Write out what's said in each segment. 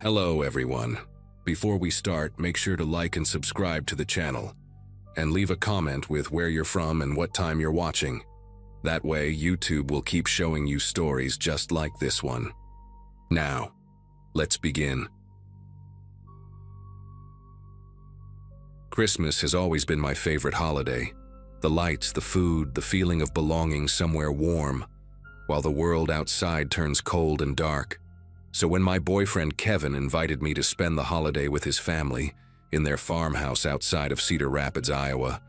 Hello everyone. Before we start, make sure to like and subscribe to the channel, and leave a comment with where you're from and what time you're watching. That way, YouTube will keep showing you stories just like this one. Now, let's begin. Christmas has always been my favorite holiday. The lights, the food, the feeling of belonging somewhere warm, while the world outside turns cold and dark. So when my boyfriend Kevin invited me to spend the holiday with his family in their farmhouse outside of Cedar Rapids, Iowa,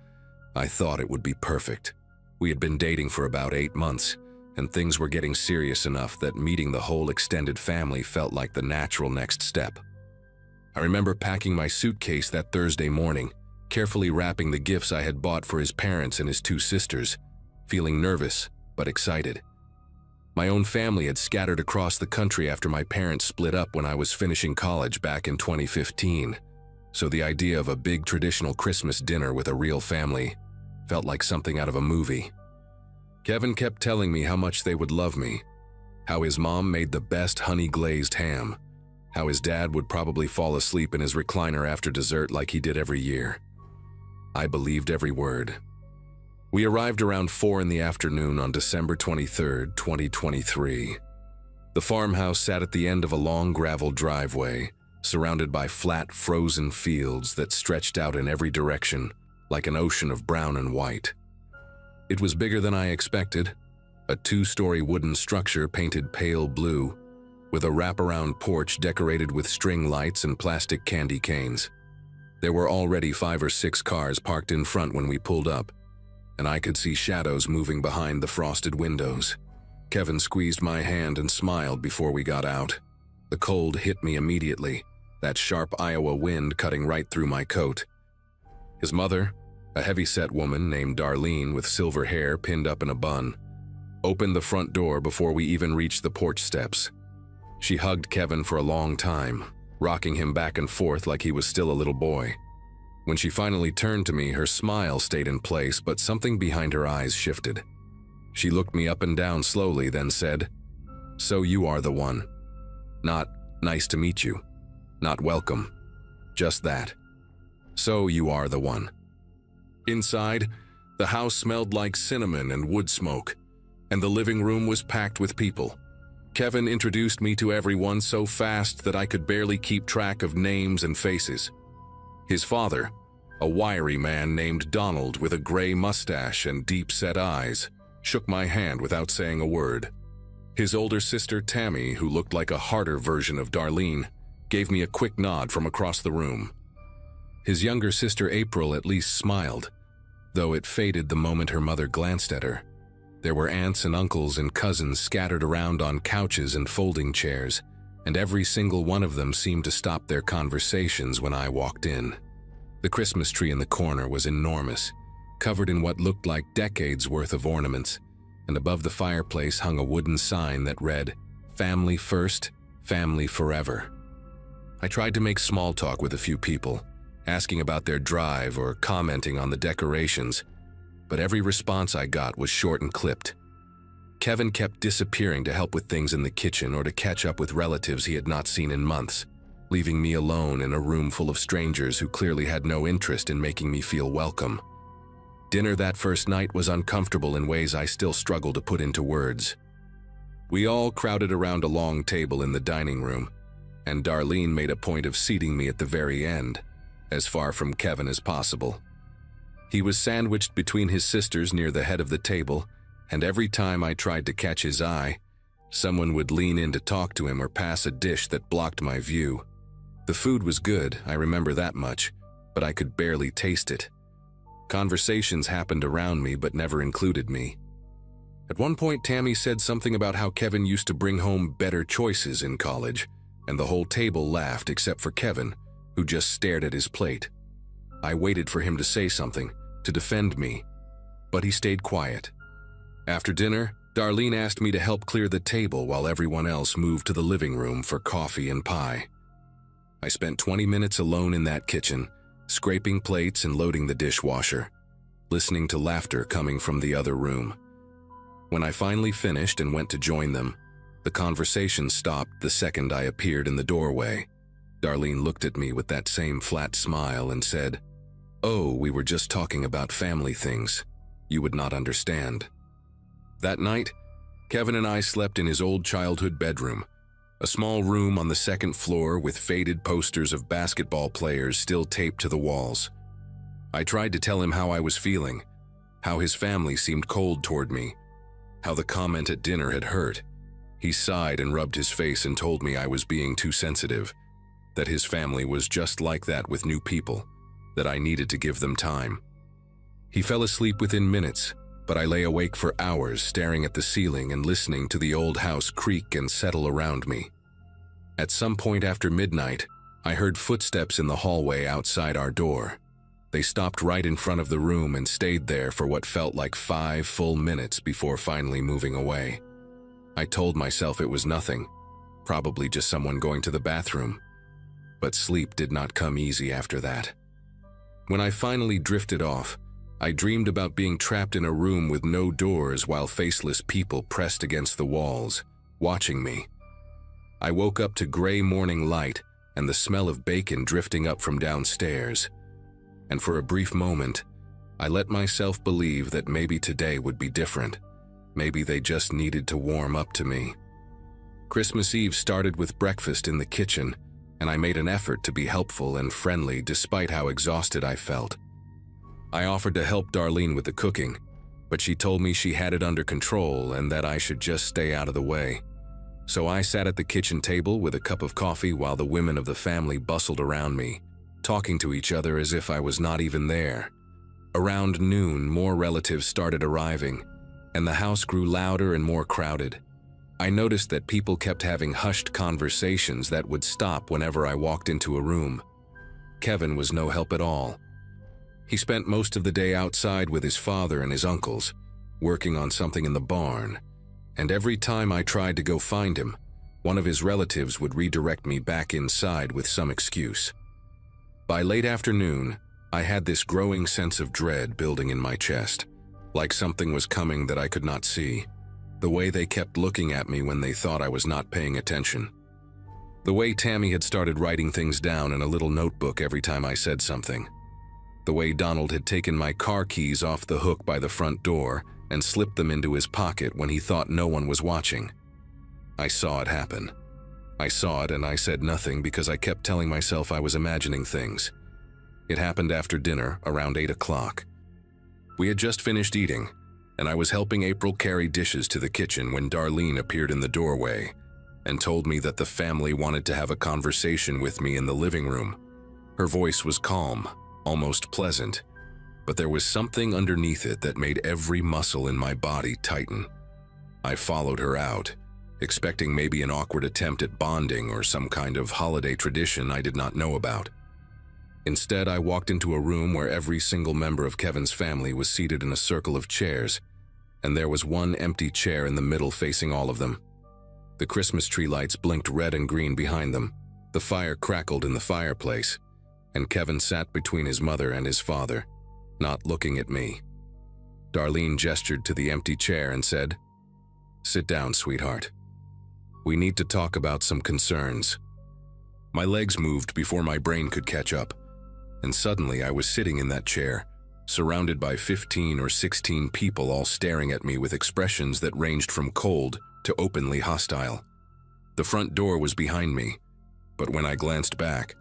I thought it would be perfect. We had been dating for about 8 months, and things were getting serious enough that meeting the whole extended family felt like the natural next step. I remember packing my suitcase that Thursday morning, carefully wrapping the gifts I had bought for his parents and his 2 sisters, feeling nervous but excited. My own family had scattered across the country after my parents split up when I was finishing college back in 2015, so the idea of a big traditional Christmas dinner with a real family felt like something out of a movie. Kevin kept telling me how much they would love me, how his mom made the best honey-glazed ham, how his dad would probably fall asleep in his recliner after dessert like he did every year. I believed every word. We arrived around 4 in the afternoon on December 23, 2023. The farmhouse sat at the end of a long gravel driveway, surrounded by flat, frozen fields that stretched out in every direction, like an ocean of brown and white. It was bigger than I expected, a 2-story wooden structure painted pale blue, with a wraparound porch decorated with string lights and plastic candy canes. There were already 5 or 6 cars parked in front when we pulled up, and I could see shadows moving behind the frosted windows. Kevin squeezed my hand and smiled before we got out. The cold hit me immediately, that sharp Iowa wind cutting right through my coat. His mother, a heavy-set woman named Darlene with silver hair pinned up in a bun, opened the front door before we even reached the porch steps. She hugged Kevin for a long time, rocking him back and forth like he was still a little boy. When she finally turned to me, her smile stayed in place, but something behind her eyes shifted. She looked me up and down slowly, then said, "So you are the one." Not, "Nice to meet you." Not, "Welcome." Just that. "So you are the one." Inside, the house smelled like cinnamon and wood smoke, and the living room was packed with people. Kevin introduced me to everyone so fast that I could barely keep track of names and faces. His father, a wiry man named Donald with a gray mustache and deep-set eyes, shook my hand without saying a word. His older sister, Tammy, who looked like a harder version of Darlene, gave me a quick nod from across the room. His younger sister, April, at least smiled, though it faded the moment her mother glanced at her. There were aunts and uncles and cousins scattered around on couches and folding chairs, and every single one of them seemed to stop their conversations when I walked in. The Christmas tree in the corner was enormous, covered in what looked like decades' worth of ornaments, and above the fireplace hung a wooden sign that read, "Family First, Family Forever." I tried to make small talk with a few people, asking about their drive or commenting on the decorations, but every response I got was short and clipped. Kevin kept disappearing to help with things in the kitchen or to catch up with relatives he had not seen in months, leaving me alone in a room full of strangers who clearly had no interest in making me feel welcome. Dinner that first night was uncomfortable in ways I still struggle to put into words. We all crowded around a long table in the dining room, and Darlene made a point of seating me at the very end, as far from Kevin as possible. He was sandwiched between his sisters near the head of the table, and every time I tried to catch his eye, someone would lean in to talk to him or pass a dish that blocked my view. The food was good, I remember that much, but I could barely taste it. Conversations happened around me but never included me. At one point, Tammy said something about how Kevin used to bring home better choices in college, and the whole table laughed except for Kevin, who just stared at his plate. I waited for him to say something, to defend me, but he stayed quiet. After dinner, Darlene asked me to help clear the table while everyone else moved to the living room for coffee and pie. I spent 20 minutes alone in that kitchen, scraping plates and loading the dishwasher, listening to laughter coming from the other room. When I finally finished and went to join them, the conversation stopped the second I appeared in the doorway, Darlene looked at me with that same flat smile and said, "Oh, we were just talking about family things. You would not understand." That night, Kevin and I slept in his old childhood bedroom, a small room on the second floor with faded posters of basketball players still taped to the walls. I tried to tell him how I was feeling, how his family seemed cold toward me, how the comment at dinner had hurt. He sighed and rubbed his face and told me I was being too sensitive, that his family was just like that with new people, that I needed to give them time. He fell asleep within minutes, but I lay awake for hours staring at the ceiling and listening to the old house creak and settle around me. At some point after midnight, I heard footsteps in the hallway outside our door. They stopped right in front of the room and stayed there for what felt like 5 full minutes before finally moving away. I told myself it was nothing, probably just someone going to the bathroom. But sleep did not come easy after that. When I finally drifted off, I dreamed about being trapped in a room with no doors while faceless people pressed against the walls, watching me. I woke up to gray morning light and the smell of bacon drifting up from downstairs. And for a brief moment, I let myself believe that maybe today would be different. Maybe they just needed to warm up to me. Christmas Eve started with breakfast in the kitchen, and I made an effort to be helpful and friendly despite how exhausted I felt. I offered to help Darlene with the cooking, but she told me she had it under control and that I should just stay out of the way. So I sat at the kitchen table with a cup of coffee while the women of the family bustled around me, talking to each other as if I was not even there. Around noon, more relatives started arriving, and the house grew louder and more crowded. I noticed that people kept having hushed conversations that would stop whenever I walked into a room. Kevin was no help at all. He spent most of the day outside with his father and his uncles, working on something in the barn, and every time I tried to go find him, one of his relatives would redirect me back inside with some excuse. By late afternoon, I had this growing sense of dread building in my chest, like something was coming that I could not see. The way they kept looking at me when they thought I was not paying attention. The way Tammy had started writing things down in a little notebook every time I said something. The way Donald had taken my car keys off the hook by the front door and slipped them into his pocket when he thought no one was watching. I saw it happen. I saw it and I said nothing because I kept telling myself I was imagining things. It happened after dinner, around 8 o'clock. We had just finished eating, and I was helping April carry dishes to the kitchen when Darlene appeared in the doorway and told me that the family wanted to have a conversation with me in the living room. Her voice was calm, almost pleasant, but there was something underneath it that made every muscle in my body tighten. I followed her out, expecting maybe an awkward attempt at bonding or some kind of holiday tradition I did not know about. Instead, I walked into a room where every single member of Kevin's family was seated in a circle of chairs, and there was one empty chair in the middle facing all of them. The Christmas tree lights blinked red and green behind them. The fire crackled in the fireplace, and Kevin sat between his mother and his father, not looking at me. Darlene gestured to the empty chair and said, "Sit down, sweetheart. We need to talk about some concerns." My legs moved before my brain could catch up, and suddenly I was sitting in that chair, surrounded by 15 or 16 people all staring at me with expressions that ranged from cold to openly hostile. The front door was behind me, but when I glanced back,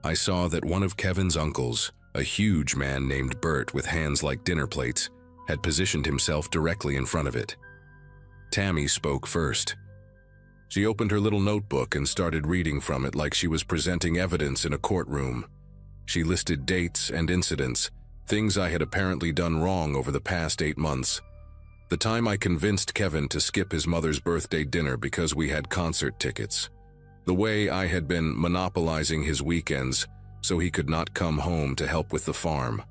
I saw that one of Kevin's uncles, a huge man named Bert with hands like dinner plates, had positioned himself directly in front of it. Tammy spoke first. She opened her little notebook and started reading from it like she was presenting evidence in a courtroom. She listed dates and incidents, things I had apparently done wrong over the past 8 months. The time I convinced Kevin to skip his mother's birthday dinner because we had concert tickets. The way I had been monopolizing his weekends so he could not come home to help with the farm.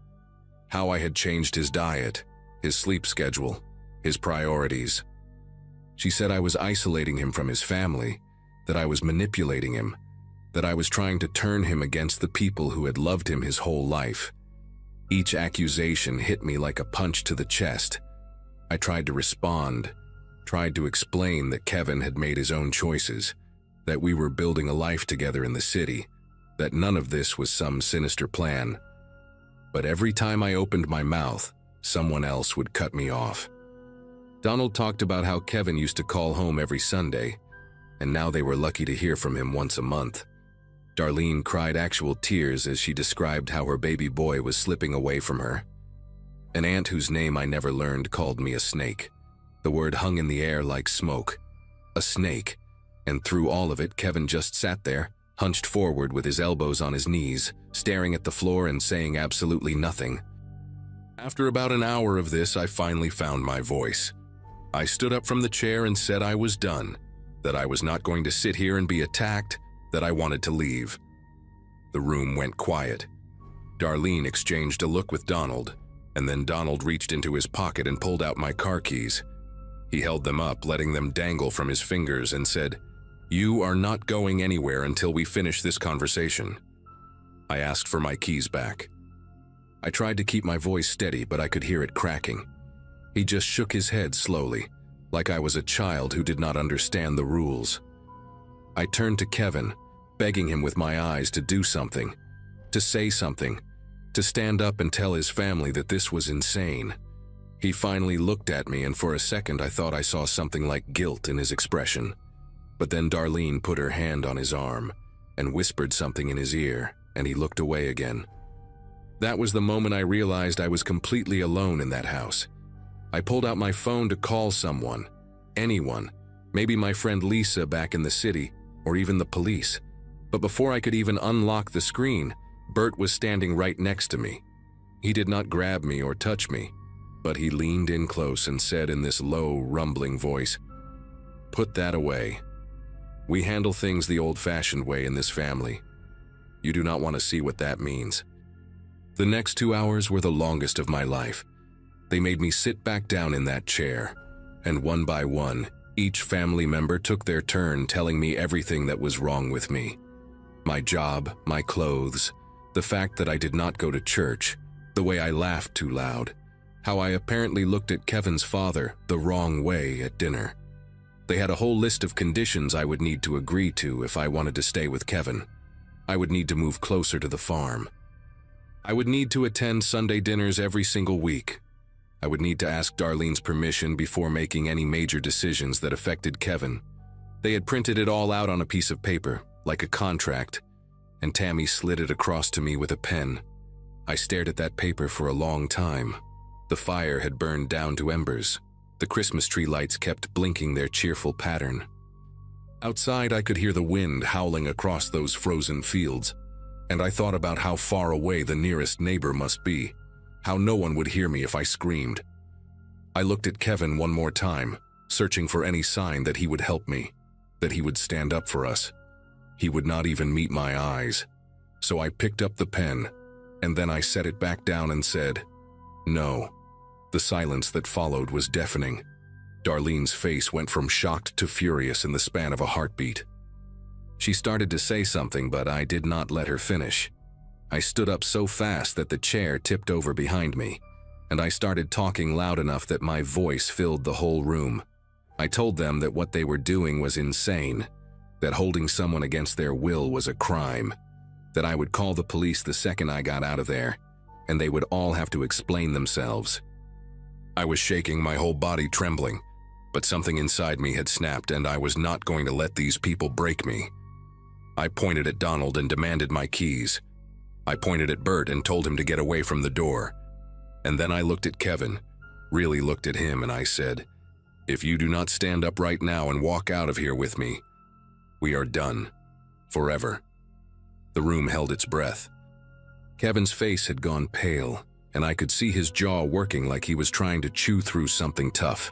How I had changed his diet, his sleep schedule, his priorities. She said I was isolating him from his family, that I was manipulating him, that I was trying to turn him against the people who had loved him his whole life. Each accusation hit me like a punch to the chest. I tried to respond, tried to explain that Kevin had made his own choices, that we were building a life together in the city, that none of this was some sinister plan. But every time I opened my mouth, someone else would cut me off. Donald talked about how Kevin used to call home every Sunday, and now they were lucky to hear from him once a month. Darlene cried actual tears as she described how her baby boy was slipping away from her. An aunt whose name I never learned called me a snake. The word hung in the air like smoke. A snake. And through all of it, Kevin just sat there, hunched forward with his elbows on his knees, staring at the floor and saying absolutely nothing. After about an hour of this, I finally found my voice. I stood up from the chair and said I was done, that I was not going to sit here and be attacked, that I wanted to leave. The room went quiet. Darlene exchanged a look with Donald, and then Donald reached into his pocket and pulled out my car keys. He held them up, letting them dangle from his fingers, and said, "You are not going anywhere until we finish this conversation." I asked for my keys back. I tried to keep my voice steady, but I could hear it cracking. He just shook his head slowly, like I was a child who did not understand the rules. I turned to Kevin, begging him with my eyes to do something, to say something, to stand up and tell his family that this was insane. He finally looked at me, and for a second I thought I saw something like guilt in his expression. But then Darlene put her hand on his arm and whispered something in his ear, and he looked away again. That was the moment I realized I was completely alone in that house. I pulled out my phone to call someone, anyone, maybe my friend Lisa back in the city, or even the police. But before I could even unlock the screen, Bert was standing right next to me. He did not grab me or touch me, but he leaned in close and said in this low, rumbling voice, "Put that away. We handle things the old-fashioned way in this family. You do not want to see what that means." The next 2 hours were the longest of my life. They made me sit back down in that chair, and one by one, each family member took their turn telling me everything that was wrong with me. My job, my clothes, the fact that I did not go to church, the way I laughed too loud, how I apparently looked at Kevin's father the wrong way at dinner. They had a whole list of conditions I would need to agree to if I wanted to stay with Kevin. I would need to move closer to the farm. I would need to attend Sunday dinners every single week. I would need to ask Darlene's permission before making any major decisions that affected Kevin. They had printed it all out on a piece of paper, like a contract, and Tammy slid it across to me with a pen. I stared at that paper for a long time. The fire had burned down to embers. The Christmas tree lights kept blinking their cheerful pattern. Outside, I could hear the wind howling across those frozen fields, and I thought about how far away the nearest neighbor must be, how no one would hear me if I screamed. I looked at Kevin one more time, searching for any sign that he would help me, that he would stand up for us. He would not even meet my eyes. So I picked up the pen, and then I set it back down and said, "No." The silence that followed was deafening. Darlene's face went from shocked to furious in the span of a heartbeat. She started to say something, but I did not let her finish. I stood up so fast that the chair tipped over behind me, and I started talking loud enough that my voice filled the whole room. I told them that what they were doing was insane, that holding someone against their will was a crime, that I would call the police the second I got out of there, and they would all have to explain themselves. I was shaking, my whole body trembling, but something inside me had snapped, and I was not going to let these people break me. I pointed at Donald and demanded my keys. I pointed at Bert and told him to get away from the door. And then I looked at Kevin, really looked at him, and I said, "If you do not stand up right now and walk out of here with me, we are done. Forever." The room held its breath. Kevin's face had gone pale, and I could see his jaw working like he was trying to chew through something tough.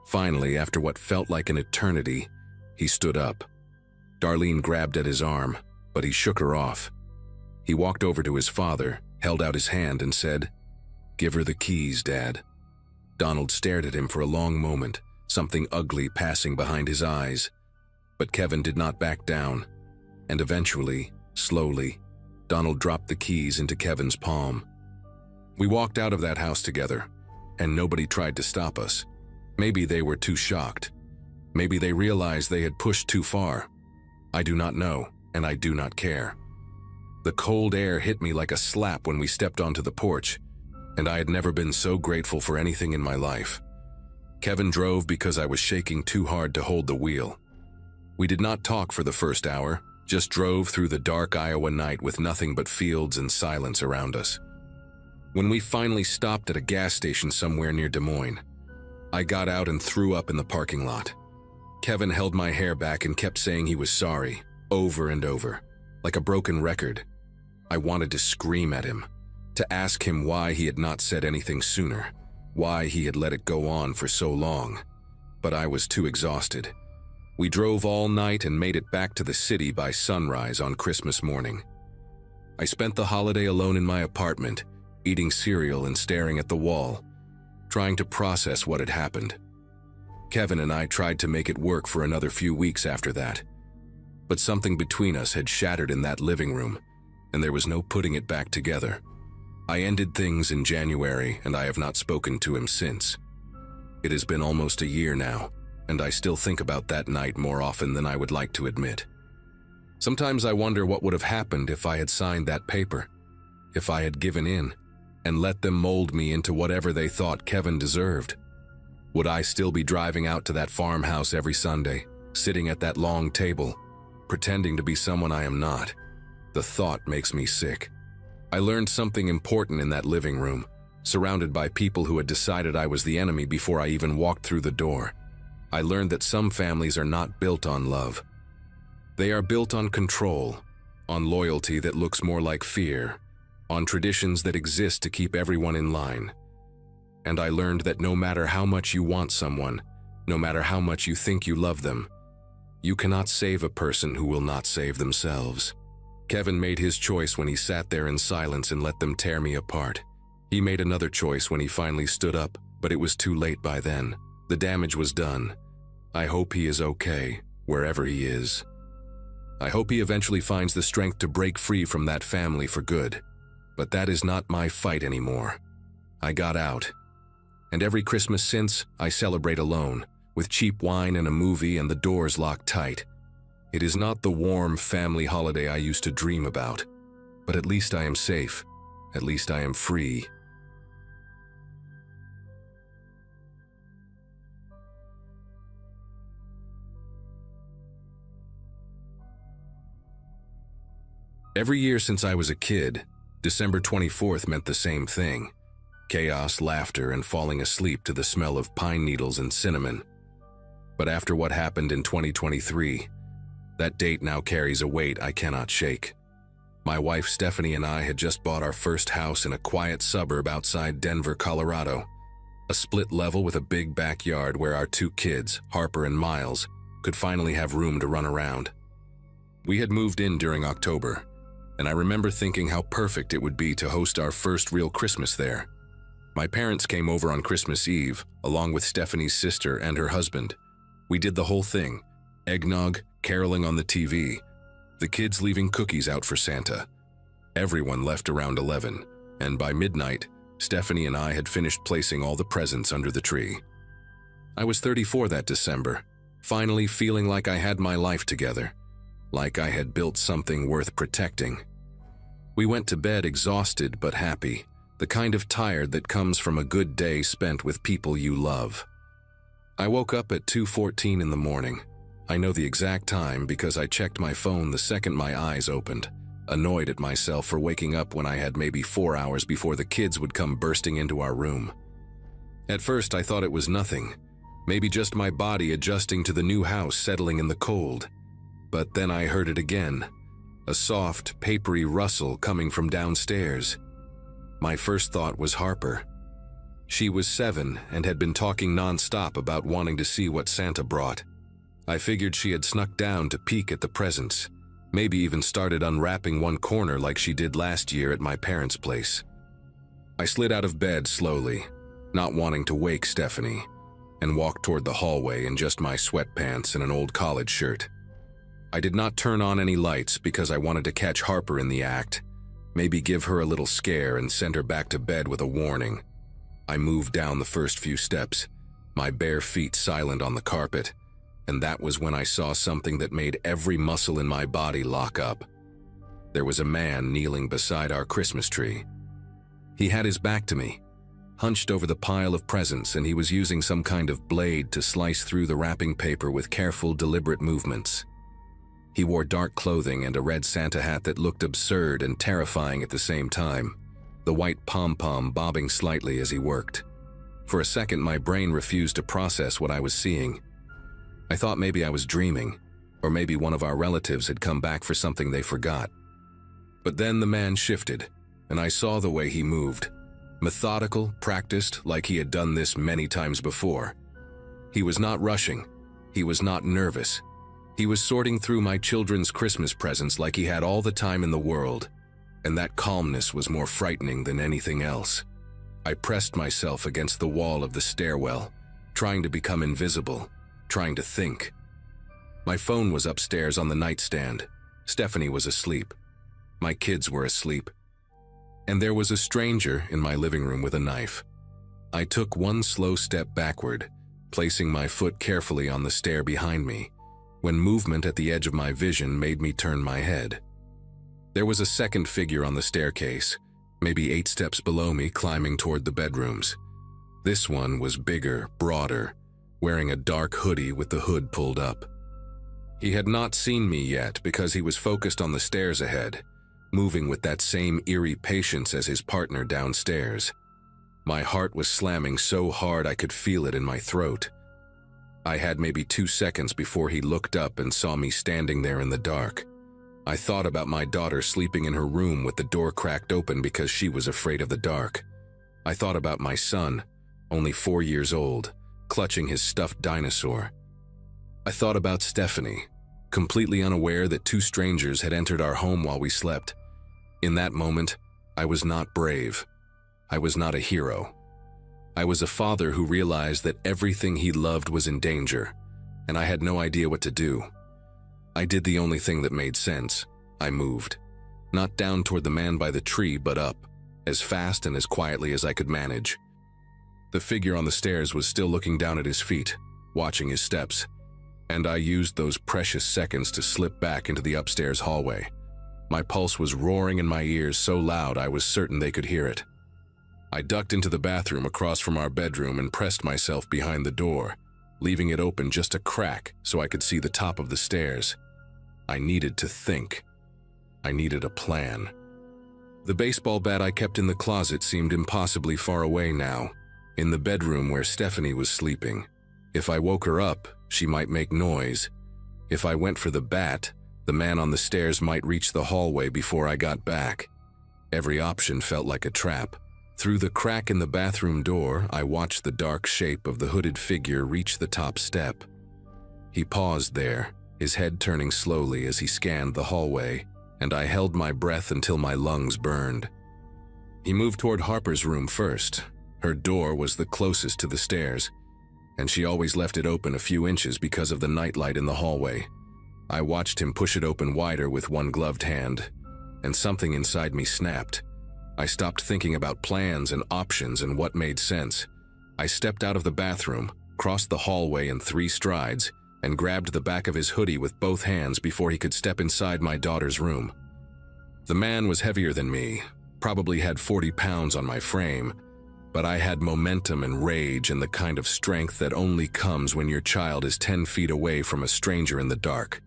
Finally, after what felt like an eternity, he stood up. Darlene grabbed at his arm, but he shook her off. He walked over to his father, held out his hand, and said, "Give her the keys, Dad." Donald stared at him for a long moment, something ugly passing behind his eyes. But Kevin did not back down, and eventually, slowly, Donald dropped the keys into Kevin's palm. We walked out of that house together, and nobody tried to stop us. Maybe they were too shocked. Maybe they realized they had pushed too far. I do not know, and I do not care. The cold air hit me like a slap when we stepped onto the porch, and I had never been so grateful for anything in my life. Kevin drove because I was shaking too hard to hold the wheel. We did not talk for the first hour, just drove through the dark Iowa night with nothing but fields and silence around us. When we finally stopped at a gas station somewhere near Des Moines, I got out and threw up in the parking lot. Kevin held my hair back and kept saying he was sorry, over and over, like a broken record. I wanted to scream at him, to ask him why he had not said anything sooner, why he had let it go on for so long. But I was too exhausted. We drove all night and made it back to the city by sunrise on Christmas morning. I spent the holiday alone in my apartment, eating cereal and staring at the wall, trying to process what had happened. Kevin and I tried to make it work for another few weeks after that, but something between us had shattered in that living room, and there was no putting it back together. I ended things in January, and I have not spoken to him since. It has been almost a year now, and I still think about that night more often than I would like to admit. Sometimes I wonder what would have happened if I had signed that paper, if I had given in, and let them mold me into whatever they thought Kevin deserved. Would I still be driving out to that farmhouse every Sunday, sitting at that long table, pretending to be someone I am not? The thought makes me sick. I learned something important in that living room, surrounded by people who had decided I was the enemy before I even walked through the door. I learned that some families are not built on love. They are built on control, on loyalty that looks more like fear, on traditions that exist to keep everyone in line. And I learned that no matter how much you want someone, no matter how much you think you love them, you cannot save a person who will not save themselves. Kevin made his choice when he sat there in silence and let them tear me apart. He made another choice when he finally stood up, but it was too late by then. The damage was done. I hope he is okay, wherever he is. I hope he eventually finds the strength to break free from that family for good. But that is not my fight anymore. I got out. And every Christmas since, I celebrate alone, with cheap wine and a movie and the doors locked tight. It is not the warm family holiday I used to dream about. But at least I am safe. At least I am free. Every year since I was a kid, December 24th meant the same thing. Chaos, laughter, and falling asleep to the smell of pine needles and cinnamon. But after what happened in 2023, that date now carries a weight I cannot shake. My wife Stephanie and I had just bought our first house in a quiet suburb outside Denver, Colorado. A split level with a big backyard where our two kids, Harper and Miles, could finally have room to run around. We had moved in during October, and I remember thinking how perfect it would be to host our first real Christmas there. My parents came over on Christmas Eve, along with Stephanie's sister and her husband. We did the whole thing: eggnog, caroling on the TV, the kids leaving cookies out for Santa. Everyone left around 11, and by midnight, Stephanie and I had finished placing all the presents under the tree. I was 34 that December, finally feeling like I had my life together, like I had built something worth protecting. We went to bed exhausted but happy, the kind of tired that comes from a good day spent with people you love. I woke up at 2:14 in the morning. I know the exact time because I checked my phone the second my eyes opened, annoyed at myself for waking up when I had maybe 4 hours before the kids would come bursting into our room. At first I thought it was nothing, maybe just my body adjusting to the new house settling in the cold. But then I heard it again, a soft, papery rustle coming from downstairs. My first thought was Harper. She was 7 and had been talking non-stop about wanting to see what Santa brought. I figured she had snuck down to peek at the presents, maybe even started unwrapping one corner like she did last year at my parents' place. I slid out of bed slowly, not wanting to wake Stephanie, and walked toward the hallway in just my sweatpants and an old college shirt. I did not turn on any lights because I wanted to catch Harper in the act, maybe give her a little scare and send her back to bed with a warning. I moved down the first few steps, my bare feet silent on the carpet, and that was when I saw something that made every muscle in my body lock up. there was a man kneeling beside our Christmas tree. He had his back to me, hunched over the pile of presents, and he was using some kind of blade to slice through the wrapping paper with careful, deliberate movements. He wore dark clothing and a red Santa hat that looked absurd and terrifying at the same time, the white pom-pom bobbing slightly as he worked. For a second, my brain refused to process what I was seeing. I thought maybe I was dreaming, or maybe one of our relatives had come back for something they forgot. But then the man shifted, and I saw the way he moved. Methodical, practiced, like he had done this many times before. He was not rushing. He was not nervous. He was sorting through my children's Christmas presents like he had all the time in the world, and that calmness was more frightening than anything else. I pressed myself against the wall of the stairwell, trying to become invisible, trying to think. My phone was upstairs on the nightstand. Stephanie was asleep. My kids were asleep. And there was a stranger in my living room with a knife. I took one slow step backward, placing my foot carefully on the stair behind me, when movement at the edge of my vision made me turn my head. There was a second figure on the staircase, maybe 8 steps below me, climbing toward the bedrooms. This one was bigger, broader, wearing a dark hoodie with the hood pulled up. He had not seen me yet because he was focused on the stairs ahead, moving with that same eerie patience as his partner downstairs. My heart was slamming so hard I could feel it in my throat. I had maybe 2 seconds before he looked up and saw me standing there in the dark. I thought about my daughter sleeping in her room with the door cracked open because she was afraid of the dark. I thought about my son, only 4 years old, clutching his stuffed dinosaur. I thought about Stephanie, completely unaware that 2 strangers had entered our home while we slept. In that moment, I was not brave. I was not a hero. I was a father who realized that everything he loved was in danger, and I had no idea what to do. I did the only thing that made sense. I moved. Not down toward the man by the tree, but up, as fast and as quietly as I could manage. The figure on the stairs was still looking down at his feet, watching his steps, and I used those precious seconds to slip back into the upstairs hallway. My pulse was roaring in my ears so loud I was certain they could hear it. I ducked into the bathroom across from our bedroom and pressed myself behind the door, leaving it open just a crack so I could see the top of the stairs. I needed to think. I needed a plan. The baseball bat I kept in the closet seemed impossibly far away now, in the bedroom where Stephanie was sleeping. If I woke her up, she might make noise. If I went for the bat, the man on the stairs might reach the hallway before I got back. Every option felt like a trap. Through the crack in the bathroom door, I watched the dark shape of the hooded figure reach the top step. He paused there, his head turning slowly as he scanned the hallway, and I held my breath until my lungs burned. He moved toward Harper's room first. Her door was the closest to the stairs, and she always left it open a few inches because of the nightlight in the hallway. I watched him push it open wider with one gloved hand, and something inside me snapped. I stopped thinking about plans and options and what made sense. I stepped out of the bathroom, crossed the hallway in 3 strides, and grabbed the back of his hoodie with both hands before he could step inside my daughter's room. The man was heavier than me, probably had 40 pounds on my frame, but I had momentum and rage and the kind of strength that only comes when your child is 10 feet away from a stranger in the dark.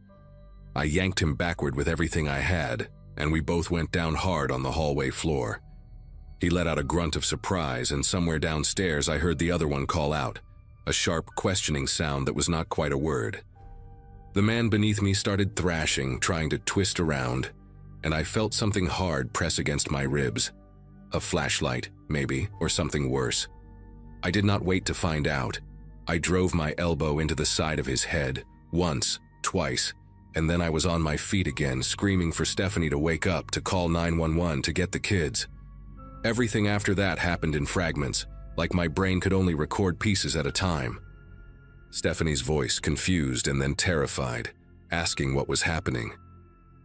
I yanked him backward with everything I had, and we both went down hard on the hallway floor. He let out a grunt of surprise, and somewhere downstairs I heard the other one call out, a sharp, questioning sound that was not quite a word. The man beneath me started thrashing, trying to twist around, and I felt something hard press against my ribs. A flashlight, maybe, or something worse. I did not wait to find out. I drove my elbow into the side of his head, once, twice, and then I was on my feet again, screaming for Stephanie to wake up, to call 911 to get the kids. Everything after that happened in fragments, like my brain could only record pieces at a time. Stephanie's voice, confused and then terrified, asking what was happening.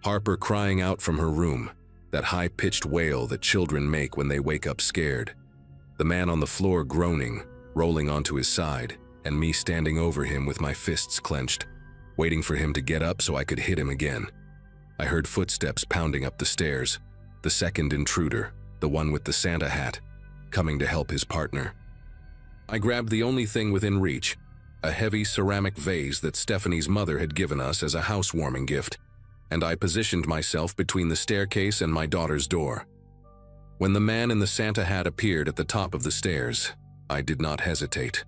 Harper crying out from her room, that high-pitched wail that children make when they wake up scared. The man on the floor groaning, rolling onto his side, and me standing over him with my fists clenched, waiting for him to get up so I could hit him again. I heard footsteps pounding up the stairs, the second intruder, the one with the Santa hat, coming to help his partner. I grabbed the only thing within reach, a heavy ceramic vase that Stephanie's mother had given us as a housewarming gift, and I positioned myself between the staircase and my daughter's door. When the man in the Santa hat appeared at the top of the stairs, I did not hesitate.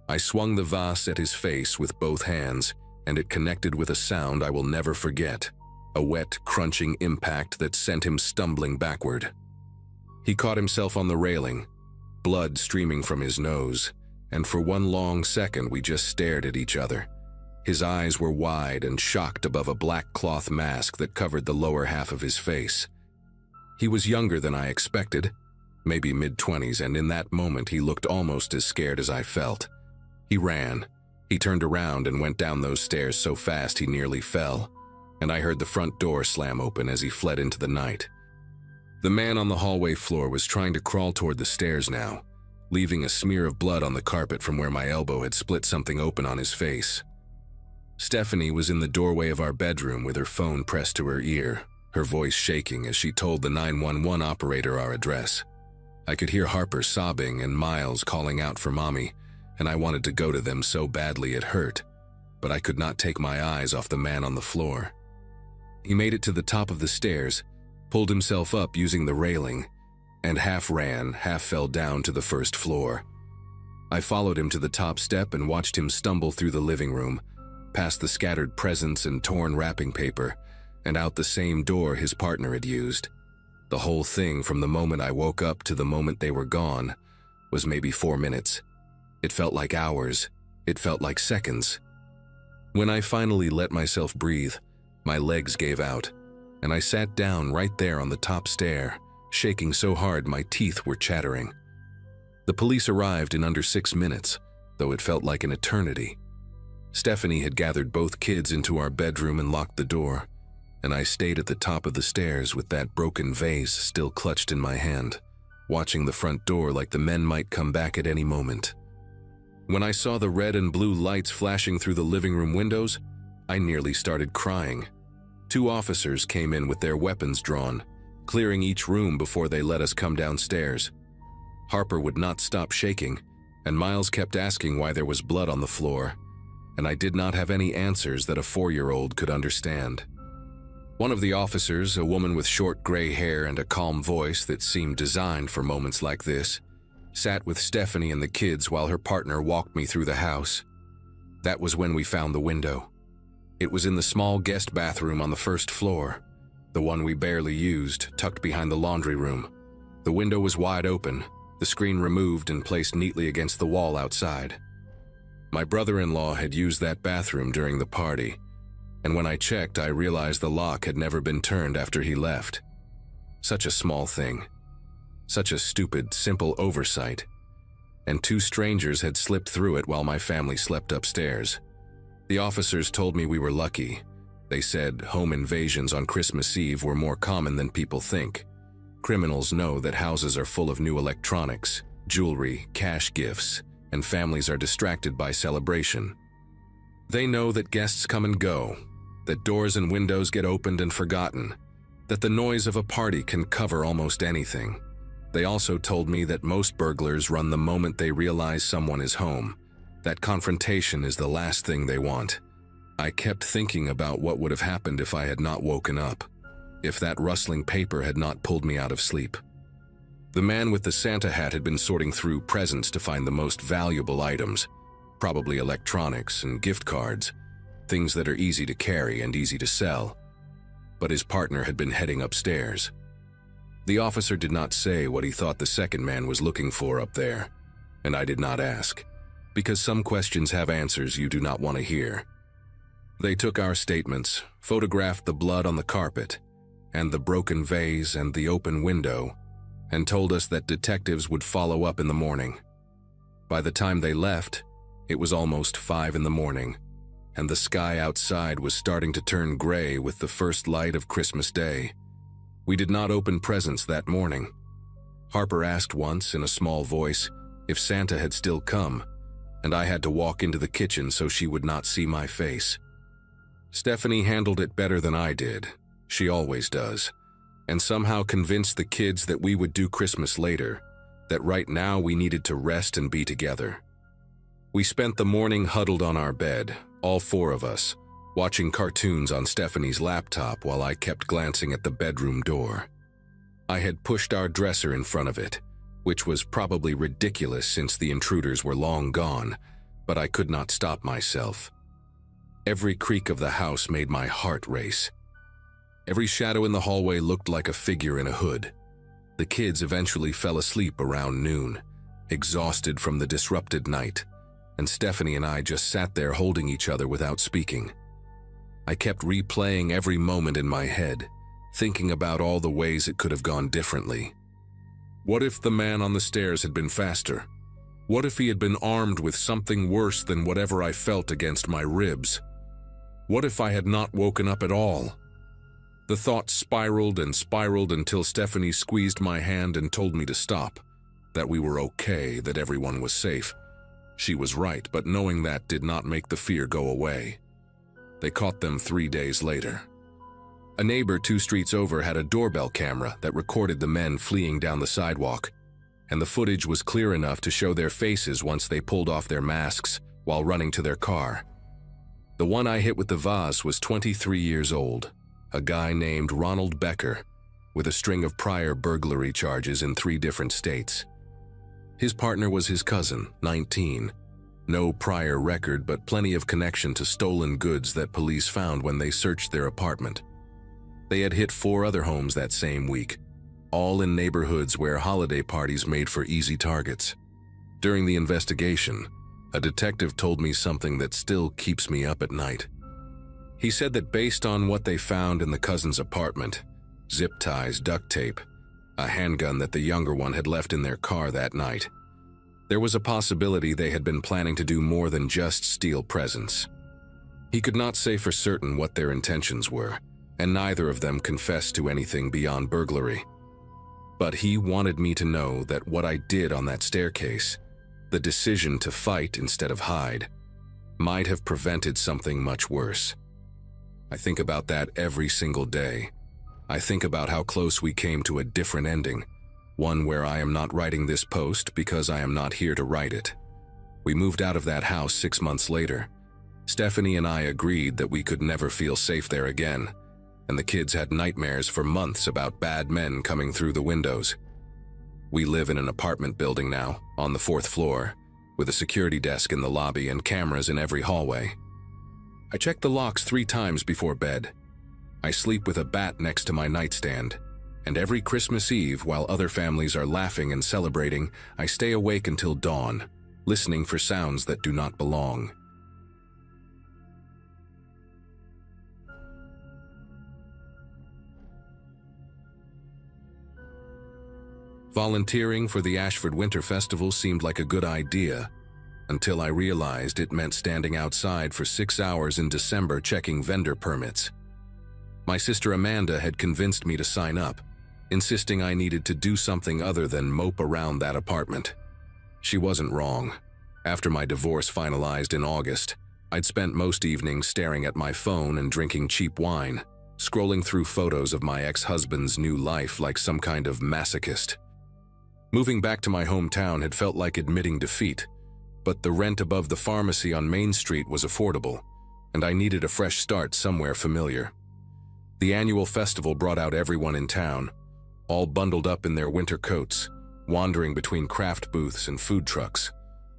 I swung the vase at his face with both hands, and it connected with a sound I will never forget, a wet, crunching impact that sent him stumbling backward. He caught himself on the railing, blood streaming from his nose, and for one long second we just stared at each other. His eyes were wide and shocked above a black cloth mask that covered the lower half of his face. He was younger than I expected, maybe mid-20s, and in that moment he looked almost as scared as I felt. He ran. He turned around and went down those stairs so fast he nearly fell, and I heard the front door slam open as he fled into the night. The man on the hallway floor was trying to crawl toward the stairs now, leaving a smear of blood on the carpet from where my elbow had split something open on his face. Stephanie was in the doorway of our bedroom with her phone pressed to her ear, her voice shaking as she told the 911 operator our address. I could hear Harper sobbing and Miles calling out for Mommy, and I wanted to go to them so badly it hurt, but I could not take my eyes off the man on the floor. He made it to the top of the stairs, pulled himself up using the railing, and half ran, half fell down to the first floor. I followed him to the top step and watched him stumble through the living room, past the scattered presents and torn wrapping paper, and out the same door his partner had used. The whole thing, from the moment I woke up to the moment they were gone, was maybe 4 minutes. It felt like hours. It felt like seconds. When I finally let myself breathe, my legs gave out, and I sat down right there on the top stair, shaking so hard my teeth were chattering. The police arrived in under 6 minutes, though it felt like an eternity. Stephanie had gathered both kids into our bedroom and locked the door, and I stayed at the top of the stairs with that broken vase still clutched in my hand, watching the front door like the men might come back at any moment. When I saw the red and blue lights flashing through the living room windows, I nearly started crying. 2 officers came in with their weapons drawn, clearing each room before they let us come downstairs. Harper would not stop shaking, and Miles kept asking why there was blood on the floor, and I did not have any answers that a 4-year-old could understand. One of the officers, a woman with short gray hair and a calm voice that seemed designed for moments like this, sat with Stephanie and the kids while her partner walked me through the house. That was when we found the window. It was in the small guest bathroom on the first floor, the one we barely used, tucked behind the laundry room. The window was wide open, the screen removed and placed neatly against the wall outside. My brother-in-law had used that bathroom during the party, and when I checked, I realized the lock had never been turned after he left. Such a small thing. Such a stupid, simple oversight. And 2 strangers had slipped through it while my family slept upstairs. The officers told me we were lucky. They said home invasions on Christmas Eve were more common than people think. Criminals know that houses are full of new electronics, jewelry, cash gifts, and families are distracted by celebration. They know that guests come and go, that doors and windows get opened and forgotten, that the noise of a party can cover almost anything. They also told me that most burglars run the moment they realize someone is home. That confrontation is the last thing they want. I kept thinking about what would have happened if I had not woken up, if that rustling paper had not pulled me out of sleep. The man with the Santa hat had been sorting through presents to find the most valuable items, probably electronics and gift cards, things that are easy to carry and easy to sell. But his partner had been heading upstairs. The officer did not say what he thought the second man was looking for up there, and I did not ask, because some questions have answers you do not want to hear. They took our statements, photographed the blood on the carpet, and the broken vase and the open window, and told us that detectives would follow up in the morning. By the time they left, it was almost 5 in the morning, and the sky outside was starting to turn gray with the first light of Christmas Day. We did not open presents that morning. Harper asked once in a small voice if Santa had still come, and I had to walk into the kitchen so she would not see my face. Stephanie handled it better than I did. She always does. And somehow convinced the kids that we would do Christmas later, that right now we needed to rest and be together. We spent the morning huddled on our bed, all four of us, watching cartoons on Stephanie's laptop while I kept glancing at the bedroom door. I had pushed our dresser in front of it, which was probably ridiculous since the intruders were long gone, but I could not stop myself. Every creak of the house made my heart race. Every shadow in the hallway looked like a figure in a hood. The kids eventually fell asleep around noon, exhausted from the disrupted night, and Stephanie and I just sat there holding each other without speaking. I kept replaying every moment in my head, thinking about all the ways it could have gone differently. What if the man on the stairs had been faster? What if he had been armed with something worse than whatever I felt against my ribs? What if I had not woken up at all? The thoughts spiraled and spiraled until Stephanie squeezed my hand and told me to stop, that we were okay, that everyone was safe. She was right, but knowing that did not make the fear go away. They caught them 3 days later. A neighbor 2 streets over had a doorbell camera that recorded the men fleeing down the sidewalk, and the footage was clear enough to show their faces once they pulled off their masks while running to their car. The one I hit with the vase was 23 years old, a guy named Ronald Becker, with a string of prior burglary charges in 3 different states. His partner was his cousin, 19. No prior record, but plenty of connection to stolen goods that police found when they searched their apartment. They had hit 4 other homes that same week, all in neighborhoods where holiday parties made for easy targets. During the investigation, a detective told me something that still keeps me up at night. He said that based on what they found in the cousin's apartment, zip ties, duct tape, a handgun that the younger one had left in their car that night, there was a possibility they had been planning to do more than just steal presents. He could not say for certain what their intentions were, and neither of them confessed to anything beyond burglary. But he wanted me to know that what I did on that staircase, the decision to fight instead of hide, might have prevented something much worse. I think about that every single day. I think about how close we came to a different ending, one where I am not writing this post because I am not here to write it. We moved out of that house 6 months later. Stephanie and I agreed that we could never feel safe there again, and the kids had nightmares for months about bad men coming through the windows. We live in an apartment building now, on the 4th floor, with a security desk in the lobby and cameras in every hallway. I check the locks 3 times before bed. I sleep with a bat next to my nightstand, and every Christmas Eve, while other families are laughing and celebrating, I stay awake until dawn, listening for sounds that do not belong. Volunteering for the Ashford Winter Festival seemed like a good idea, until I realized it meant standing outside for 6 hours in December checking vendor permits. My sister Amanda had convinced me to sign up, insisting I needed to do something other than mope around that apartment. She wasn't wrong. After my divorce finalized in August, I'd spent most evenings staring at my phone and drinking cheap wine, scrolling through photos of my ex-husband's new life like some kind of masochist. Moving back to my hometown had felt like admitting defeat, but the rent above the pharmacy on Main Street was affordable, and I needed a fresh start somewhere familiar. The annual festival brought out everyone in town, all bundled up in their winter coats, wandering between craft booths and food trucks,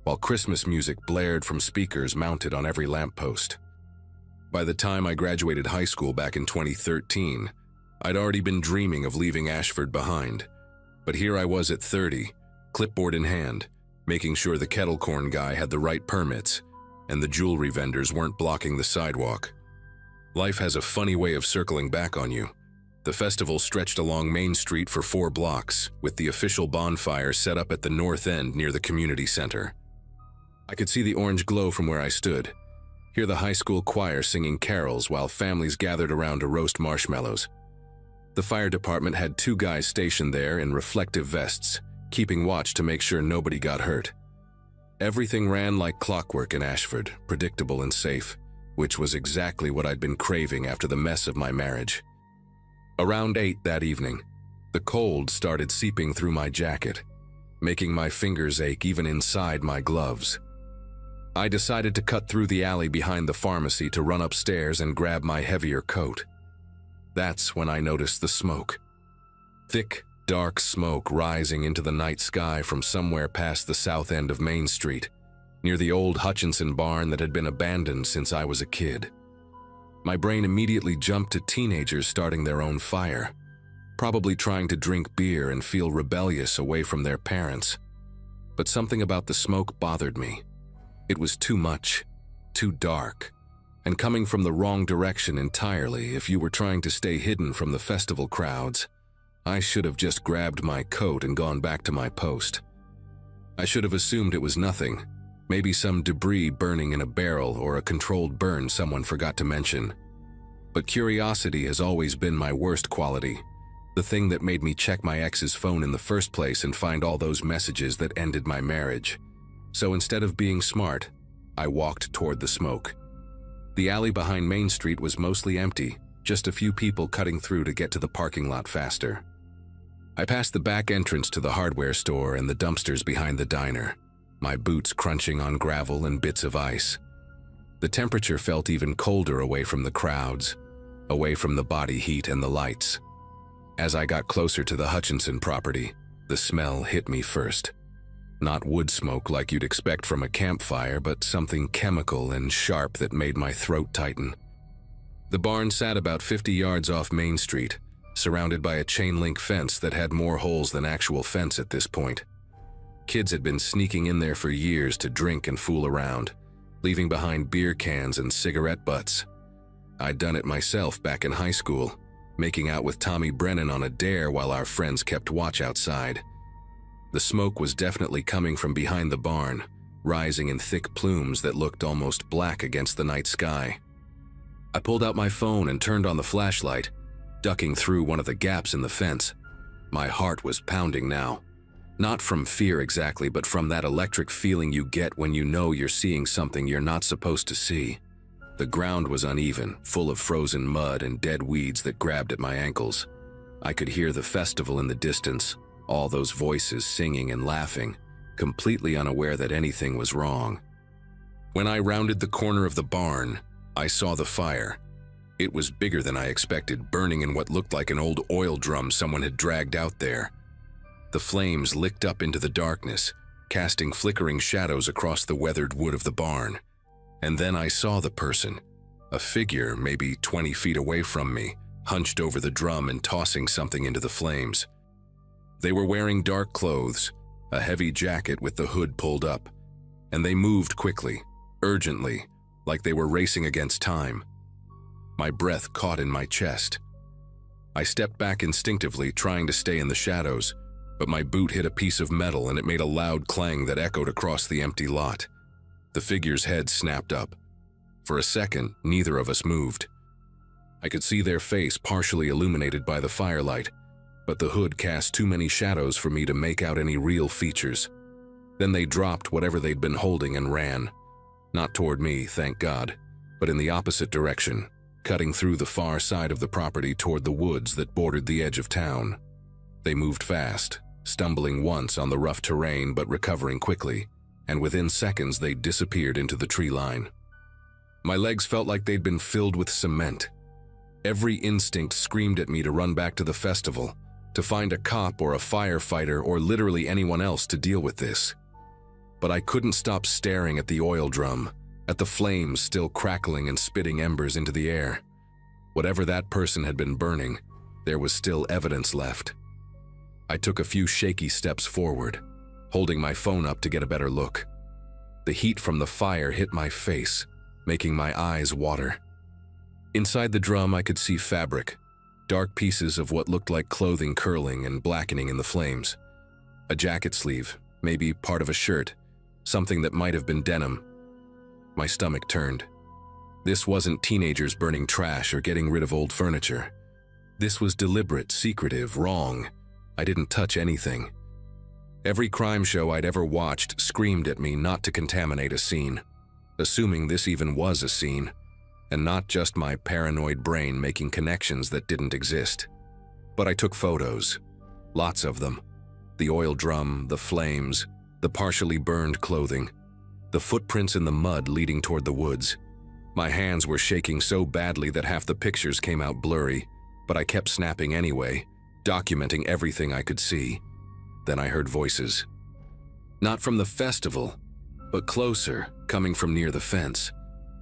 while Christmas music blared from speakers mounted on every lamppost. By the time I graduated high school back in 2013, I'd already been dreaming of leaving Ashford behind. But here I was at 30, clipboard in hand, making sure the kettle corn guy had the right permits, and the jewelry vendors weren't blocking the sidewalk. Life has a funny way of circling back on you. The festival stretched along Main Street for 4 blocks, with the official bonfire set up at the north end near the community center. I could see the orange glow from where I stood, hear the high school choir singing carols while families gathered around to roast marshmallows. The fire department had 2 guys stationed there in reflective vests, keeping watch to make sure nobody got hurt. Everything ran like clockwork in Ashford, predictable and safe, which was exactly what I'd been craving after the mess of my marriage. Around 8 that evening, the cold started seeping through my jacket, making my fingers ache even inside my gloves. I decided to cut through the alley behind the pharmacy to run upstairs and grab my heavier coat. That's when I noticed the smoke. Thick, dark smoke rising into the night sky from somewhere past the south end of Main Street, near the old Hutchinson barn that had been abandoned since I was a kid. My brain immediately jumped to teenagers starting their own fire, probably trying to drink beer and feel rebellious away from their parents. But something about the smoke bothered me. It was too much, too dark, and coming from the wrong direction entirely if you were trying to stay hidden from the festival crowds. I should have just grabbed my coat and gone back to my post. I should have assumed it was nothing, maybe some debris burning in a barrel or a controlled burn someone forgot to mention. But curiosity has always been my worst quality, the thing that made me check my ex's phone in the first place and find all those messages that ended my marriage. So instead of being smart, I walked toward the smoke. The alley behind Main Street was mostly empty, just a few people cutting through to get to the parking lot faster. I passed the back entrance to the hardware store and the dumpsters behind the diner, my boots crunching on gravel and bits of ice. The temperature felt even colder away from the crowds, away from the body heat and the lights. As I got closer to the Hutchinson property, the smell hit me first. Not wood smoke like you'd expect from a campfire, but something chemical and sharp that made my throat tighten. The barn sat about 50 yards off Main Street, surrounded by a chain-link fence that had more holes than actual fence at this point. Kids had been sneaking in there for years to drink and fool around, leaving behind beer cans and cigarette butts. I'd done it myself back in high school, making out with Tommy Brennan on a dare while our friends kept watch outside. The smoke was definitely coming from behind the barn, rising in thick plumes that looked almost black against the night sky. I pulled out my phone and turned on the flashlight, ducking through one of the gaps in the fence. My heart was pounding now. Not from fear exactly, but from that electric feeling you get when you know you're seeing something you're not supposed to see. The ground was uneven, full of frozen mud and dead weeds that grabbed at my ankles. I could hear the festival in the distance, all those voices singing and laughing, completely unaware that anything was wrong. When I rounded the corner of the barn, I saw the fire. It was bigger than I expected, burning in what looked like an old oil drum someone had dragged out there. The flames licked up into the darkness, casting flickering shadows across the weathered wood of the barn. And then I saw the person, a figure maybe 20 feet away from me, hunched over the drum and tossing something into the flames. They were wearing dark clothes, a heavy jacket with the hood pulled up, and they moved quickly, urgently, like they were racing against time. My breath caught in my chest. I stepped back instinctively, trying to stay in the shadows, but my boot hit a piece of metal and it made a loud clang that echoed across the empty lot. The figure's head snapped up. For a second, neither of us moved. I could see their face partially illuminated by the firelight, but the hood cast too many shadows for me to make out any real features. Then they dropped whatever they'd been holding and ran. Not toward me, thank God, but in the opposite direction, cutting through the far side of the property toward the woods that bordered the edge of town. They moved fast, stumbling once on the rough terrain but recovering quickly, and within seconds they disappeared into the tree line. My legs felt like they'd been filled with cement. Every instinct screamed at me to run back to the festival, to find a cop or a firefighter or literally anyone else to deal with this. But I couldn't stop staring at the oil drum, at the flames still crackling and spitting embers into the air. Whatever that person had been burning, there was still evidence left. I took a few shaky steps forward, holding my phone up to get a better look. The heat from the fire hit my face, making my eyes water. Inside the drum I could see fabric, dark pieces of what looked like clothing curling and blackening in the flames. A jacket sleeve, maybe part of a shirt, something that might have been denim. My stomach turned. This wasn't teenagers burning trash or getting rid of old furniture. This was deliberate, secretive, wrong. I didn't touch anything. Every crime show I'd ever watched screamed at me not to contaminate a scene, assuming this even was a scene, and not just my paranoid brain making connections that didn't exist. But I took photos. Lots of them. The oil drum, the flames, the partially burned clothing, the footprints in the mud leading toward the woods. My hands were shaking so badly that half the pictures came out blurry, but I kept snapping anyway, documenting everything I could see. Then I heard voices. Not from the festival, but closer, coming from near the fence.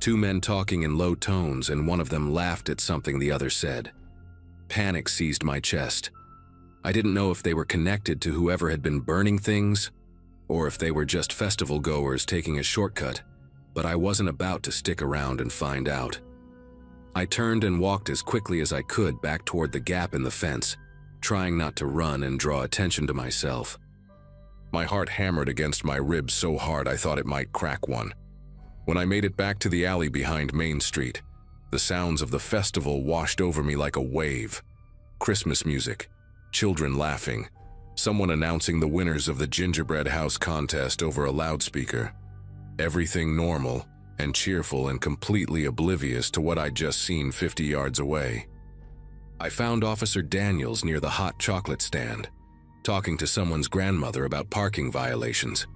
Two men talking in low tones, and one of them laughed at something the other said. Panic seized my chest. I didn't know if they were connected to whoever had been burning things, or if they were just festival goers taking a shortcut, but I wasn't about to stick around and find out. I turned and walked as quickly as I could back toward the gap in the fence, trying not to run and draw attention to myself. My heart hammered against my ribs so hard I thought it might crack one. When I made it back to the alley behind Main Street, the sounds of the festival washed over me like a wave. Christmas music, children laughing, someone announcing the winners of the gingerbread house contest over a loudspeaker. Everything normal and cheerful and completely oblivious to what I'd just seen 50 yards away. I found Officer Daniels near the hot chocolate stand, talking to someone's grandmother about parking violations.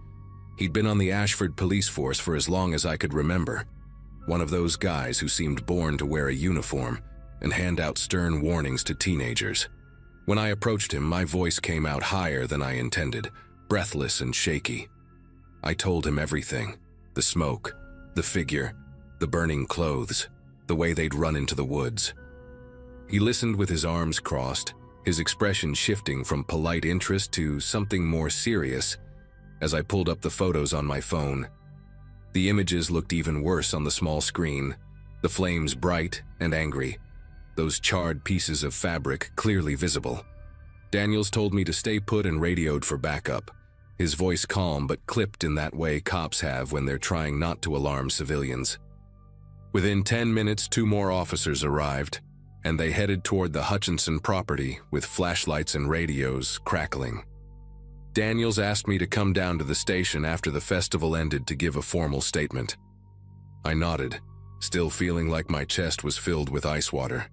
He'd been on the Ashford police force for as long as I could remember, one of those guys who seemed born to wear a uniform and hand out stern warnings to teenagers. When I approached him, my voice came out higher than I intended, breathless and shaky. I told him everything: the smoke, the figure, the burning clothes, the way they'd run into the woods. He listened with his arms crossed, his expression shifting from polite interest to something more serious as I pulled up the photos on my phone. The images looked even worse on the small screen, the flames bright and angry, those charred pieces of fabric clearly visible. Daniels told me to stay put and radioed for backup, his voice calm but clipped in that way cops have when they're trying not to alarm civilians. Within 10 minutes, 2 more officers arrived, and they headed toward the Hutchinson property with flashlights and radios crackling. Daniels asked me to come down to the station after the festival ended to give a formal statement. I nodded, still feeling like my chest was filled with ice water.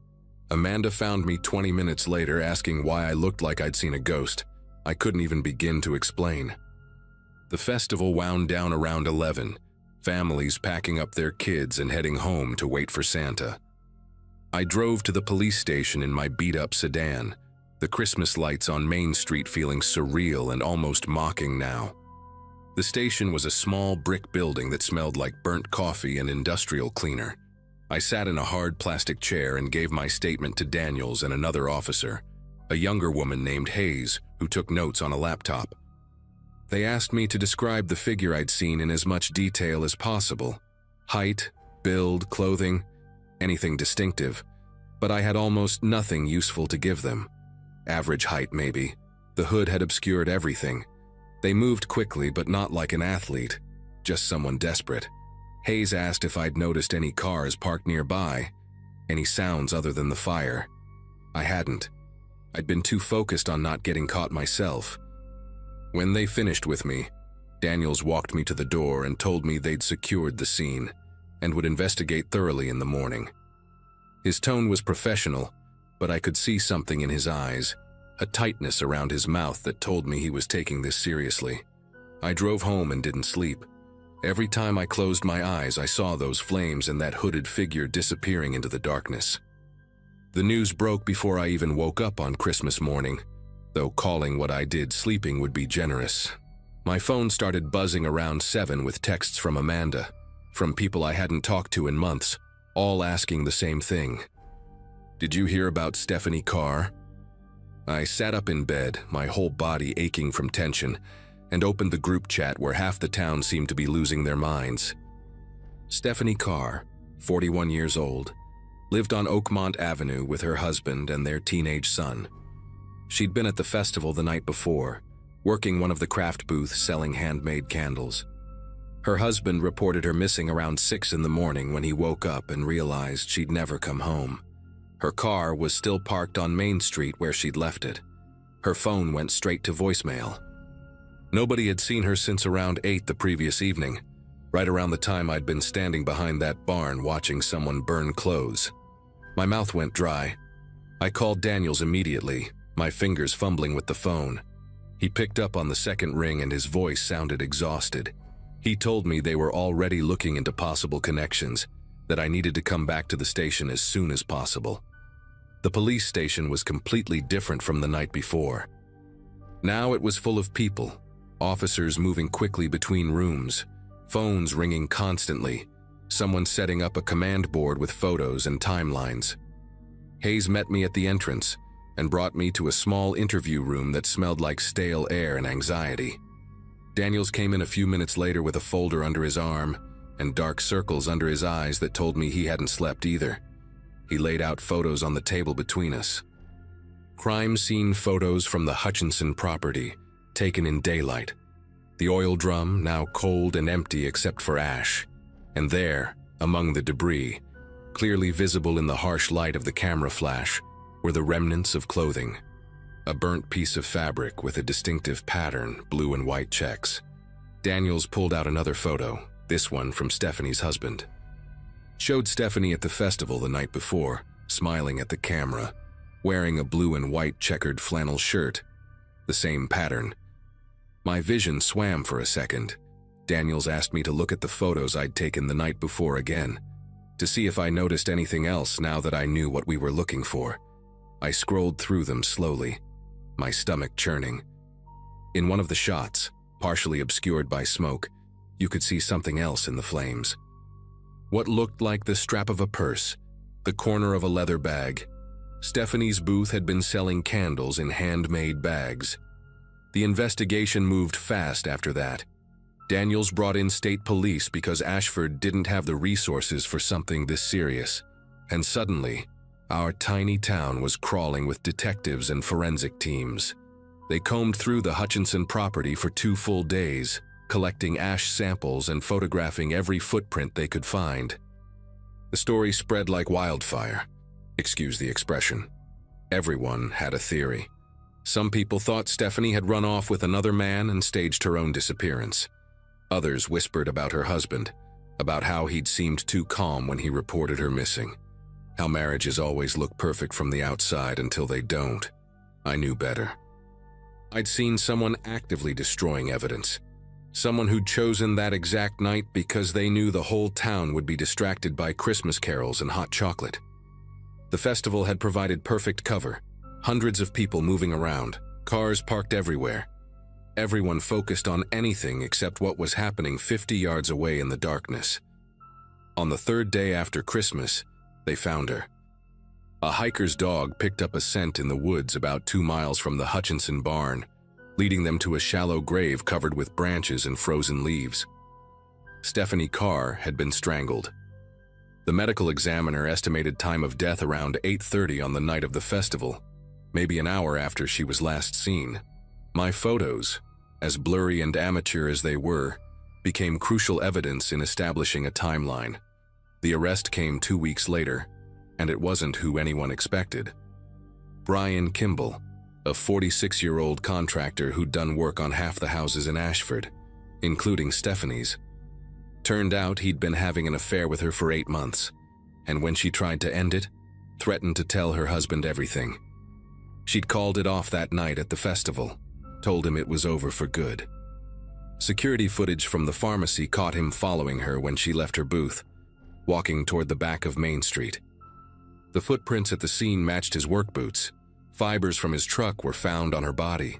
Amanda found me 20 minutes later asking why I looked like I'd seen a ghost. I couldn't even begin to explain. The festival wound down around 11, families packing up their kids and heading home to wait for Santa. I drove to the police station in my beat-up sedan, the Christmas lights on Main Street feeling surreal and almost mocking now. The station was a small brick building that smelled like burnt coffee and industrial cleaner. I sat in a hard plastic chair and gave my statement to Daniels and another officer, a younger woman named Hayes, who took notes on a laptop. They asked me to describe the figure I'd seen in as much detail as possible: height, build, clothing, anything distinctive, but I had almost nothing useful to give them. Average height, maybe. The hood had obscured everything. They moved quickly, but not like an athlete, just someone desperate. Hayes asked if I'd noticed any cars parked nearby, any sounds other than the fire. I hadn't. I'd been too focused on not getting caught myself. When they finished with me, Daniels walked me to the door and told me they'd secured the scene and would investigate thoroughly in the morning. His tone was professional, but I could see something in his eyes, a tightness around his mouth that told me he was taking this seriously. I drove home and didn't sleep. Every time I closed my eyes, I saw those flames and that hooded figure disappearing into the darkness. The news broke before I even woke up on Christmas morning, though calling what I did sleeping would be generous. My phone started buzzing around 7 with texts from Amanda, from people I hadn't talked to in months, all asking the same thing. "Did you hear about Stephanie Carr?" I sat up in bed, my whole body aching from tension, and opened the group chat where half the town seemed to be losing their minds. Stephanie Carr, 41 years old, lived on Oakmont Avenue with her husband and their teenage son. She'd been at the festival the night before, working one of the craft booths selling handmade candles. Her husband reported her missing around 6 in the morning when he woke up and realized she'd never come home. Her car was still parked on Main Street where she'd left it. Her phone went straight to voicemail. Nobody had seen her since around 8 the previous evening, right around the time I'd been standing behind that barn watching someone burn clothes. My mouth went dry. I called Daniels immediately, my fingers fumbling with the phone. He picked up on the second ring and his voice sounded exhausted. He told me they were already looking into possible connections, that I needed to come back to the station as soon as possible. The police station was completely different from the night before. Now it was full of people, officers moving quickly between rooms, phones ringing constantly, someone setting up a command board with photos and timelines. Hayes met me at the entrance and brought me to a small interview room that smelled like stale air and anxiety. Daniels came in a few minutes later with a folder under his arm and dark circles under his eyes that told me he hadn't slept either. He laid out photos on the table between us. Crime scene photos from the Hutchinson property, taken in daylight. The oil drum, now cold and empty except for ash. And there, among the debris, clearly visible in the harsh light of the camera flash, were the remnants of clothing. A burnt piece of fabric with a distinctive pattern, blue and white checks. Daniels pulled out another photo, this one from Stephanie's husband. Showed Stephanie at the festival the night before, smiling at the camera, wearing a blue and white checkered flannel shirt, the same pattern. My vision swam for a second. Daniels asked me to look at the photos I'd taken the night before again, to see if I noticed anything else now that I knew what we were looking for. I scrolled through them slowly, my stomach churning. In one of the shots, partially obscured by smoke, you could see something else in the flames. What looked like the strap of a purse, the corner of a leather bag. Stephanie's booth had been selling candles in handmade bags. The investigation moved fast after that. Daniels brought in state police because Ashford didn't have the resources for something this serious. And suddenly, our tiny town was crawling with detectives and forensic teams. They combed through the Hutchinson property for 2 full days, collecting ash samples and photographing every footprint they could find. The story spread like wildfire. Excuse the expression. Everyone had a theory. Some people thought Stephanie had run off with another man and staged her own disappearance. Others whispered about her husband, about how he'd seemed too calm when he reported her missing. How marriages always look perfect from the outside until they don't. I knew better. I'd seen someone actively destroying evidence. Someone who'd chosen that exact night because they knew the whole town would be distracted by Christmas carols and hot chocolate. The festival had provided perfect cover. Hundreds of people moving around, cars parked everywhere. Everyone focused on anything except what was happening 50 yards away in the darkness. On the 3rd day after Christmas, they found her. A hiker's dog picked up a scent in the woods about 2 miles from the Hutchinson barn, leading them to a shallow grave covered with branches and frozen leaves. Stephanie Carr had been strangled. The medical examiner estimated time of death around 8:30 on the night of the festival, maybe an hour after she was last seen. My photos, as blurry and amateur as they were, became crucial evidence in establishing a timeline. The arrest came 2 weeks later, and it wasn't who anyone expected. Brian Kimball, a 46-year-old contractor who'd done work on half the houses in Ashford, including Stephanie's. Turned out he'd been having an affair with her for 8 months, and when she tried to end it, threatened to tell her husband everything. She'd called it off that night at the festival, told him it was over for good. Security footage from the pharmacy caught him following her when she left her booth, walking toward the back of Main Street. The footprints at the scene matched his work boots. Fibers from his truck were found on her body.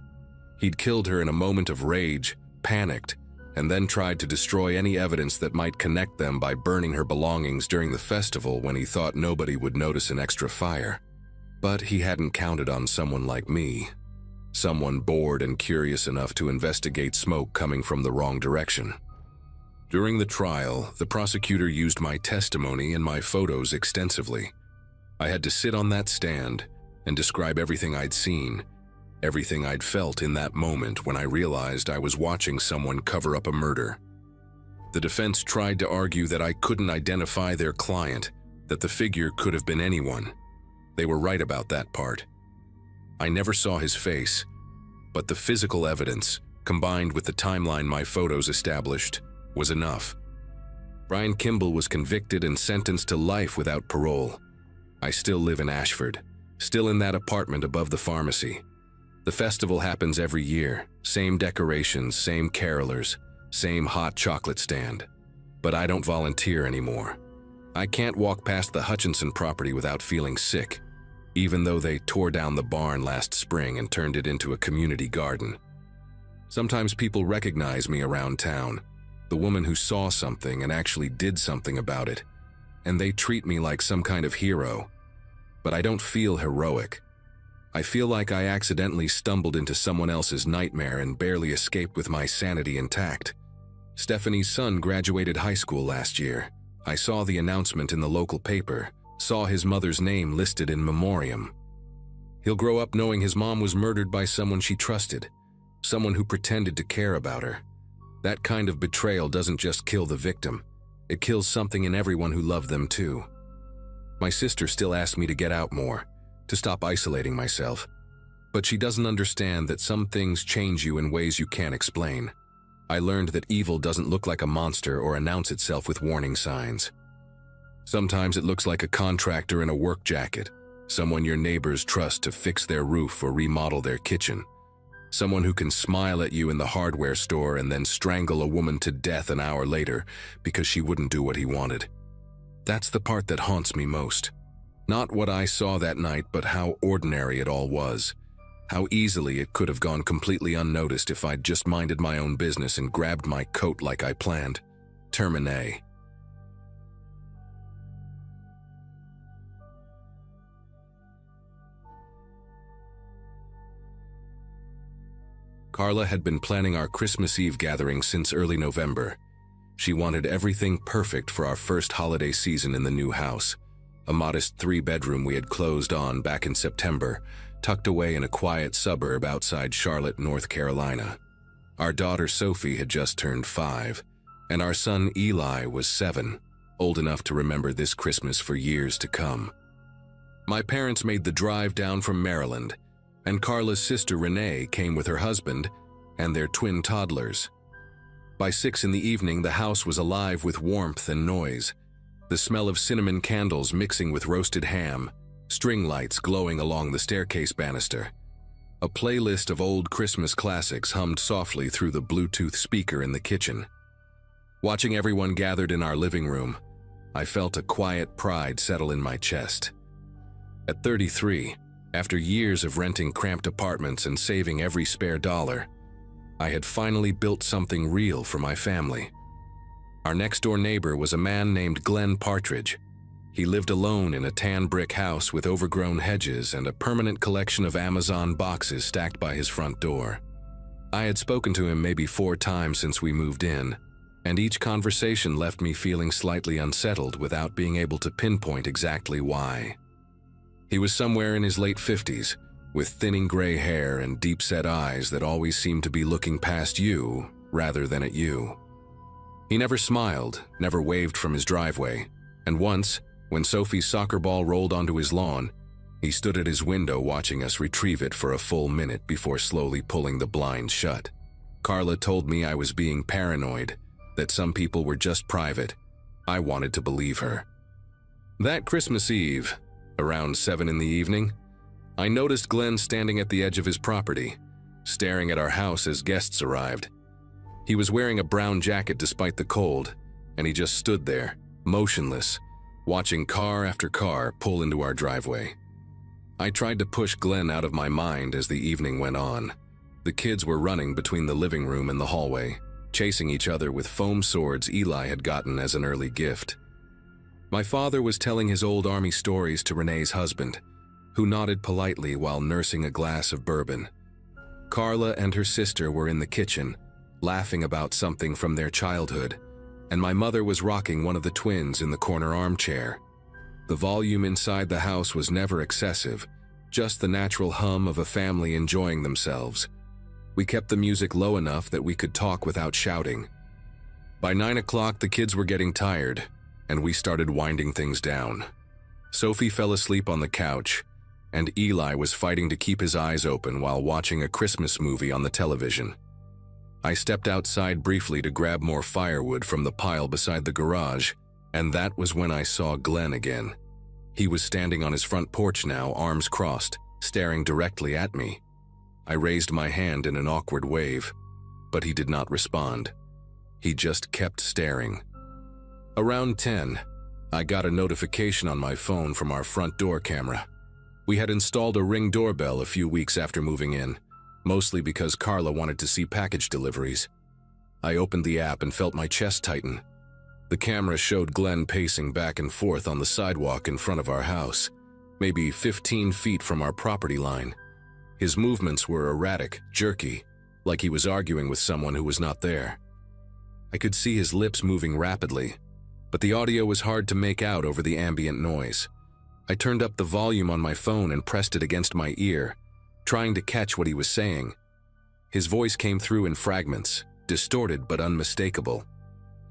He'd killed her in a moment of rage, panicked, and then tried to destroy any evidence that might connect them by burning her belongings during the festival when he thought nobody would notice an extra fire. But he hadn't counted on someone like me. Someone bored and curious enough to investigate smoke coming from the wrong direction. During the trial, the prosecutor used my testimony and my photos extensively. I had to sit on that stand and describe everything I'd seen, everything I'd felt in that moment when I realized I was watching someone cover up a murder. The defense tried to argue that I couldn't identify their client, that the figure could have been anyone. They were right about that part. I never saw his face, but the physical evidence, combined with the timeline my photos established, was enough. Brian Kimball was convicted and sentenced to life without parole. I still live in Ashford, still in that apartment above the pharmacy. The festival happens every year, same decorations, same carolers, same hot chocolate stand. But I don't volunteer anymore. I can't walk past the Hutchinson property without feeling sick, even though they tore down the barn last spring and turned it into a community garden. Sometimes people recognize me around town, the woman who saw something and actually did something about it, and they treat me like some kind of hero. But I don't feel heroic. I feel like I accidentally stumbled into someone else's nightmare and barely escaped with my sanity intact. Stephanie's son graduated high school last year. I saw the announcement in the local paper, saw his mother's name listed in memoriam. He'll grow up knowing his mom was murdered by someone she trusted, someone who pretended to care about her. That kind of betrayal doesn't just kill the victim, it kills something in everyone who loved them too. My sister still asks me to get out more, to stop isolating myself, but she doesn't understand that some things change you in ways you can't explain. I learned that evil doesn't look like a monster or announce itself with warning signs. Sometimes it looks like a contractor in a work jacket, someone your neighbors trust to fix their roof or remodel their kitchen, someone who can smile at you in the hardware store and then strangle a woman to death an hour later because she wouldn't do what he wanted. That's the part that haunts me most. Not what I saw that night, but how ordinary it all was. How easily it could have gone completely unnoticed if I'd just minded my own business and grabbed my coat like I planned. Termine. Carla had been planning our Christmas Eve gathering since early November. She wanted everything perfect for our first holiday season in the new house, a modest 3-bedroom we had closed on back in September, tucked away in a quiet suburb outside Charlotte, North Carolina. Our daughter Sophie had just turned 5, and our son Eli was 7, old enough to remember this Christmas for years to come. My parents made the drive down from Maryland, and Carla's sister Renee came with her husband and their twin toddlers. By 6 in the evening, the house was alive with warmth and noise, the smell of cinnamon candles mixing with roasted ham, string lights glowing along the staircase banister. A playlist of old Christmas classics hummed softly through the Bluetooth speaker in the kitchen. Watching everyone gathered in our living room, I felt a quiet pride settle in my chest. At 33, after years of renting cramped apartments and saving every spare dollar, I had finally built something real for my family. Our next-door neighbor was a man named Glenn Partridge. He lived alone in a tan brick house with overgrown hedges and a permanent collection of Amazon boxes stacked by his front door. I had spoken to him maybe 4 times since we moved in, and each conversation left me feeling slightly unsettled without being able to pinpoint exactly why. He was somewhere in his late 50s, with thinning gray hair and deep-set eyes that always seemed to be looking past you rather than at you. He never smiled, never waved from his driveway, and once, when Sophie's soccer ball rolled onto his lawn, he stood at his window watching us retrieve it for a full minute before slowly pulling the blinds shut. Carla told me I was being paranoid, that some people were just private. I wanted to believe her. That Christmas Eve, around 7 in the evening, I noticed Glenn standing at the edge of his property, staring at our house as guests arrived. He was wearing a brown jacket despite the cold, and he just stood there, motionless, watching car after car pull into our driveway. I tried to push Glenn out of my mind as the evening went on. The kids were running between the living room and the hallway, chasing each other with foam swords Eli had gotten as an early gift. My father was telling his old army stories to Renee's husband, who nodded politely while nursing a glass of bourbon. Carla and her sister were in the kitchen, laughing about something from their childhood, and my mother was rocking one of the twins in the corner armchair. The volume inside the house was never excessive, just the natural hum of a family enjoying themselves. We kept the music low enough that we could talk without shouting. By 9 o'clock, the kids were getting tired, and we started winding things down. Sophie fell asleep on the couch, and Eli was fighting to keep his eyes open while watching a Christmas movie on the television. I stepped outside briefly to grab more firewood from the pile beside the garage, and that was when I saw Glenn again. He was standing on his front porch now, arms crossed, staring directly at me. I raised my hand in an awkward wave, but he did not respond. He just kept staring. Around 10, I got a notification on my phone from our front door camera. We had installed a Ring doorbell a few weeks after moving in, mostly because Carla wanted to see package deliveries. I opened the app and felt my chest tighten. The camera showed Glenn pacing back and forth on the sidewalk in front of our house, maybe 15 feet from our property line. His movements were erratic, jerky, like he was arguing with someone who was not there. I could see his lips moving rapidly, but the audio was hard to make out over the ambient noise. I turned up the volume on my phone and pressed it against my ear, trying to catch what he was saying. His voice came through in fragments, distorted but unmistakable.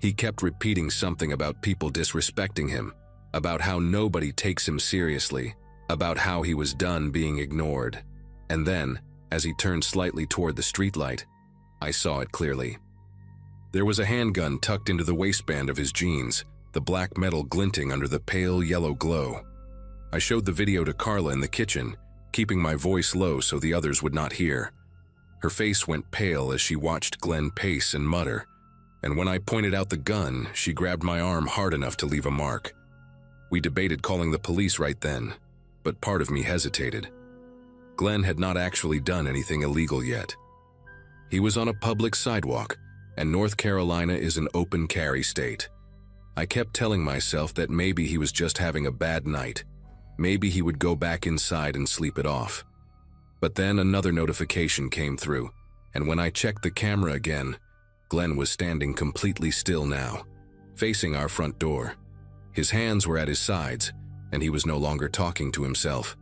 He kept repeating something about people disrespecting him, about how nobody takes him seriously, about how he was done being ignored. And then, as he turned slightly toward the streetlight, I saw it clearly. There was a handgun tucked into the waistband of his jeans, the black metal glinting under the pale yellow glow. I showed the video to Carla in the kitchen, keeping my voice low so the others would not hear. Her face went pale as she watched Glenn pace and mutter, and when I pointed out the gun, she grabbed my arm hard enough to leave a mark. We debated calling the police right then, but part of me hesitated. Glenn had not actually done anything illegal yet. He was on a public sidewalk, and North Carolina is an open carry state. I kept telling myself that maybe he was just having a bad night. Maybe he would go back inside and sleep it off. But then another notification came through, and when I checked the camera again, Glenn was standing completely still now, facing our front door. His hands were at his sides, and he was no longer talking to himself.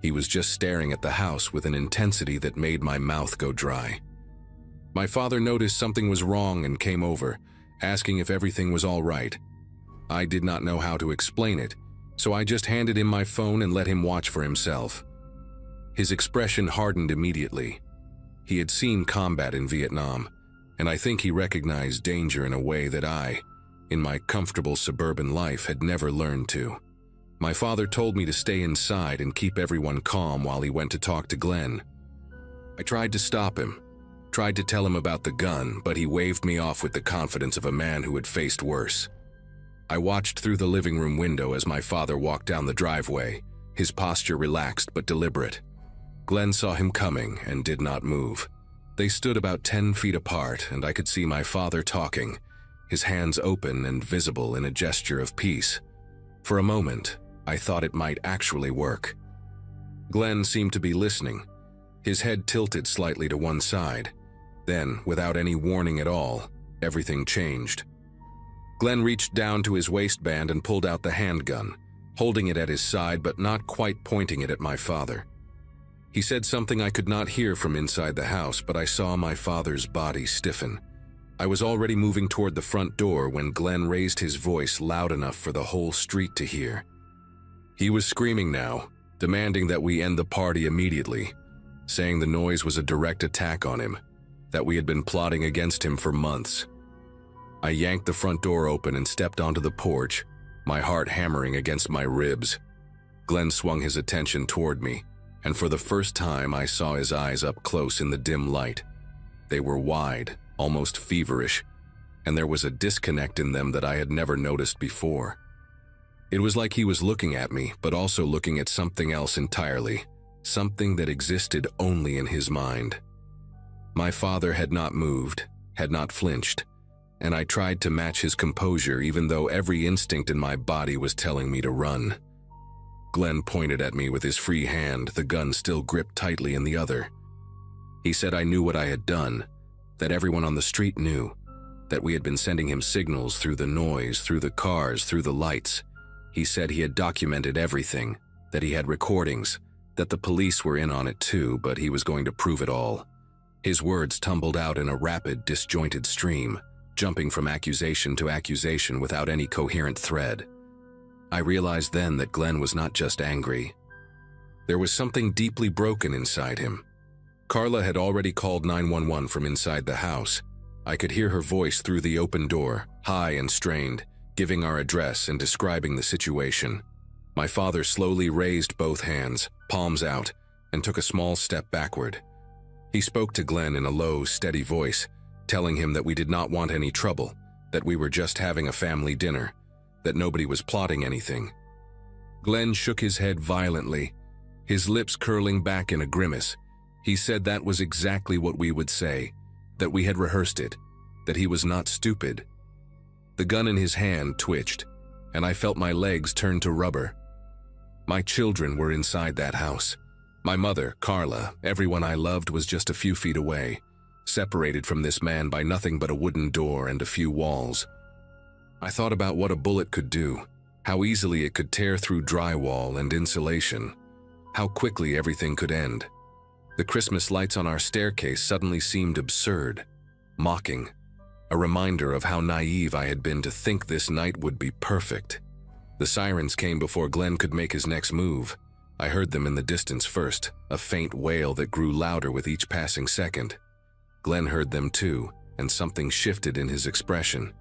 He was just staring at the house with an intensity that made my mouth go dry. My father noticed something was wrong and came over, asking if everything was all right. I did not know how to explain it, so I just handed him my phone and let him watch for himself. His expression hardened immediately. He had seen combat in Vietnam, and I think he recognized danger in a way that I, in my comfortable suburban life, had never learned to. My father told me to stay inside and keep everyone calm while he went to talk to Glenn. I tried to stop him, tried to tell him about the gun, but he waved me off with the confidence of a man who had faced worse. I watched through the living room window as my father walked down the driveway, his posture relaxed but deliberate. Glenn saw him coming and did not move. They stood about 10 feet apart, and I could see my father talking, his hands open and visible in a gesture of peace. For a moment, I thought it might actually work. Glenn seemed to be listening, his head tilted slightly to one side. Then, without any warning at all, everything changed. Glenn reached down to his waistband and pulled out the handgun, holding it at his side but not quite pointing it at my father. He said something I could not hear from inside the house, but I saw my father's body stiffen. I was already moving toward the front door when Glenn raised his voice loud enough for the whole street to hear. He was screaming now, demanding that we end the party immediately, saying the noise was a direct attack on him, that we had been plotting against him for months. I yanked the front door open and stepped onto the porch, my heart hammering against my ribs. Glenn swung his attention toward me, and for the first time I saw his eyes up close in the dim light. They were wide, almost feverish, and there was a disconnect in them that I had never noticed before. It was like he was looking at me, but also looking at something else entirely, something that existed only in his mind. My father had not moved, had not flinched, and I tried to match his composure even though every instinct in my body was telling me to run. Glenn pointed at me with his free hand, the gun still gripped tightly in the other. He said I knew what I had done, that everyone on the street knew, that we had been sending him signals through the noise, through the cars, through the lights. He said he had documented everything, that he had recordings, that the police were in on it too, but he was going to prove it all. His words tumbled out in a rapid, disjointed stream, jumping from accusation to accusation without any coherent thread. I realized then that Glenn was not just angry. There was something deeply broken inside him. Carla had already called 911 from inside the house. I could hear her voice through the open door, high and strained, giving our address and describing the situation. My father slowly raised both hands, palms out, and took a small step backward. He spoke to Glenn in a low, steady voice, telling him that we did not want any trouble, that we were just having a family dinner, that nobody was plotting anything. Glenn shook his head violently, his lips curling back in a grimace. He said that was exactly what we would say, that we had rehearsed it, that he was not stupid. The gun in his hand twitched, and I felt my legs turn to rubber. My children were inside that house. My mother, Carla, everyone I loved was just a few feet away, separated from this man by nothing but a wooden door and a few walls. I thought about what a bullet could do, how easily it could tear through drywall and insulation, how quickly everything could end. The Christmas lights on our staircase suddenly seemed absurd, mocking, a reminder of how naive I had been to think this night would be perfect. The sirens came before Glenn could make his next move. I heard them in the distance first, a faint wail that grew louder with each passing second. Glenn heard them too, and something shifted in his expression.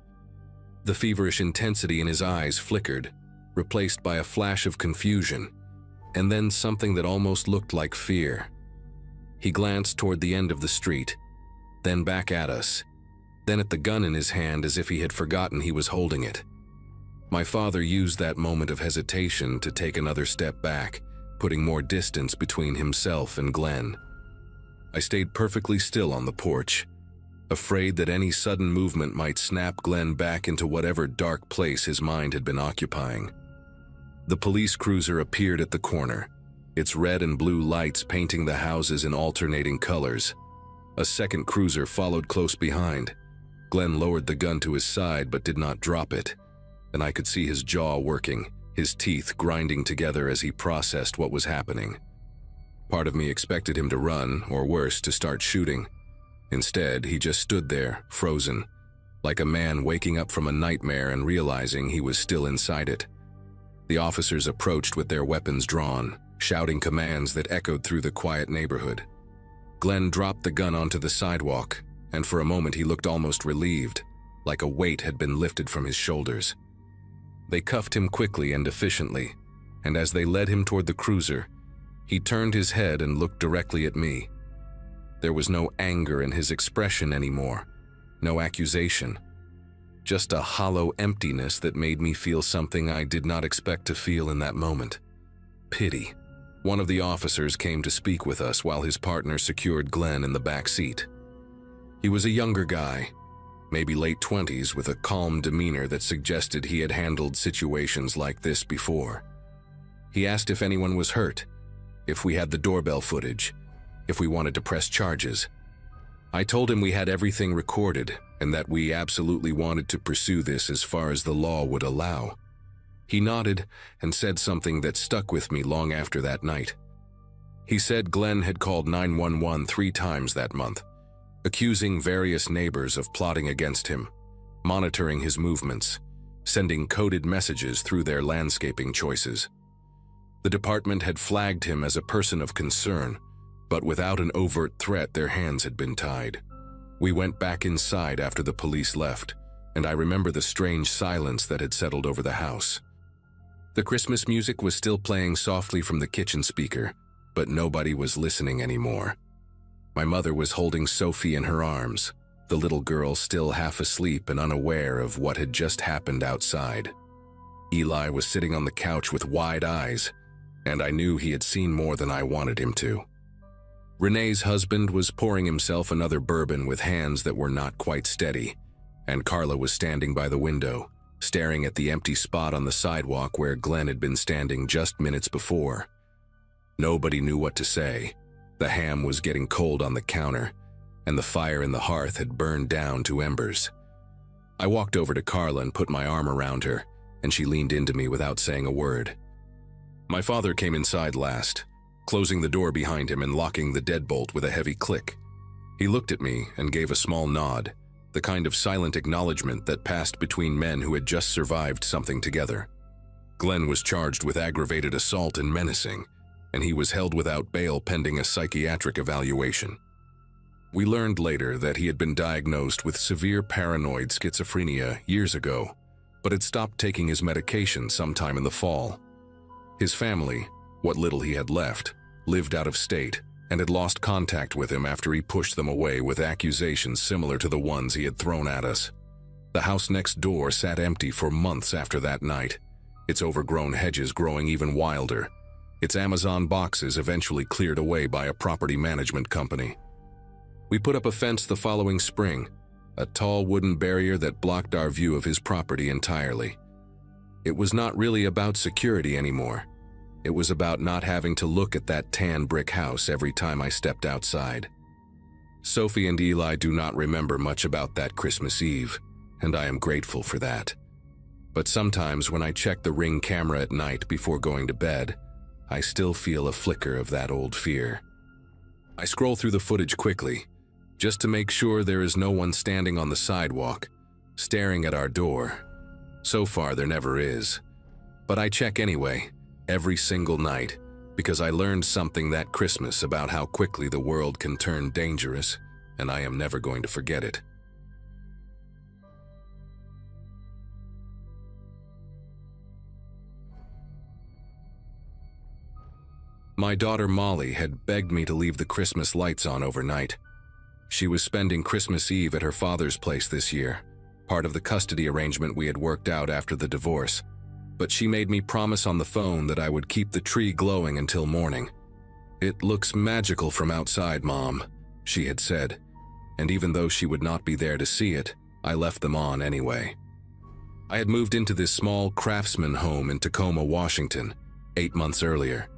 The feverish intensity in his eyes flickered, replaced by a flash of confusion, and then something that almost looked like fear. He glanced toward the end of the street, then back at us, then at the gun in his hand as if he had forgotten he was holding it. My father used that moment of hesitation to take another step back, putting more distance between himself and Glenn. I stayed perfectly still on the porch, afraid that any sudden movement might snap Glenn back into whatever dark place his mind had been occupying. The police cruiser appeared at the corner, its red and blue lights painting the houses in alternating colors. A second cruiser followed close behind. Glenn lowered the gun to his side but did not drop it, and I could see his jaw working, his teeth grinding together as he processed what was happening. Part of me expected him to run, or worse, to start shooting. Instead, he just stood there, frozen, like a man waking up from a nightmare and realizing he was still inside it. The officers approached with their weapons drawn, shouting commands that echoed through the quiet neighborhood. Glenn dropped the gun onto the sidewalk, and for a moment he looked almost relieved, like a weight had been lifted from his shoulders. They cuffed him quickly and efficiently, and as they led him toward the cruiser, he turned his head and looked directly at me. There was no anger in his expression anymore, no accusation, just a hollow emptiness that made me feel something I did not expect to feel in that moment. Pity. One of the officers came to speak with us while his partner secured Glenn in the back seat. He was a younger guy, maybe late 20s, with a calm demeanor that suggested he had handled situations like this before. He asked if anyone was hurt, if we had the doorbell footage, if we wanted to press charges. I told him we had everything recorded and that we absolutely wanted to pursue this as far as the law would allow. He nodded and said something that stuck with me long after that night. He said Glenn had called 911 3 times that month, accusing various neighbors of plotting against him, monitoring his movements, sending coded messages through their landscaping choices. The department had flagged him as a person of concern, but without an overt threat, their hands had been tied. We went back inside after the police left, and I remember the strange silence that had settled over the house. The Christmas music was still playing softly from the kitchen speaker, but nobody was listening anymore. My mother was holding Sophie in her arms, the little girl still half asleep and unaware of what had just happened outside. Eli was sitting on the couch with wide eyes, and I knew he had seen more than I wanted him to. Renee's husband was pouring himself another bourbon with hands that were not quite steady, and Carla was standing by the window, staring at the empty spot on the sidewalk where Glenn had been standing just minutes before. Nobody knew what to say. The ham was getting cold on the counter, and the fire in the hearth had burned down to embers. I walked over to Carla and put my arm around her, and she leaned into me without saying a word. My father came inside last, closing the door behind him and locking the deadbolt with a heavy click. He looked at me and gave a small nod, the kind of silent acknowledgement that passed between men who had just survived something together. Glenn was charged with aggravated assault and menacing, and he was held without bail pending a psychiatric evaluation. We learned later that he had been diagnosed with severe paranoid schizophrenia years ago, but had stopped taking his medication sometime in the fall. His family, what little he had left, lived out of state and had lost contact with him after he pushed them away with accusations similar to the ones he had thrown at us. The house next door sat empty for months after that night, its overgrown hedges growing even wilder, its Amazon boxes eventually cleared away by a property management company. We put up a fence the following spring, a tall wooden barrier that blocked our view of his property entirely. It was not really about security anymore. It was about not having to look at that tan brick house every time I stepped outside. Sophie and Eli do not remember much about that Christmas Eve, and I am grateful for that. But sometimes when I check the Ring camera at night before going to bed, I still feel a flicker of that old fear. I scroll through the footage quickly, just to make sure there is no one standing on the sidewalk, staring at our door. So far, there never is. But I check anyway, every single night, because I learned something that Christmas about how quickly the world can turn dangerous, and I am never going to forget it. My daughter Molly had begged me to leave the Christmas lights on overnight. She was spending Christmas Eve at her father's place this year, part of the custody arrangement we had worked out after the divorce. But she made me promise on the phone that I would keep the tree glowing until morning. "It looks magical from outside, Mom," she had said, and even though she would not be there to see it, I left them on anyway. I had moved into this small craftsman home in Tacoma, Washington, 8 months earlier,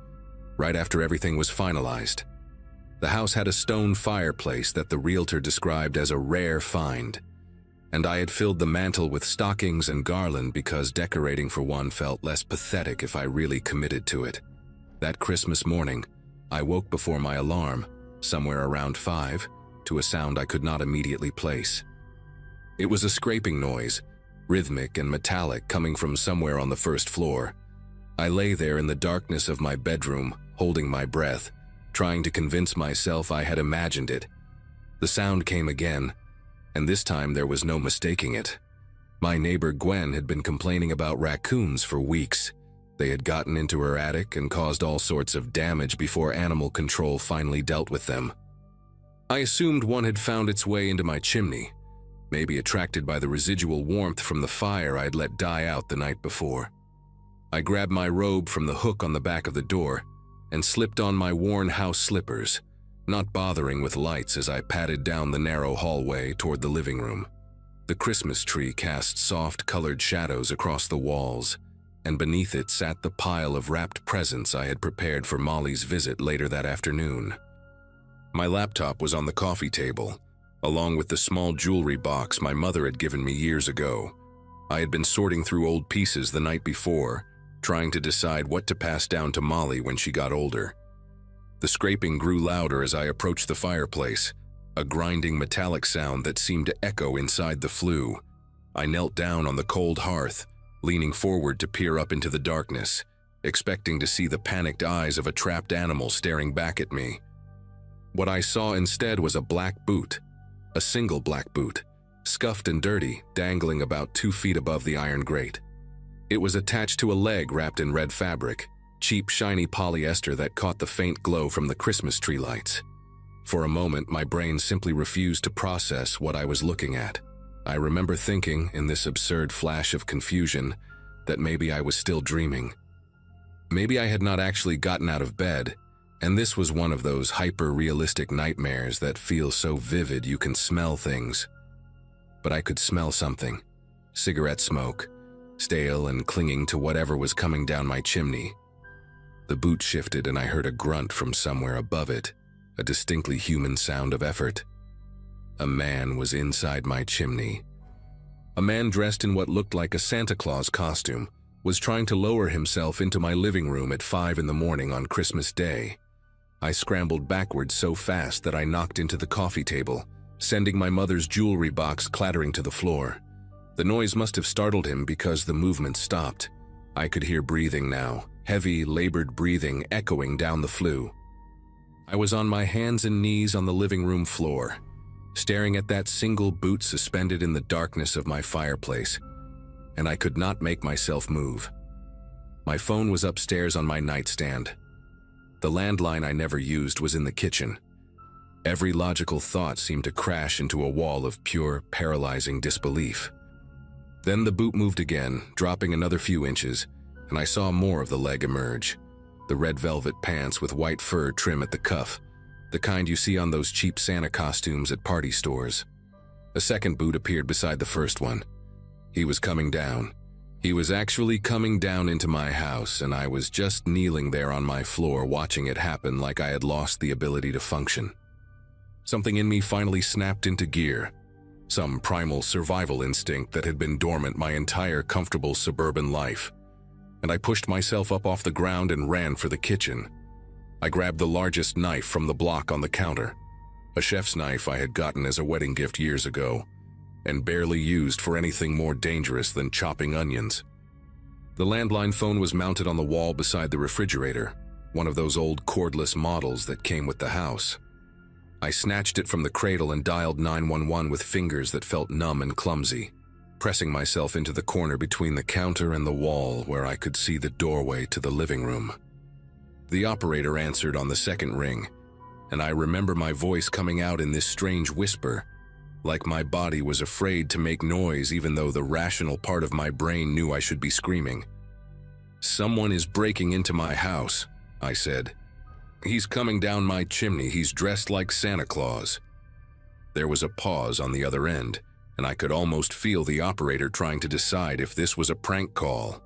right after everything was finalized. The house had a stone fireplace that the realtor described as a rare find, and I had filled the mantel with stockings and garland because decorating for one felt less pathetic if I really committed to it. That Christmas morning, I woke before my alarm, somewhere around 5, to a sound I could not immediately place. It was a scraping noise, rhythmic and metallic, coming from somewhere on the first floor. I lay there in the darkness of my bedroom, holding my breath, trying to convince myself I had imagined it. The sound came again, and this time there was no mistaking it. My neighbor Gwen had been complaining about raccoons for weeks. They had gotten into her attic and caused all sorts of damage before animal control finally dealt with them. I assumed one had found its way into my chimney, maybe attracted by the residual warmth from the fire I'd let die out the night before. I grabbed my robe from the hook on the back of the door and slipped on my worn house slippers, not bothering with lights as I padded down the narrow hallway toward the living room. The Christmas tree cast soft colored shadows across the walls, and beneath it sat the pile of wrapped presents I had prepared for Molly's visit later that afternoon. My laptop was on the coffee table, along with the small jewelry box my mother had given me years ago. I had been sorting through old pieces the night before, trying to decide what to pass down to Molly when she got older. The scraping grew louder as I approached the fireplace, a grinding metallic sound that seemed to echo inside the flue. I knelt down on the cold hearth, leaning forward to peer up into the darkness, expecting to see the panicked eyes of a trapped animal staring back at me. What I saw instead was a black boot, a single black boot, scuffed and dirty, dangling about 2 feet above the iron grate. It was attached to a leg wrapped in red fabric, cheap, shiny polyester that caught the faint glow from the Christmas tree lights. For a moment, my brain simply refused to process what I was looking at. I remember thinking, in this absurd flash of confusion, that maybe I was still dreaming. Maybe I had not actually gotten out of bed, and this was one of those hyper-realistic nightmares that feel so vivid you can smell things. But I could smell something. Cigarette smoke, stale and clinging to whatever was coming down my chimney. The boot shifted and I heard a grunt from somewhere above it, a distinctly human sound of effort. A man was inside my chimney. A man dressed in what looked like a Santa Claus costume was trying to lower himself into my living room at 5 in the morning on Christmas Day. I scrambled backwards so fast that I knocked into the coffee table, sending my mother's jewelry box clattering to the floor. The noise must have startled him because the movement stopped. I could hear breathing now, heavy, labored breathing echoing down the flue. I was on my hands and knees on the living room floor, staring at that single boot suspended in the darkness of my fireplace, and I could not make myself move. My phone was upstairs on my nightstand. The landline I never used was in the kitchen. Every logical thought seemed to crash into a wall of pure, paralyzing disbelief. Then the boot moved again, dropping another few inches, and I saw more of the leg emerge. The red velvet pants with white fur trim at the cuff, the kind you see on those cheap Santa costumes at party stores. A second boot appeared beside the first one. He was coming down. He was actually coming down into my house, and I was just kneeling there on my floor watching it happen like I had lost the ability to function. Something in me finally snapped into gear. Some primal survival instinct that had been dormant my entire comfortable suburban life. And I pushed myself up off the ground and ran for the kitchen. I grabbed the largest knife from the block on the counter, a chef's knife I had gotten as a wedding gift years ago, and barely used for anything more dangerous than chopping onions. The landline phone was mounted on the wall beside the refrigerator, one of those old cordless models that came with the house. I snatched it from the cradle and dialed 911 with fingers that felt numb and clumsy, pressing myself into the corner between the counter and the wall where I could see the doorway to the living room. The operator answered on the second ring, and I remember my voice coming out in this strange whisper, like my body was afraid to make noise even though the rational part of my brain knew I should be screaming. "Someone is breaking into my house," I said. "He's coming down my chimney. He's dressed like Santa Claus." There was a pause on the other end, and I could almost feel the operator trying to decide if this was a prank call.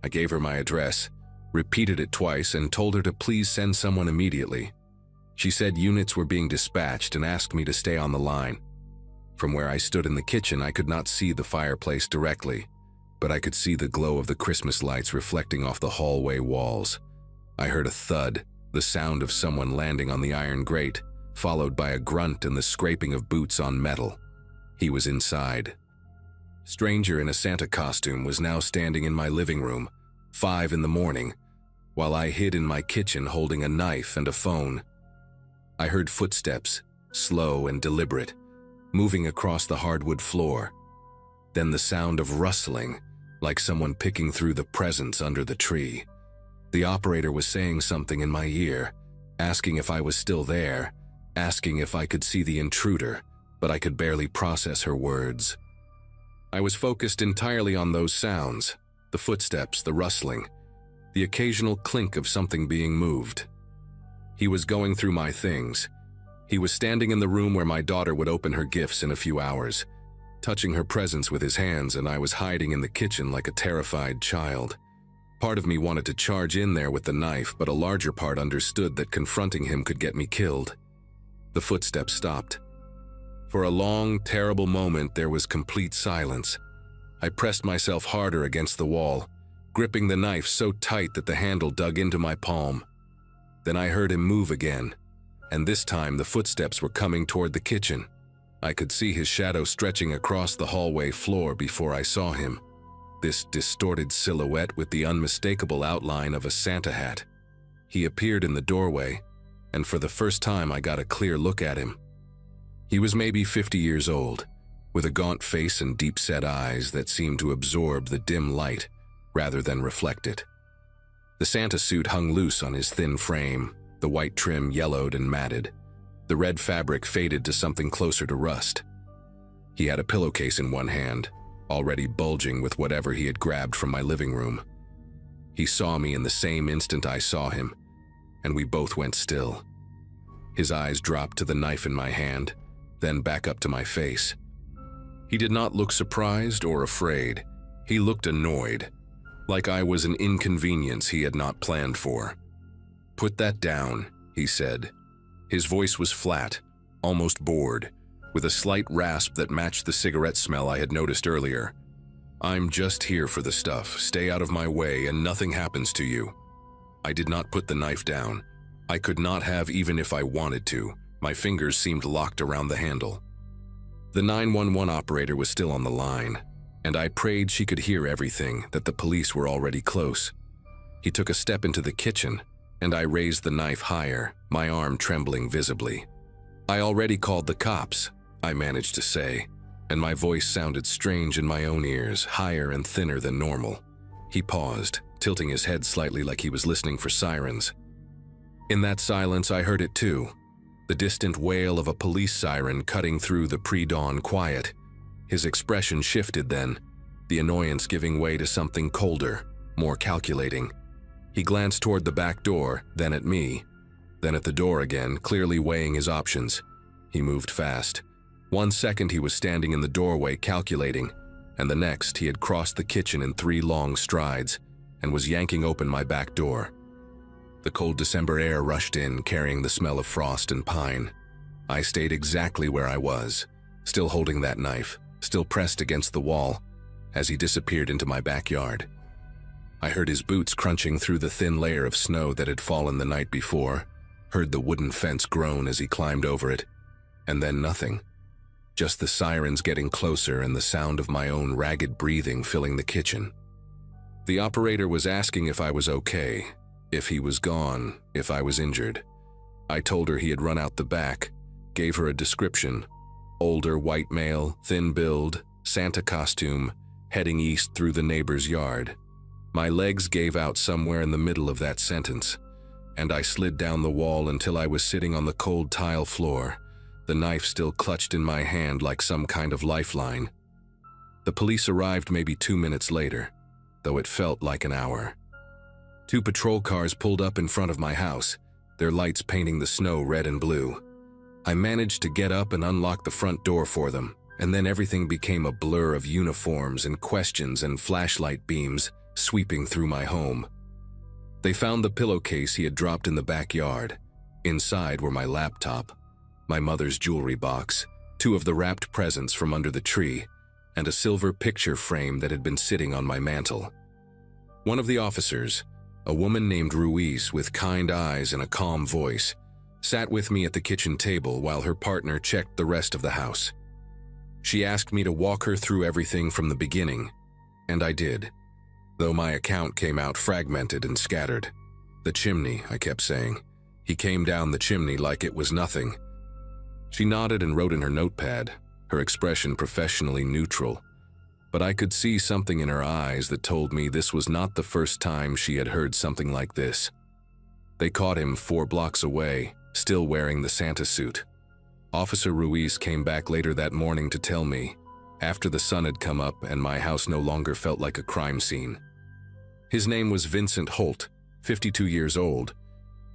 I gave her my address, repeated it twice, and told her to please send someone immediately. She said units were being dispatched and asked me to stay on the line. From where I stood in the kitchen, I could not see the fireplace directly, but I could see the glow of the Christmas lights reflecting off the hallway walls. I heard a thud, the sound of someone landing on the iron grate, followed by a grunt and the scraping of boots on metal. He was inside. Stranger in a Santa costume was now standing in my living room, 5 in the morning, while I hid in my kitchen holding a knife and a phone. I heard footsteps, slow and deliberate, moving across the hardwood floor. Then the sound of rustling, like someone picking through the presents under the tree. The operator was saying something in my ear, asking if I was still there, asking if I could see the intruder, but I could barely process her words. I was focused entirely on those sounds, the footsteps, the rustling, the occasional clink of something being moved. He was going through my things. He was standing in the room where my daughter would open her gifts in a few hours, touching her presents with his hands, and I was hiding in the kitchen like a terrified child. Part of me wanted to charge in there with the knife, but a larger part understood that confronting him could get me killed. The footsteps stopped. For a long, terrible moment, there was complete silence. I pressed myself harder against the wall, gripping the knife so tight that the handle dug into my palm. Then I heard him move again, and this time the footsteps were coming toward the kitchen. I could see his shadow stretching across the hallway floor before I saw him, this distorted silhouette with the unmistakable outline of a Santa hat. He appeared in the doorway, and for the first time I got a clear look at him. He was maybe 50 years old, with a gaunt face and deep-set eyes that seemed to absorb the dim light rather than reflect it. The Santa suit hung loose on his thin frame, the white trim yellowed and matted. The red fabric faded to something closer to rust. He had a pillowcase in one hand, already bulging with whatever he had grabbed from my living room. He saw me in the same instant I saw him, and we both went still. His eyes dropped to the knife in my hand, then back up to my face. He did not look surprised or afraid. He looked annoyed, like I was an inconvenience he had not planned for. "Put that down," he said. His voice was flat, almost bored, with a slight rasp that matched the cigarette smell I had noticed earlier. "I'm just here for the stuff. Stay out of my way and nothing happens to you." I did not put the knife down. I could not have even if I wanted to. My fingers seemed locked around the handle. The 911 operator was still on the line, and I prayed she could hear everything, that the police were already close. He took a step into the kitchen, and I raised the knife higher, my arm trembling visibly. "I already called the cops," I managed to say, and my voice sounded strange in my own ears, higher and thinner than normal. He paused, tilting his head slightly like he was listening for sirens. In that silence, I heard it too, the distant wail of a police siren cutting through the pre-dawn quiet. His expression shifted then, the annoyance giving way to something colder, more calculating. He glanced toward the back door, then at me, then at the door again, clearly weighing his options. He moved fast. 1 second he was standing in the doorway calculating, and the next he had crossed the kitchen in 3 long strides and was yanking open my back door. The cold December air rushed in, carrying the smell of frost and pine. I stayed exactly where I was, still holding that knife, still pressed against the wall, as he disappeared into my backyard. I heard his boots crunching through the thin layer of snow that had fallen the night before, heard the wooden fence groan as he climbed over it, and then nothing. Just the sirens getting closer and the sound of my own ragged breathing filling the kitchen. The operator was asking if I was okay, if he was gone, if I was injured. I told her he had run out the back, gave her a description. Older white male, thin build, Santa costume, heading east through the neighbor's yard. My legs gave out somewhere in the middle of that sentence, and I slid down the wall until I was sitting on the cold tile floor, the knife still clutched in my hand like some kind of lifeline. The police arrived maybe 2 minutes later, though it felt like an hour. 2 patrol cars pulled up in front of my house, their lights painting the snow red and blue. I managed to get up and unlock the front door for them, and then everything became a blur of uniforms and questions and flashlight beams sweeping through my home. They found the pillowcase he had dropped in the backyard. Inside were my laptop, my mother's jewelry box, 2 of the wrapped presents from under the tree, and a silver picture frame that had been sitting on my mantel. One of the officers, a woman named Ruiz with kind eyes and a calm voice, sat with me at the kitchen table while her partner checked the rest of the house. She asked me to walk her through everything from the beginning, and I did, though my account came out fragmented and scattered. The chimney, I kept saying. He came down the chimney like it was nothing. She nodded and wrote in her notepad, her expression professionally neutral, but I could see something in her eyes that told me this was not the first time she had heard something like this. They caught him 4 blocks away, still wearing the Santa suit. Officer Ruiz came back later that morning to tell me, after the sun had come up and my house no longer felt like a crime scene. His name was Vincent Holt, 52 years old,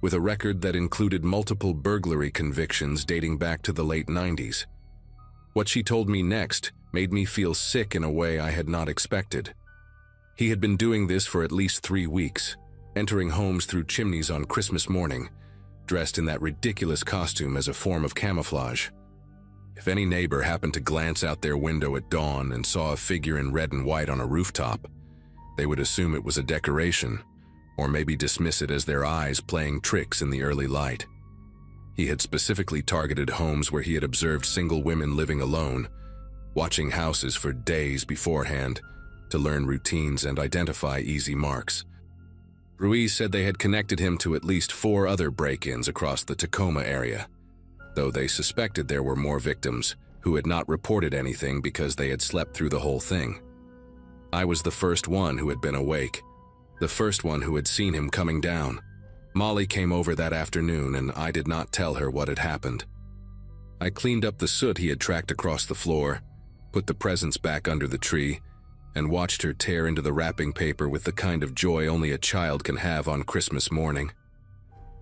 with a record that included multiple burglary convictions dating back to the late 90s. What she told me next made me feel sick in a way I had not expected. He had been doing this for at least 3 weeks, entering homes through chimneys on Christmas morning, dressed in that ridiculous costume as a form of camouflage. If any neighbor happened to glance out their window at dawn and saw a figure in red and white on a rooftop, they would assume it was a decoration, or maybe dismiss it as their eyes playing tricks in the early light. He had specifically targeted homes where he had observed single women living alone, watching houses for days beforehand to learn routines and identify easy marks. Ruiz said they had connected him to at least 4 other break-ins across the Tacoma area, though they suspected there were more victims who had not reported anything because they had slept through the whole thing. I was the first one who had been awake, the first one who had seen him coming down. Molly came over that afternoon and I did not tell her what had happened. I cleaned up the soot he had tracked across the floor, put the presents back under the tree, and watched her tear into the wrapping paper with the kind of joy only a child can have on Christmas morning.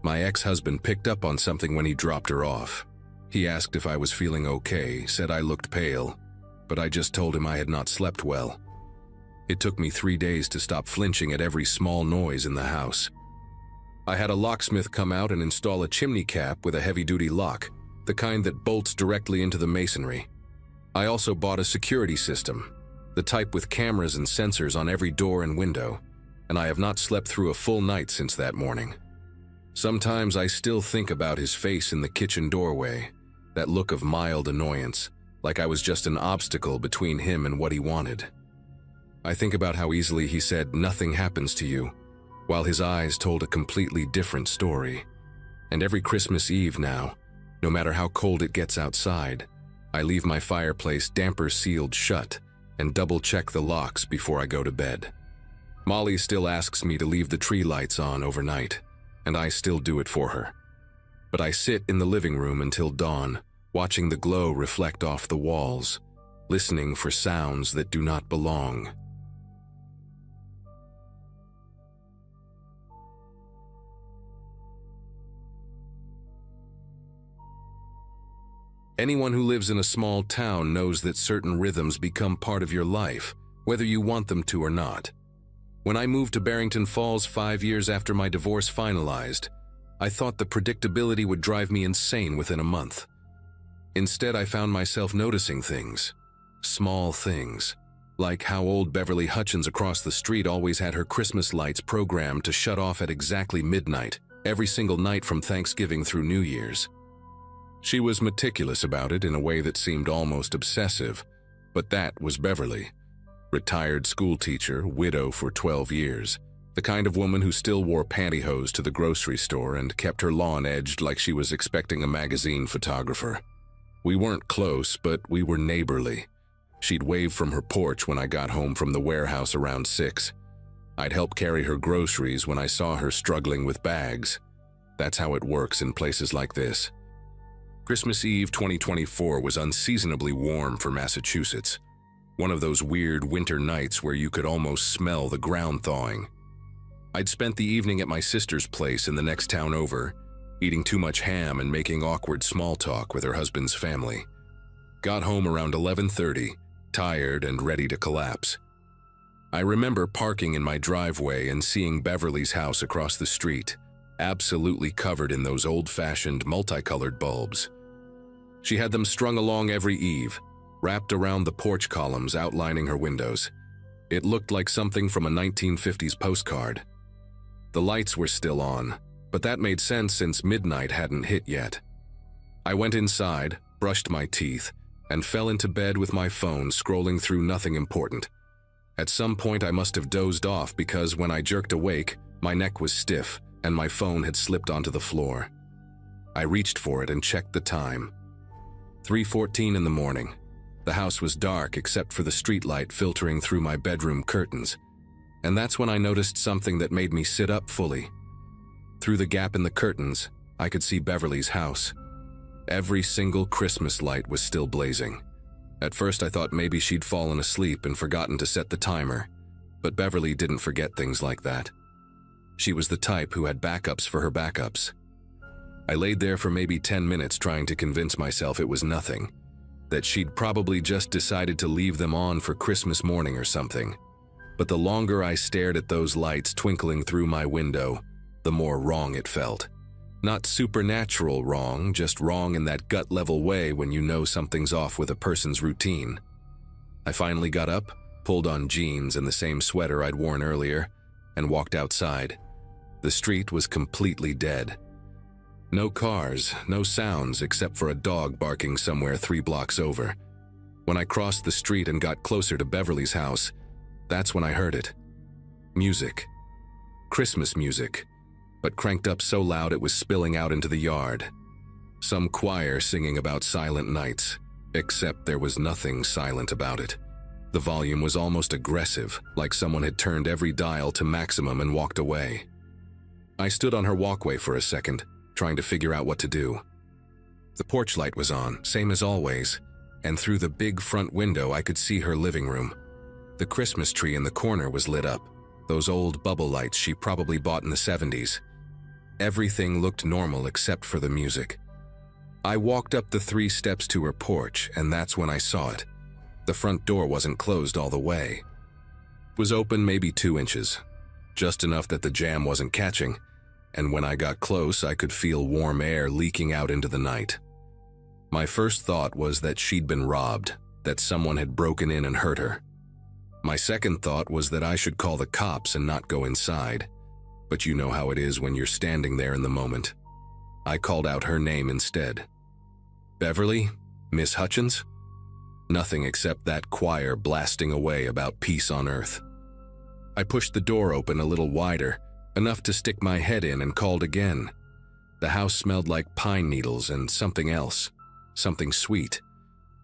My ex-husband picked up on something when he dropped her off. He asked if I was feeling okay, said I looked pale, but I just told him I had not slept well. It took me 3 days to stop flinching at every small noise in the house. I had a locksmith come out and install a chimney cap with a heavy-duty lock, the kind that bolts directly into the masonry. I also bought a security system, the type with cameras and sensors on every door and window, and I have not slept through a full night since that morning. Sometimes I still think about his face in the kitchen doorway, that look of mild annoyance, like I was just an obstacle between him and what he wanted. I think about how easily he said, "Nothing happens to you," while his eyes told a completely different story. And every Christmas Eve now, no matter how cold it gets outside, I leave my fireplace damper sealed shut and double-check the locks before I go to bed. Molly still asks me to leave the tree lights on overnight, and I still do it for her. But I sit in the living room until dawn, watching the glow reflect off the walls, listening for sounds that do not belong. Anyone who lives in a small town knows that certain rhythms become part of your life, whether you want them to or not. When I moved to Barrington Falls 5 years after my divorce finalized, I thought the predictability would drive me insane within a month. Instead, I found myself noticing things, small things, like how old Beverly Hutchins across the street always had her Christmas lights programmed to shut off at exactly midnight, every single night from Thanksgiving through New Year's. She was meticulous about it in a way that seemed almost obsessive, but that was Beverly. Retired schoolteacher, widow for 12 years, the kind of woman who still wore pantyhose to the grocery store and kept her lawn edged like she was expecting a magazine photographer. We weren't close, but we were neighborly. She'd wave from her porch when I got home from the warehouse around 6. I'd help carry her groceries when I saw her struggling with bags. That's how it works in places like this. Christmas Eve 2024 was unseasonably warm for Massachusetts. One of those weird winter nights where you could almost smell the ground thawing. I'd spent the evening at my sister's place in the next town over, eating too much ham and making awkward small talk with her husband's family. Got home around 11:30, tired and ready to collapse. I remember parking in my driveway and seeing Beverly's house across the street, absolutely covered in those old-fashioned multicolored bulbs. She had them strung along every eave, wrapped around the porch columns outlining her windows. It looked like something from a 1950s postcard. The lights were still on, but that made sense since midnight hadn't hit yet. I went inside, brushed my teeth, and fell into bed with my phone scrolling through nothing important. At some point I must have dozed off because when I jerked awake, my neck was stiff and my phone had slipped onto the floor. I reached for it and checked the time. 3:14 in the morning. The house was dark except for the streetlight filtering through my bedroom curtains, and that's when I noticed something that made me sit up fully. Through the gap in the curtains, I could see Beverly's house. Every single Christmas light was still blazing. At first I thought maybe she'd fallen asleep and forgotten to set the timer, but Beverly didn't forget things like that. She was the type who had backups for her backups. I laid there for maybe 10 minutes trying to convince myself it was nothing, that she'd probably just decided to leave them on for Christmas morning or something. But the longer I stared at those lights twinkling through my window, the more wrong it felt. Not supernatural wrong, just wrong in that gut-level way when you know something's off with a person's routine. I finally got up, pulled on jeans and the same sweater I'd worn earlier, and walked outside. The street was completely dead. No cars, no sounds except for a dog barking somewhere 3 blocks over. When I crossed the street and got closer to Beverly's house, that's when I heard it. Music. Christmas music, but cranked up so loud it was spilling out into the yard. Some choir singing about silent nights, except there was nothing silent about it. The volume was almost aggressive, like someone had turned every dial to maximum and walked away. I stood on her walkway for a second, trying to figure out what to do. The porch light was on, same as always, and through the big front window I could see her living room. The Christmas tree in the corner was lit up, those old bubble lights she probably bought in the 70s. Everything looked normal except for the music. I walked up the 3 steps to her porch, and that's when I saw it. The front door wasn't closed all the way. It was open maybe 2 inches, just enough that the jam wasn't catching, and when I got close I could feel warm air leaking out into the night. My first thought was that she'd been robbed, that someone had broken in and hurt her. My second thought was that I should call the cops and not go inside, but you know how it is when you're standing there in the moment. I called out her name instead. Beverly? Miss Hutchins? Nothing except that choir blasting away about peace on earth. I pushed the door open a little wider, enough to stick my head in, and called again. The house smelled like pine needles and something else, something sweet.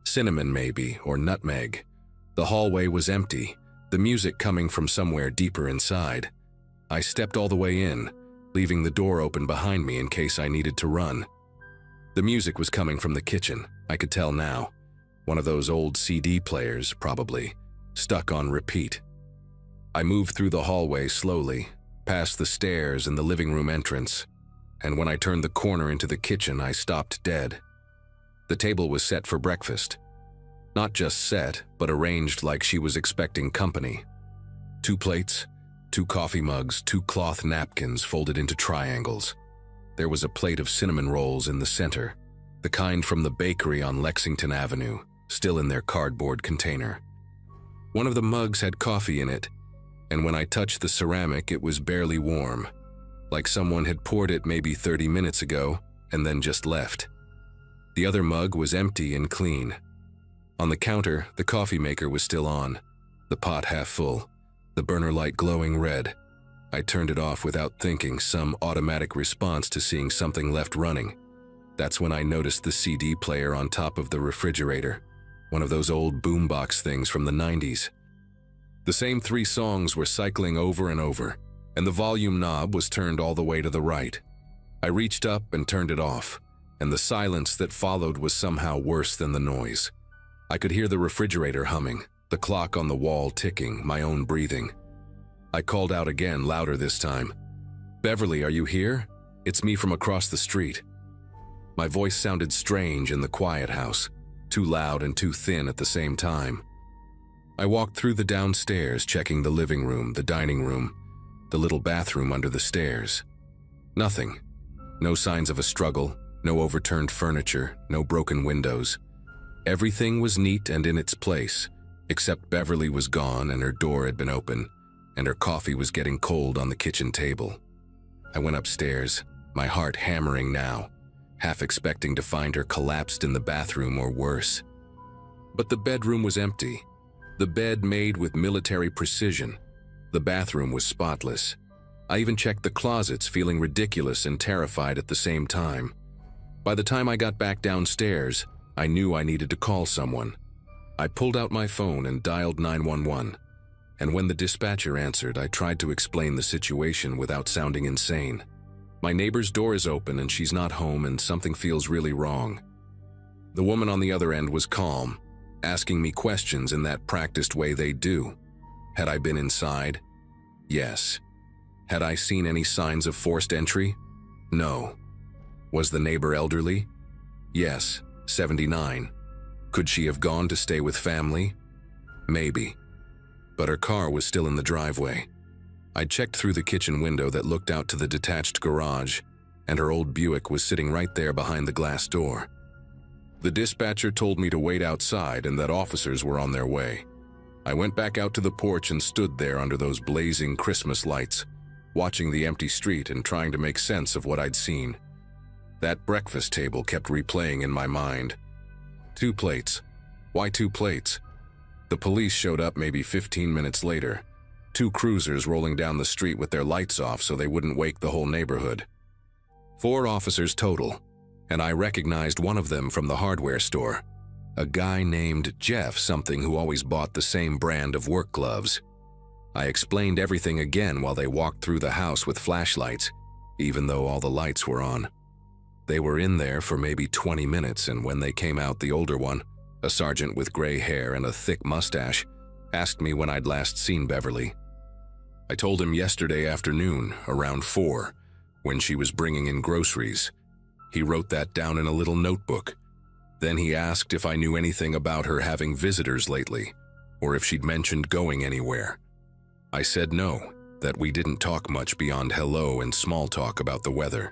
Cinnamon maybe, or nutmeg. The hallway was empty. the music coming from somewhere deeper inside. I stepped all the way in, leaving the door open behind me in case I needed to run. The music was coming from the kitchen, I could tell now. One of those old CD players, probably, stuck on repeat. I moved through the hallway slowly, past the stairs and the living room entrance, and when I turned the corner into the kitchen, I stopped dead. The table was set for breakfast. Not just set, but arranged like she was expecting company. 2 plates, 2 coffee mugs, 2 cloth napkins folded into triangles. There was a plate of cinnamon rolls in the center, the kind from the bakery on Lexington Avenue, still in their cardboard container. One of the mugs had coffee in it, and when I touched the ceramic, it was barely warm, like someone had poured it maybe 30 minutes ago and then just left. The other mug was empty and clean. On the counter, the coffee maker was still on, the pot half full, the burner light glowing red. I turned it off without thinking, some automatic response to seeing something left running. That's when I noticed the CD player on top of the refrigerator, one of those old boombox things from the 90s. The same 3 songs were cycling over and over, and the volume knob was turned all the way to the right. I reached up and turned it off, and the silence that followed was somehow worse than the noise. I could hear the refrigerator humming, the clock on the wall ticking, my own breathing. I called out again, louder this time. "Beverly, are you here? It's me from across the street." My voice sounded strange in the quiet house, too loud and too thin at the same time. I walked through the downstairs, checking the living room, the dining room, the little bathroom under the stairs. Nothing. No signs of a struggle, no overturned furniture, no broken windows. Everything was neat and in its place, except Beverly was gone and her door had been open, and her coffee was getting cold on the kitchen table. I went upstairs, my heart hammering now, half expecting to find her collapsed in the bathroom or worse. But the bedroom was empty, the bed made with military precision. The bathroom was spotless. I even checked the closets, feeling ridiculous and terrified at the same time. By the time I got back downstairs, I knew I needed to call someone. I pulled out my phone and dialed 911, and when the dispatcher answered, I tried to explain the situation without sounding insane. "My neighbor's door is open and she's not home and something feels really wrong." The woman on the other end was calm, asking me questions in that practiced way they do. Had I been inside? Yes. Had I seen any signs of forced entry? No. Was the neighbor elderly? Yes, 79. Could she have gone to stay with family? Maybe. But her car was still in the driveway. I checked through the kitchen window that looked out to the detached garage, and her old Buick was sitting right there behind the glass door. The dispatcher told me to wait outside and that officers were on their way. I went back out to the porch and stood there under those blazing Christmas lights, watching the empty street and trying to make sense of what I'd seen. That breakfast table kept replaying in my mind. 2 plates. Why 2 plates? The police showed up maybe 15 minutes later. 2 cruisers rolling down the street with their lights off so they wouldn't wake the whole neighborhood. 4 officers total, and I recognized one of them from the hardware store. A guy named Jeff something who always bought the same brand of work gloves. I explained everything again while they walked through the house with flashlights, even though all the lights were on. They were in there for maybe 20 minutes, and when they came out, the older one, a sergeant with gray hair and a thick mustache, asked me when I'd last seen Beverly. I told him yesterday afternoon, around 4, when she was bringing in groceries. He wrote that down in a little notebook. Then he asked if I knew anything about her having visitors lately, or if she'd mentioned going anywhere. I said no, that we didn't talk much beyond hello and small talk about the weather.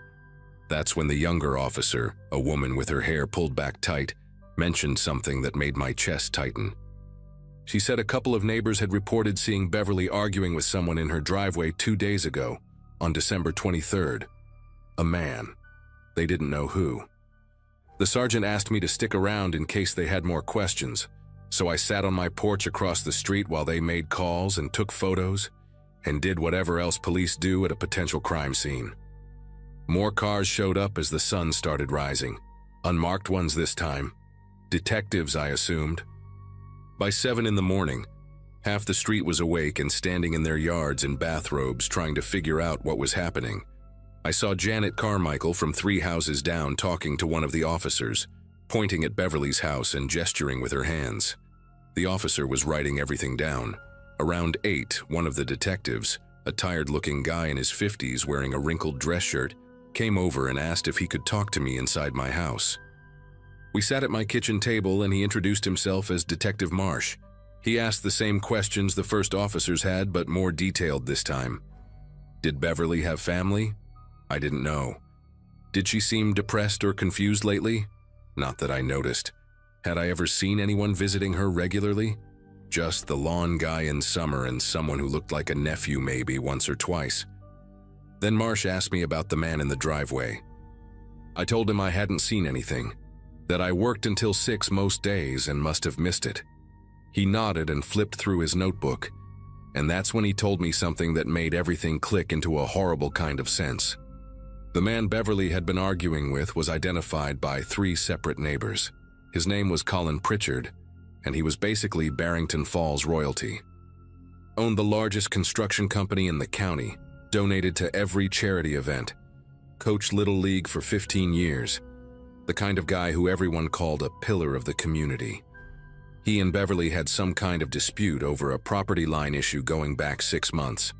That's when the younger officer, a woman with her hair pulled back tight, mentioned something that made my chest tighten. She said a couple of neighbors had reported seeing Beverly arguing with someone in her driveway 2 days ago, on December 23rd. A man. They didn't know who. The sergeant asked me to stick around in case they had more questions, so I sat on my porch across the street while they made calls and took photos, and did whatever else police do at a potential crime scene. More cars showed up as the sun started rising, unmarked ones this time. Detectives, I assumed. By 7 in the morning, Half the street was awake and standing in their yards in bathrobes trying to figure out what was happening. I saw Janet Carmichael from 3 houses down talking to one of the officers, pointing at Beverly's house and gesturing with her hands. The officer was writing everything down. Around 8, one of the detectives, a tired-looking guy in his 50s wearing a wrinkled dress shirt, came over and asked if he could talk to me inside my house. We sat at my kitchen table and he introduced himself as Detective Marsh. He asked the same questions the first officers had, but more detailed this time. Did Beverly have family? I didn't know. Did she seem depressed or confused lately? Not that I noticed. Had I ever seen anyone visiting her regularly? Just the lawn guy in summer and someone who looked like a nephew maybe once or twice. Then Marsh asked me about the man in the driveway. I told him I hadn't seen anything, that I worked until 6 most days and must have missed it. He nodded and flipped through his notebook, and that's when he told me something that made everything click into a horrible kind of sense. The man Beverly had been arguing with was identified by 3 separate neighbors. His name was Colin Pritchard, and he was basically Barrington Falls royalty. Owned the largest construction company in the county, donated to every charity event, coached Little League for 15 years, the kind of guy who everyone called a pillar of the community. He and Beverly had some kind of dispute over a property line issue going back 6 months.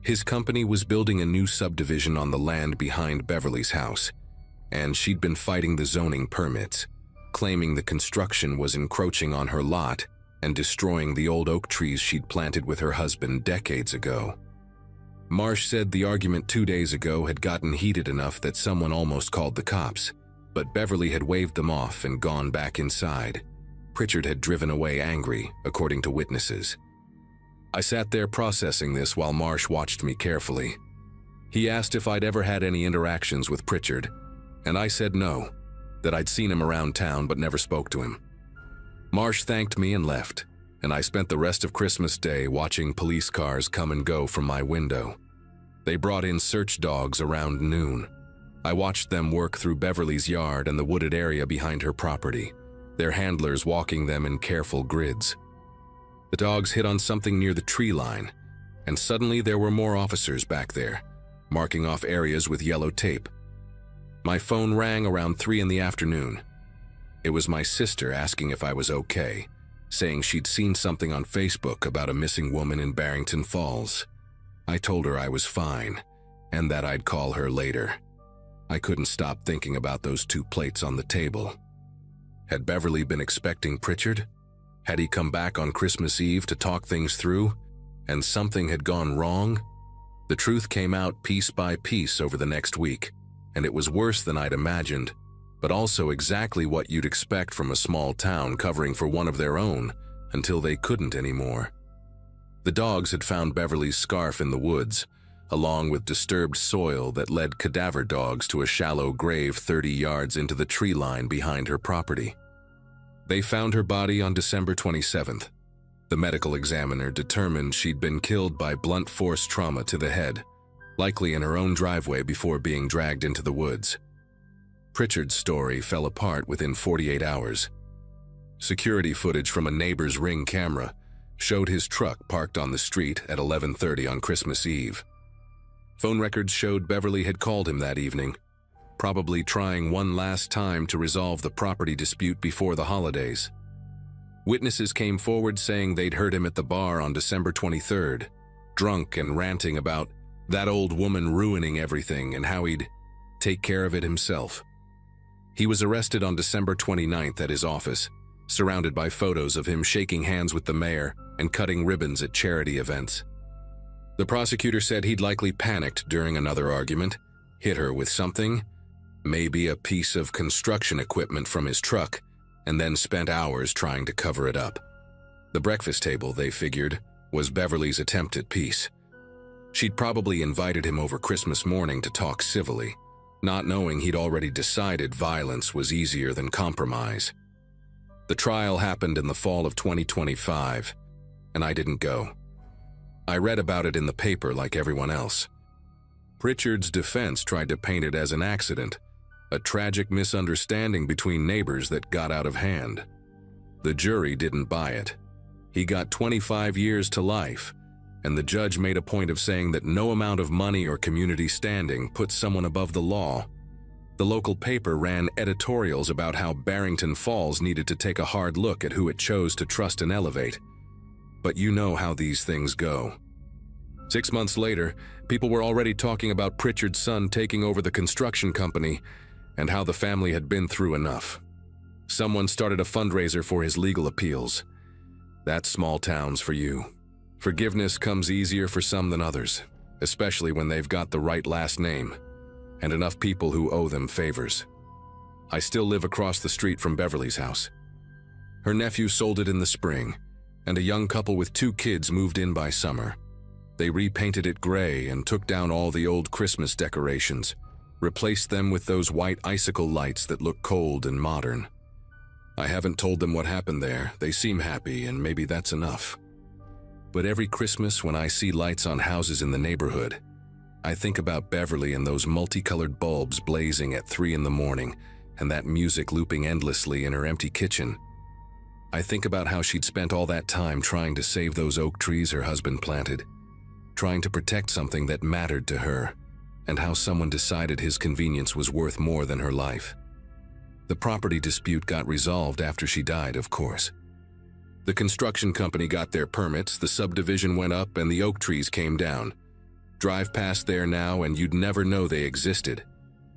His company was building a new subdivision on the land behind Beverly's house, and she'd been fighting the zoning permits, claiming the construction was encroaching on her lot and destroying the old oak trees she'd planted with her husband decades ago. Marsh said the argument 2 days ago had gotten heated enough that someone almost called the cops, but Beverly had waved them off and gone back inside. Pritchard had driven away angry, according to witnesses. I sat there processing this while Marsh watched me carefully. He asked if I'd ever had any interactions with Pritchard, and I said no, that I'd seen him around town but never spoke to him. Marsh thanked me and left, and I spent the rest of Christmas Day watching police cars come and go from my window. They brought in search dogs around noon. I watched them work through Beverly's yard and the wooded area behind her property, their handlers walking them in careful grids. The dogs hit on something near the tree line, and suddenly there were more officers back there, marking off areas with yellow tape. My phone rang around 3 in the afternoon. It was my sister asking if I was okay, saying she'd seen something on Facebook about a missing woman in Barrington Falls. I told her I was fine, and that I'd call her later. I couldn't stop thinking about those 2 plates on the table. Had Beverly been expecting Pritchard? Had he come back on Christmas Eve to talk things through, and something had gone wrong? The truth came out piece by piece over the next week, and it was worse than I'd imagined, but also exactly what you'd expect from a small town covering for one of their own until they couldn't anymore. The dogs had found Beverly's scarf in the woods, along with disturbed soil that led cadaver dogs to a shallow grave 30 yards into the tree line behind her property. They found her body on December 27th. The medical examiner determined she'd been killed by blunt force trauma to the head, likely in her own driveway before being dragged into the woods. Pritchard's story fell apart within 48 hours. Security footage from a neighbor's Ring camera showed his truck parked on the street at 11:30 on Christmas Eve. Phone records showed Beverly had called him that evening, probably trying one last time to resolve the property dispute before the holidays. Witnesses came forward saying they'd heard him at the bar on December 23rd, drunk and ranting about that old woman ruining everything and how he'd take care of it himself. He was arrested on December 29th at his office, surrounded by photos of him shaking hands with the mayor and cutting ribbons at charity events. The prosecutor said he'd likely panicked during another argument, hit her with something, maybe a piece of construction equipment from his truck, and then spent hours trying to cover it up. The breakfast table, they figured, was Beverly's attempt at peace. She'd probably invited him over Christmas morning to talk civilly, not knowing he'd already decided violence was easier than compromise. The trial happened in the fall of 2025, and I didn't go. I read about it in the paper like everyone else. Pritchard's defense tried to paint it as an accident, a tragic misunderstanding between neighbors that got out of hand. The jury didn't buy it. He got 25 years to life, and the judge made a point of saying that no amount of money or community standing puts someone above the law. The local paper ran editorials about how Barrington Falls needed to take a hard look at who it chose to trust and elevate. But you know how these things go. 6 months later, people were already talking about Pritchard's son taking over the construction company and how the family had been through enough. Someone started a fundraiser for his legal appeals. That's small towns for you. Forgiveness comes easier for some than others, especially when they've got the right last name and enough people who owe them favors. I still live across the street from Beverly's house. Her nephew sold it in the spring, and a young couple with 2 kids moved in by summer. They repainted it gray and took down all the old Christmas decorations, replaced them with those white icicle lights that look cold and modern. I haven't told them what happened there. They seem happy, and maybe that's enough. But every Christmas when I see lights on houses in the neighborhood, I think about Beverly and those multicolored bulbs blazing at 3 in the morning and that music looping endlessly in her empty kitchen. I think about how she'd spent all that time trying to save those oak trees her husband planted, trying to protect something that mattered to her, and how someone decided his convenience was worth more than her life. The property dispute got resolved after she died, of course. The construction company got their permits, the subdivision went up, and the oak trees came down. Drive past there now and you'd never know they existed.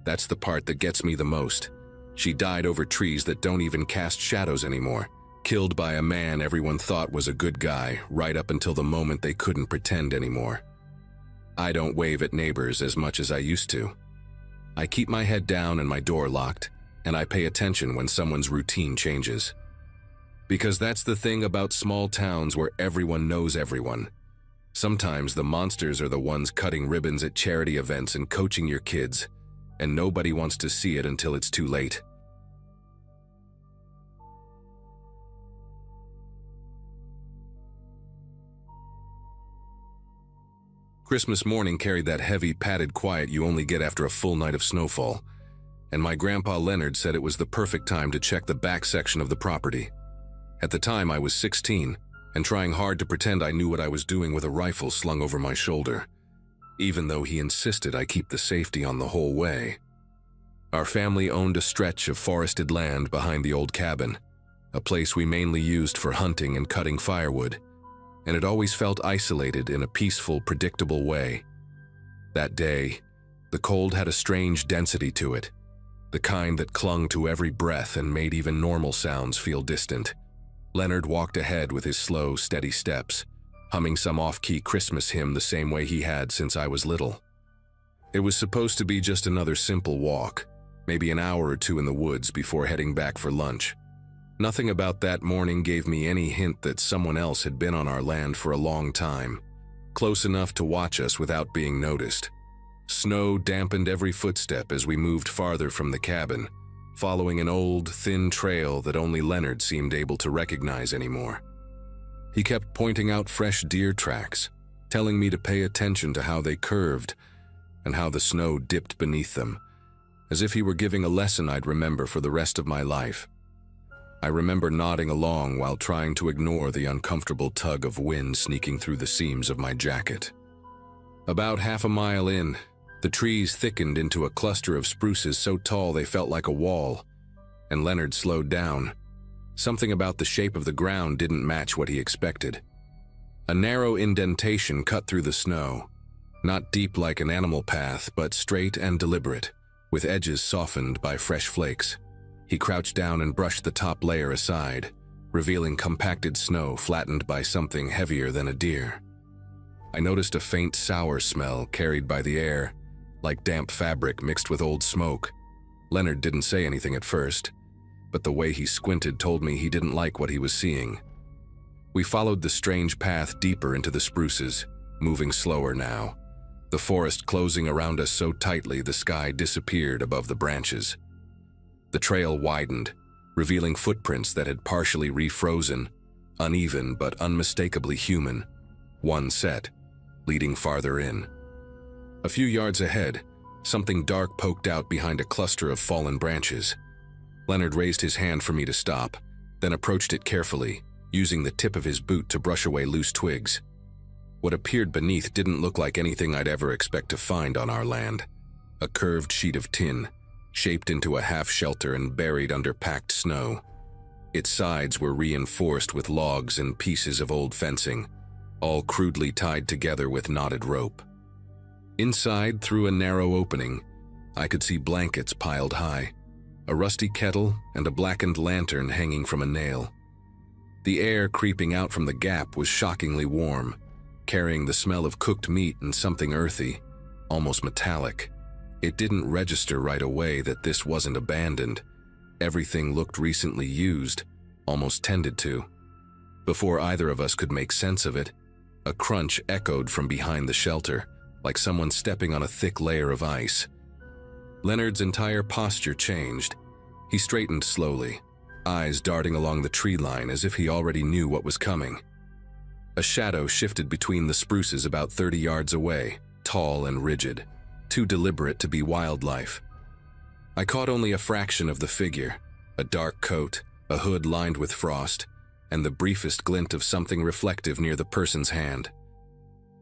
That's the part that gets me the most. She died over trees that don't even cast shadows anymore, killed by a man everyone thought was a good guy, right up until the moment they couldn't pretend anymore. I don't wave at neighbors as much as I used to. I keep my head down and my door locked, and I pay attention when someone's routine changes. Because that's the thing about small towns where everyone knows everyone. Sometimes the monsters are the ones cutting ribbons at charity events and coaching your kids, and nobody wants to see it until it's too late. Christmas morning carried that heavy, padded quiet you only get after a full night of snowfall, and my grandpa Leonard said it was the perfect time to check the back section of the property. At the time, I was 16, and trying hard to pretend I knew what I was doing with a rifle slung over my shoulder, even though he insisted I keep the safety on the whole way. Our family owned a stretch of forested land behind the old cabin, a place we mainly used for hunting and cutting firewood, and it always felt isolated in a peaceful, predictable way. That day, the cold had a strange density to it, the kind that clung to every breath and made even normal sounds feel distant. Leonard walked ahead with his slow, steady steps, humming some off-key Christmas hymn the same way he had since I was little. It was supposed to be just another simple walk, maybe an hour or 2 in the woods before heading back for lunch. Nothing about that morning gave me any hint that someone else had been on our land for a long time, close enough to watch us without being noticed. Snow dampened every footstep as we moved farther from the cabin, following an old, thin trail that only Leonard seemed able to recognize anymore. He kept pointing out fresh deer tracks, telling me to pay attention to how they curved and how the snow dipped beneath them, as if he were giving a lesson I'd remember for the rest of my life. I remember nodding along while trying to ignore the uncomfortable tug of wind sneaking through the seams of my jacket. About half a mile in, the trees thickened into a cluster of spruces so tall they felt like a wall, and Leonard slowed down. Something about the shape of the ground didn't match what he expected. A narrow indentation cut through the snow, not deep like an animal path, but straight and deliberate, with edges softened by fresh flakes. He crouched down and brushed the top layer aside, revealing compacted snow flattened by something heavier than a deer. I noticed a faint sour smell carried by the air, like damp fabric mixed with old smoke. Leonard didn't say anything at first, but the way he squinted told me he didn't like what he was seeing. We followed the strange path deeper into the spruces, moving slower now, the forest closing around us so tightly the sky disappeared above the branches. The trail widened, revealing footprints that had partially refrozen, uneven but unmistakably human, one set, leading farther in. A few yards ahead, something dark poked out behind a cluster of fallen branches. Leonard raised his hand for me to stop, then approached it carefully, using the tip of his boot to brush away loose twigs. What appeared beneath didn't look like anything I'd ever expect to find on our land. A curved sheet of tin, shaped into a half-shelter and buried under packed snow. Its sides were reinforced with logs and pieces of old fencing, all crudely tied together with knotted rope. Inside, through a narrow opening, I could see blankets piled high, a rusty kettle, and a blackened lantern hanging from a nail. The air creeping out from the gap was shockingly warm, carrying the smell of cooked meat and something earthy, almost metallic. It didn't register right away that this wasn't abandoned. Everything looked recently used, almost tended to. Before either of us could make sense of it, a crunch echoed from behind the shelter, like someone stepping on a thick layer of ice. Leonard's entire posture changed. He straightened slowly, eyes darting along the tree line as if he already knew what was coming. A shadow shifted between the spruces about 30 yards away, tall and rigid, too deliberate to be wildlife. I caught only a fraction of the figure, a dark coat, a hood lined with frost, and the briefest glint of something reflective near the person's hand.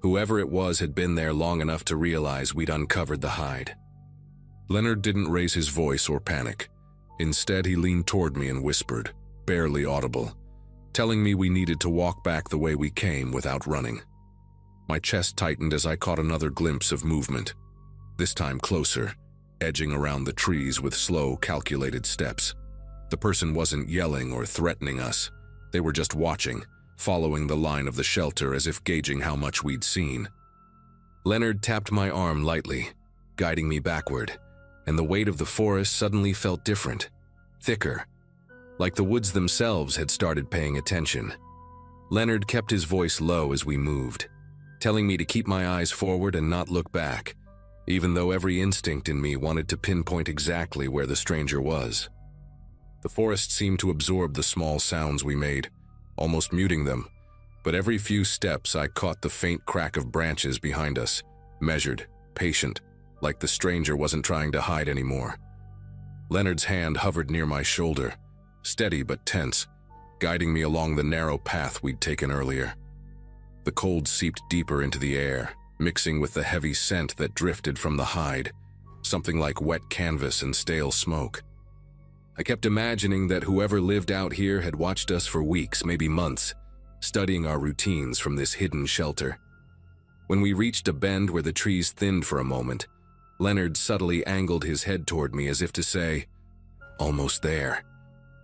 Whoever it was had been there long enough to realize we'd uncovered the hide. Leonard didn't raise his voice or panic. Instead, he leaned toward me and whispered, barely audible, telling me we needed to walk back the way we came without running. My chest tightened as I caught another glimpse of movement, this time closer, edging around the trees with slow, calculated steps. The person wasn't yelling or threatening us. They were just watching, following the line of the shelter as if gauging how much we'd seen. Leonard tapped my arm lightly, guiding me backward, and the weight of the forest suddenly felt different, thicker, like the woods themselves had started paying attention. Leonard kept his voice low as we moved, telling me to keep my eyes forward and not look back, even though every instinct in me wanted to pinpoint exactly where the stranger was. The forest seemed to absorb the small sounds we made, almost muting them, but every few steps I caught the faint crack of branches behind us, measured, patient, like the stranger wasn't trying to hide anymore. Leonard's hand hovered near my shoulder, steady but tense, guiding me along the narrow path we'd taken earlier. The cold seeped deeper into the air, mixing with the heavy scent that drifted from the hide, something like wet canvas and stale smoke. I kept imagining that whoever lived out here had watched us for weeks, maybe months, studying our routines from this hidden shelter. When we reached a bend where the trees thinned for a moment, Leonard subtly angled his head toward me as if to say, "Almost there."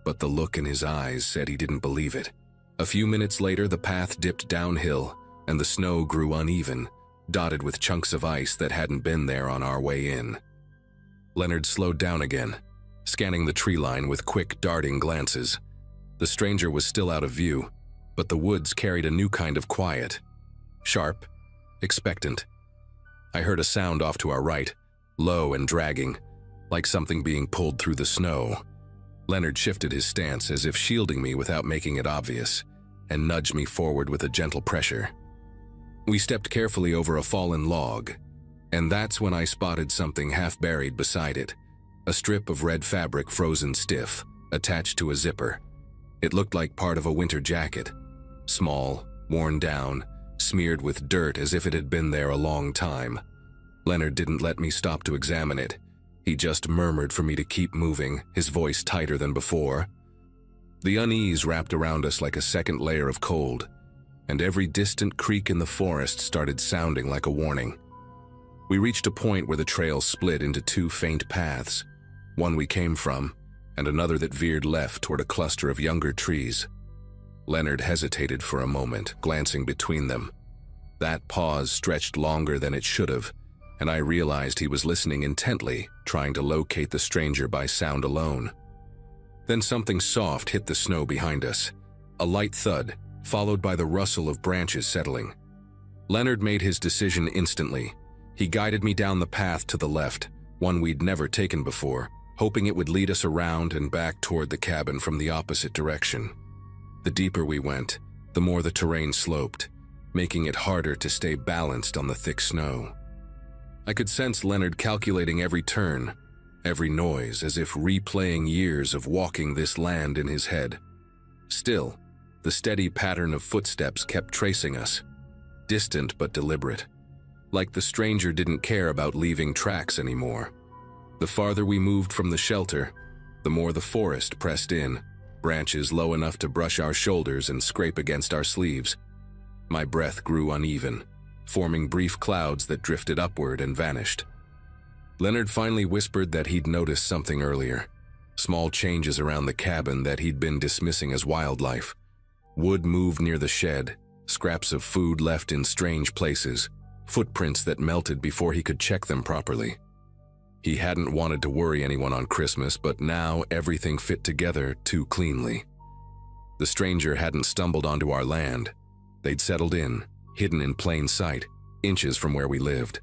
But the look in his eyes said he didn't believe it. A few minutes later, the path dipped downhill, and the snow grew uneven, dotted with chunks of ice that hadn't been there on our way in. Leonard slowed down again, scanning the tree line with quick, darting glances. The stranger was still out of view, but the woods carried a new kind of quiet. Sharp, expectant. I heard a sound off to our right, low and dragging, like something being pulled through the snow. Leonard shifted his stance as if shielding me without making it obvious, and nudged me forward with a gentle pressure. We stepped carefully over a fallen log, and that's when I spotted something half buried beside it, a strip of red fabric frozen stiff, attached to a zipper. It looked like part of a winter jacket, small, worn down, smeared with dirt as if it had been there a long time. Leonard didn't let me stop to examine it. He just murmured for me to keep moving, his voice tighter than before. The unease wrapped around us like a second layer of cold, and every distant creak in the forest started sounding like a warning. We reached a point where the trail split into two faint paths, one we came from, and another that veered left toward a cluster of younger trees. Leonard hesitated for a moment, glancing between them. That pause stretched longer than it should have, and I realized he was listening intently, trying to locate the stranger by sound alone. Then something soft hit the snow behind us, a light thud, followed by the rustle of branches settling. Leonard made his decision instantly. He guided me down the path to the left, one we'd never taken before, hoping it would lead us around and back toward the cabin from the opposite direction. The deeper we went, the more the terrain sloped, making it harder to stay balanced on the thick snow. I could sense Leonard calculating every turn, every noise, as if replaying years of walking this land in his head. Still, The steady pattern of footsteps kept tracing us, distant but deliberate, like the stranger didn't care about leaving tracks anymore. The farther we moved from the shelter, the more the forest pressed in, branches low enough to brush our shoulders and scrape against our sleeves. My breath grew uneven, forming brief clouds that drifted upward and vanished. Leonard finally whispered that he'd noticed something earlier, small changes around the cabin that he'd been dismissing as wildlife. Wood moved near the shed, scraps of food left in strange places, footprints that melted before he could check them properly. He hadn't wanted to worry anyone on Christmas, but now everything fit together too cleanly. The stranger hadn't stumbled onto our land. They'd settled in, hidden in plain sight, inches from where we lived.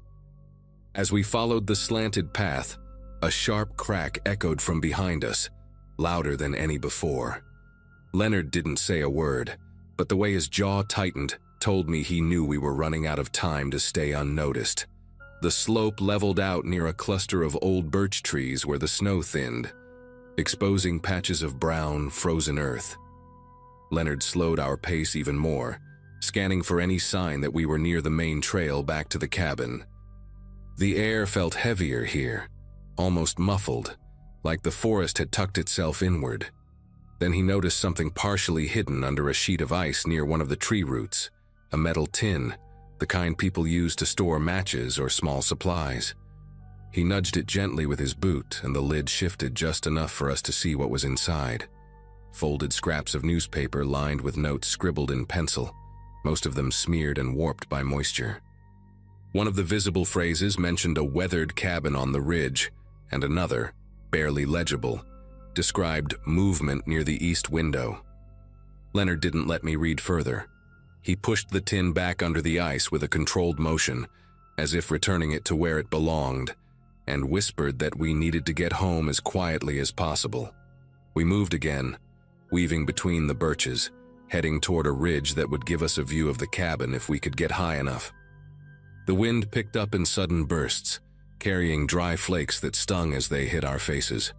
As we followed the slanted path, a sharp crack echoed from behind us, louder than any before. Leonard didn't say a word, but the way his jaw tightened told me he knew we were running out of time to stay unnoticed. The slope leveled out near a cluster of old birch trees where the snow thinned, exposing patches of brown, frozen earth. Leonard slowed our pace even more, scanning for any sign that we were near the main trail back to the cabin. The air felt heavier here, almost muffled, like the forest had tucked itself inward. Then he noticed something partially hidden under a sheet of ice near one of the tree roots, a metal tin, the kind people use to store matches or small supplies. He nudged it gently with his boot, and the lid shifted just enough for us to see what was inside. Folded scraps of newspaper lined with notes scribbled in pencil, most of them smeared and warped by moisture. One of the visible phrases mentioned a weathered cabin on the ridge, and another, barely legible, described movement near the east window. Leonard didn't let me read further. He pushed the tin back under the ice with a controlled motion, as if returning it to where it belonged, and whispered that we needed to get home as quietly as possible. We moved again, weaving between the birches, heading toward a ridge that would give us a view of the cabin if we could get high enough. The wind picked up in sudden bursts, carrying dry flakes that stung as they hit our faces.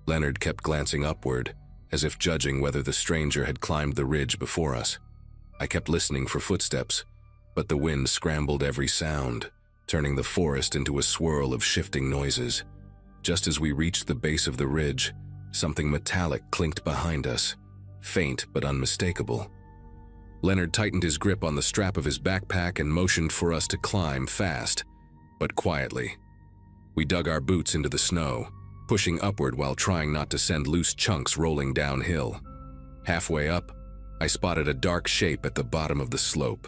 Leonard kept glancing upward, as if judging whether the stranger had climbed the ridge before us. I kept listening for footsteps, but the wind scrambled every sound, turning the forest into a swirl of shifting noises. Just as we reached the base of the ridge, something metallic clinked behind us, faint but unmistakable. Leonard tightened his grip on the strap of his backpack and motioned for us to climb fast, but quietly. We dug our boots into the snow, pushing upward while trying not to send loose chunks rolling downhill. Halfway up, I spotted a dark shape at the bottom of the slope,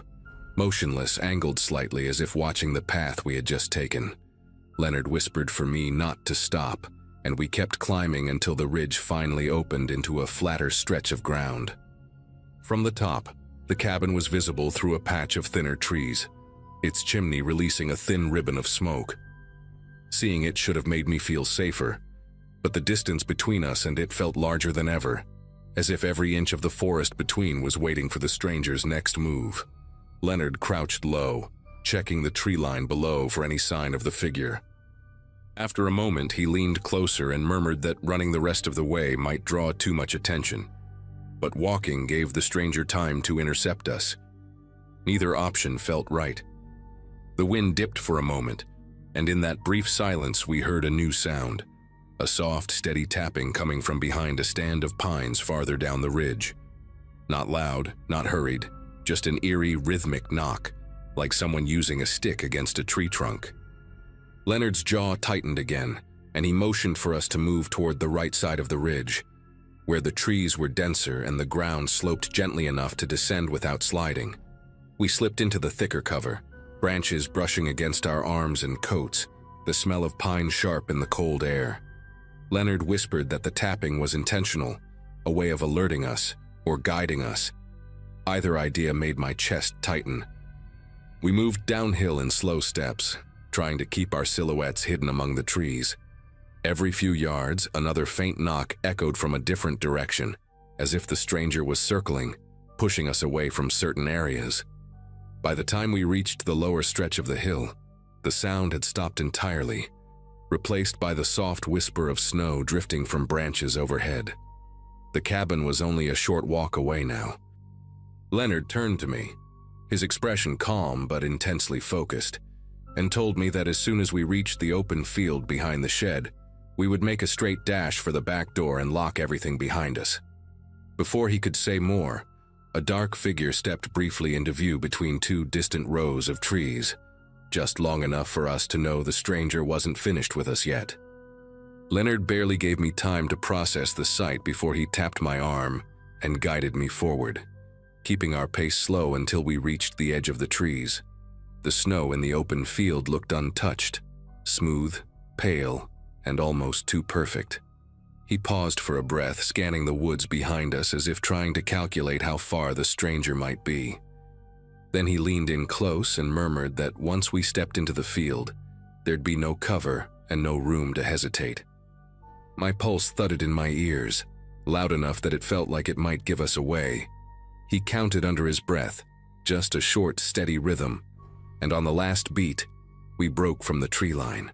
motionless, angled slightly as if watching the path we had just taken. Leonard whispered for me not to stop, and we kept climbing until the ridge finally opened into a flatter stretch of ground. From the top, the cabin was visible through a patch of thinner trees, its chimney releasing a thin ribbon of smoke. Seeing it should have made me feel safer, but the distance between us and it felt larger than ever, as if every inch of the forest between was waiting for the stranger's next move. Leonard crouched low, checking the tree line below for any sign of the figure. After a moment, he leaned closer and murmured that running the rest of the way might draw too much attention. But walking gave the stranger time to intercept us. Neither option felt right. The wind dipped for a moment, and in that brief silence we heard a new sound, a soft, steady tapping coming from behind a stand of pines farther down the ridge. Not loud, not hurried, just an eerie, rhythmic knock, like someone using a stick against a tree trunk. Leonard's jaw tightened again, and he motioned for us to move toward the right side of the ridge, where the trees were denser and the ground sloped gently enough to descend without sliding. We slipped into the thicker cover, branches brushing against our arms and coats, the smell of pine sharp in the cold air. Leonard whispered that the tapping was intentional, a way of alerting us or guiding us. Either idea made my chest tighten. We moved downhill in slow steps, trying to keep our silhouettes hidden among the trees. Every few yards, another faint knock echoed from a different direction, as if the stranger was circling, pushing us away from certain areas. By the time we reached the lower stretch of the hill, the sound had stopped entirely, replaced by the soft whisper of snow drifting from branches overhead. The cabin was only a short walk away now, Leonard turned to me, his expression calm but intensely focused, and told me that as soon as we reached the open field behind the shed, we would make a straight dash for the back door and lock everything behind us. Before he could say more, a dark figure stepped briefly into view between two distant rows of trees, just long enough for us to know the stranger wasn't finished with us yet. Leonard barely gave me time to process the sight before he tapped my arm and guided me forward, keeping our pace slow until we reached the edge of the trees. The snow in the open field looked untouched, smooth, pale, and almost too perfect. He paused for a breath, scanning the woods behind us as if trying to calculate how far the stranger might be. Then he leaned in close and murmured that once we stepped into the field, there'd be no cover and no room to hesitate. My pulse thudded in my ears, loud enough that it felt like it might give us away. He counted under his breath, just a short, steady rhythm, and on the last beat, we broke from the tree line.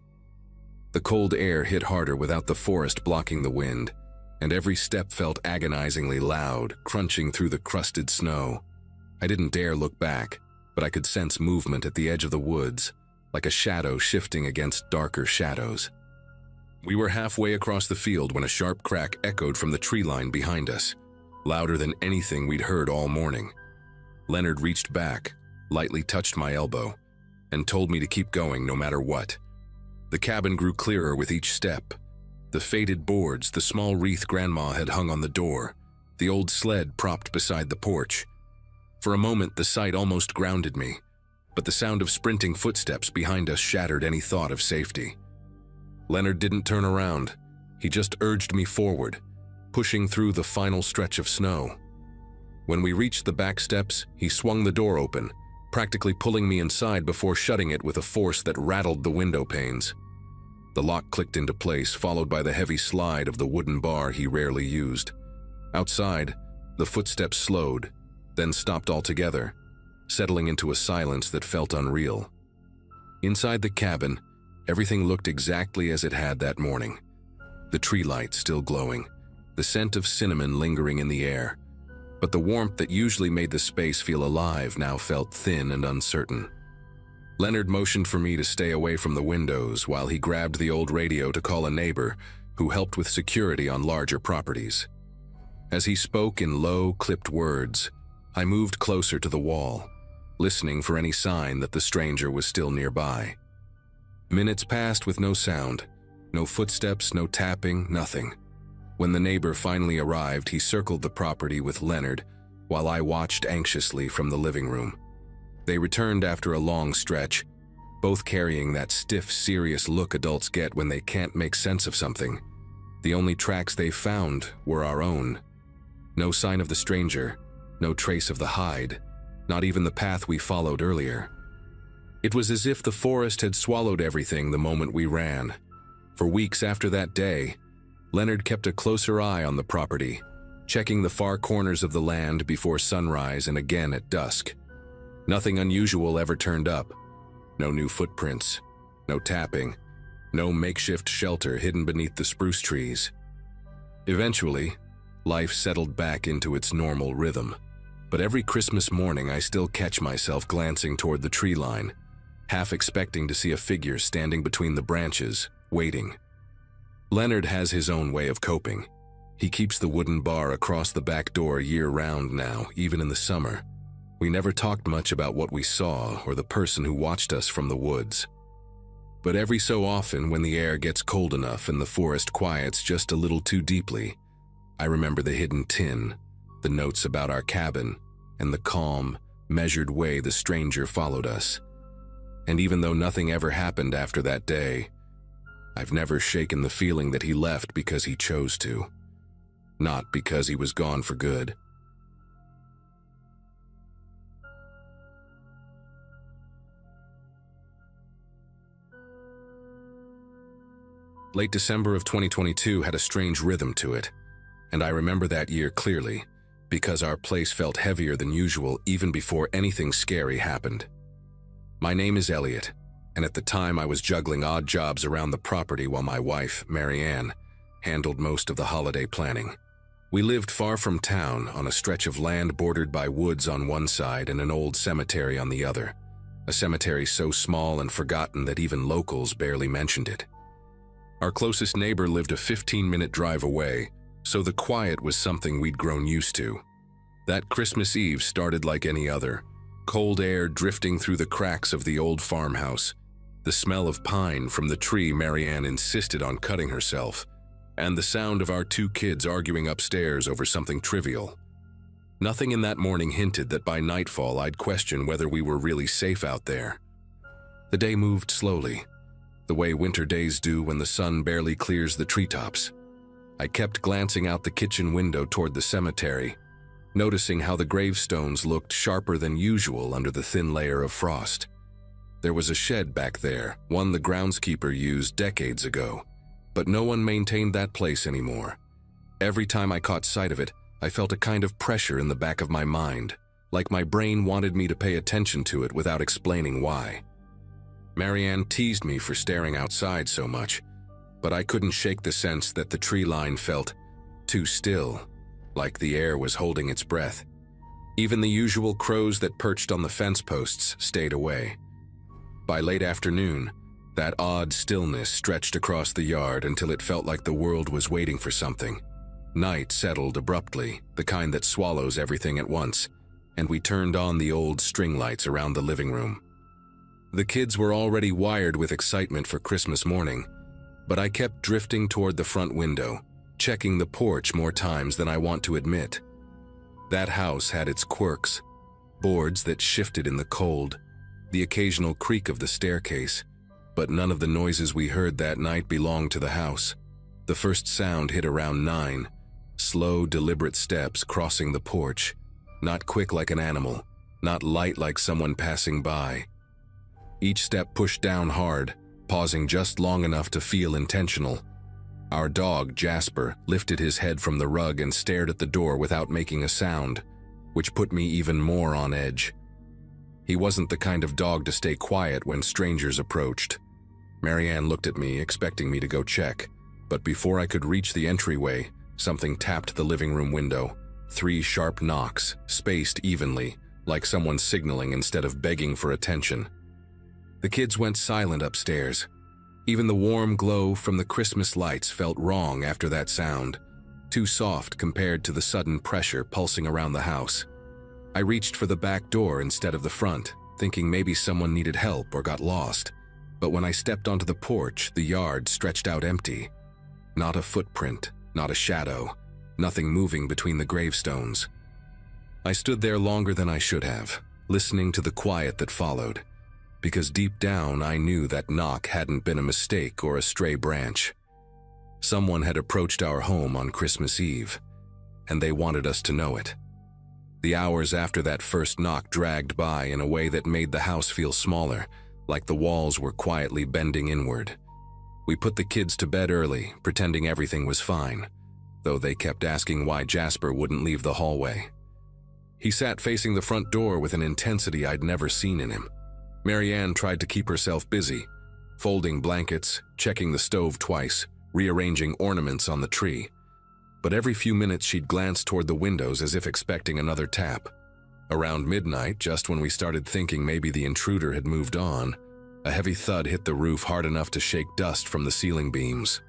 The cold air hit harder without the forest blocking the wind, and every step felt agonizingly loud, crunching through the crusted snow. I didn't dare look back, but I could sense movement at the edge of the woods, like a shadow shifting against darker shadows. We were halfway across the field when a sharp crack echoed from the tree line behind us, louder than anything we'd heard all morning. Leonard reached back, lightly touched my elbow, and told me to keep going no matter what. The cabin grew clearer with each step. The faded boards, the small wreath Grandma had hung on the door, the old sled propped beside the porch. For a moment, the sight almost grounded me, but the sound of sprinting footsteps behind us shattered any thought of safety. Leonard didn't turn around. He just urged me forward, pushing through the final stretch of snow. When we reached the back steps, he swung the door open, practically pulling me inside before shutting it with a force that rattled the window panes. The lock clicked into place, followed by the heavy slide of the wooden bar he rarely used. Outside, the footsteps slowed, then stopped altogether, settling into a silence that felt unreal. Inside the cabin, everything looked exactly as it had that morning. The tree light still glowing, the scent of cinnamon lingering in the air, but the warmth that usually made the space feel alive now felt thin and uncertain. Leonard motioned for me to stay away from the windows while he grabbed the old radio to call a neighbor who helped with security on larger properties. As he spoke in low, clipped words, I moved closer to the wall, listening for any sign that the stranger was still nearby. Minutes passed with no sound, no footsteps, no tapping, nothing. When the neighbor finally arrived, he circled the property with Leonard while I watched anxiously from the living room. They returned after a long stretch, both carrying that stiff, serious look adults get when they can't make sense of something. The only tracks they found were our own. No sign of the stranger, no trace of the hide, not even the path we followed earlier. It was as if the forest had swallowed everything the moment we ran. For weeks after that day, Leonard kept a closer eye on the property, checking the far corners of the land before sunrise and again at dusk. Nothing unusual ever turned up. No new footprints, no tapping, no makeshift shelter hidden beneath the spruce trees. Eventually, life settled back into its normal rhythm, but every Christmas morning I still catch myself glancing toward the tree line, half expecting to see a figure standing between the branches, waiting. Leonard has his own way of coping. He keeps the wooden bar across the back door year-round now, even in the summer. We never talked much about what we saw or the person who watched us from the woods. But every so often, when the air gets cold enough and the forest quiets just a little too deeply, I remember the hidden tin, the notes about our cabin, and the calm, measured way the stranger followed us. And even though nothing ever happened after that day, I've never shaken the feeling that he left because he chose to, not because he was gone for good. Late December of 2022 had a strange rhythm to it, and I remember that year clearly, because our place felt heavier than usual even before anything scary happened. My name is Elliot, and at the time I was juggling odd jobs around the property while my wife, Marianne, handled most of the holiday planning. We lived far from town, on a stretch of land bordered by woods on one side and an old cemetery on the other. A cemetery so small and forgotten that even locals barely mentioned it. Our closest neighbor lived a 15-minute drive away, so the quiet was something we'd grown used to. That Christmas Eve started like any other. Cold air drifting through the cracks of the old farmhouse, the smell of pine from the tree Marianne insisted on cutting herself, and the sound of our two kids arguing upstairs over something trivial. Nothing in that morning hinted that by nightfall I'd question whether we were really safe out there. The day moved slowly, the way winter days do when the sun barely clears the treetops. I kept glancing out the kitchen window toward the cemetery, noticing how the gravestones looked sharper than usual under the thin layer of frost. There was a shed back there, one the groundskeeper used decades ago, but no one maintained that place anymore. Every time I caught sight of it, I felt a kind of pressure in the back of my mind, like my brain wanted me to pay attention to it without explaining why. Marianne teased me for staring outside so much, but I couldn't shake the sense that the tree line felt too still, like the air was holding its breath. Even the usual crows that perched on the fence posts stayed away. By late afternoon, that odd stillness stretched across the yard until it felt like the world was waiting for something. Night settled abruptly, the kind that swallows everything at once, and we turned on the old string lights around the living room. The kids were already wired with excitement for Christmas morning, but I kept drifting toward the front window, checking the porch more times than I want to admit. That house had its quirks, boards that shifted in the cold, the occasional creak of the staircase, but none of the noises we heard that night belonged to the house. The first sound hit around 9, slow, deliberate steps crossing the porch, not quick like an animal, not light like someone passing by. Each step pushed down hard, pausing just long enough to feel intentional. Our dog, Jasper, lifted his head from the rug and stared at the door without making a sound, which put me even more on edge. He wasn't the kind of dog to stay quiet when strangers approached. Marianne looked at me, expecting me to go check, but before I could reach the entryway, something tapped the living room window. 3 sharp knocks, spaced evenly, like someone signaling instead of begging for attention. The kids went silent upstairs. Even the warm glow from the Christmas lights felt wrong after that sound, too soft compared to the sudden pressure pulsing around the house. I reached for the back door instead of the front, thinking maybe someone needed help or got lost. But when I stepped onto the porch, the yard stretched out empty. Not a footprint, not a shadow, nothing moving between the gravestones. I stood there longer than I should have, listening to the quiet that followed, because deep down I knew that knock hadn't been a mistake or a stray branch. Someone had approached our home on Christmas Eve, and they wanted us to know it. The hours after that first knock dragged by in a way that made the house feel smaller, like the walls were quietly bending inward. We put the kids to bed early, pretending everything was fine, though they kept asking why Jasper wouldn't leave the hallway. He sat facing the front door with an intensity I'd never seen in him. Marianne tried to keep herself busy, folding blankets, checking the stove twice, rearranging ornaments on the tree. But every few minutes she'd glance toward the windows as if expecting another tap. Around midnight, just when we started thinking maybe the intruder had moved on, a heavy thud hit the roof hard enough to shake dust from the ceiling beams.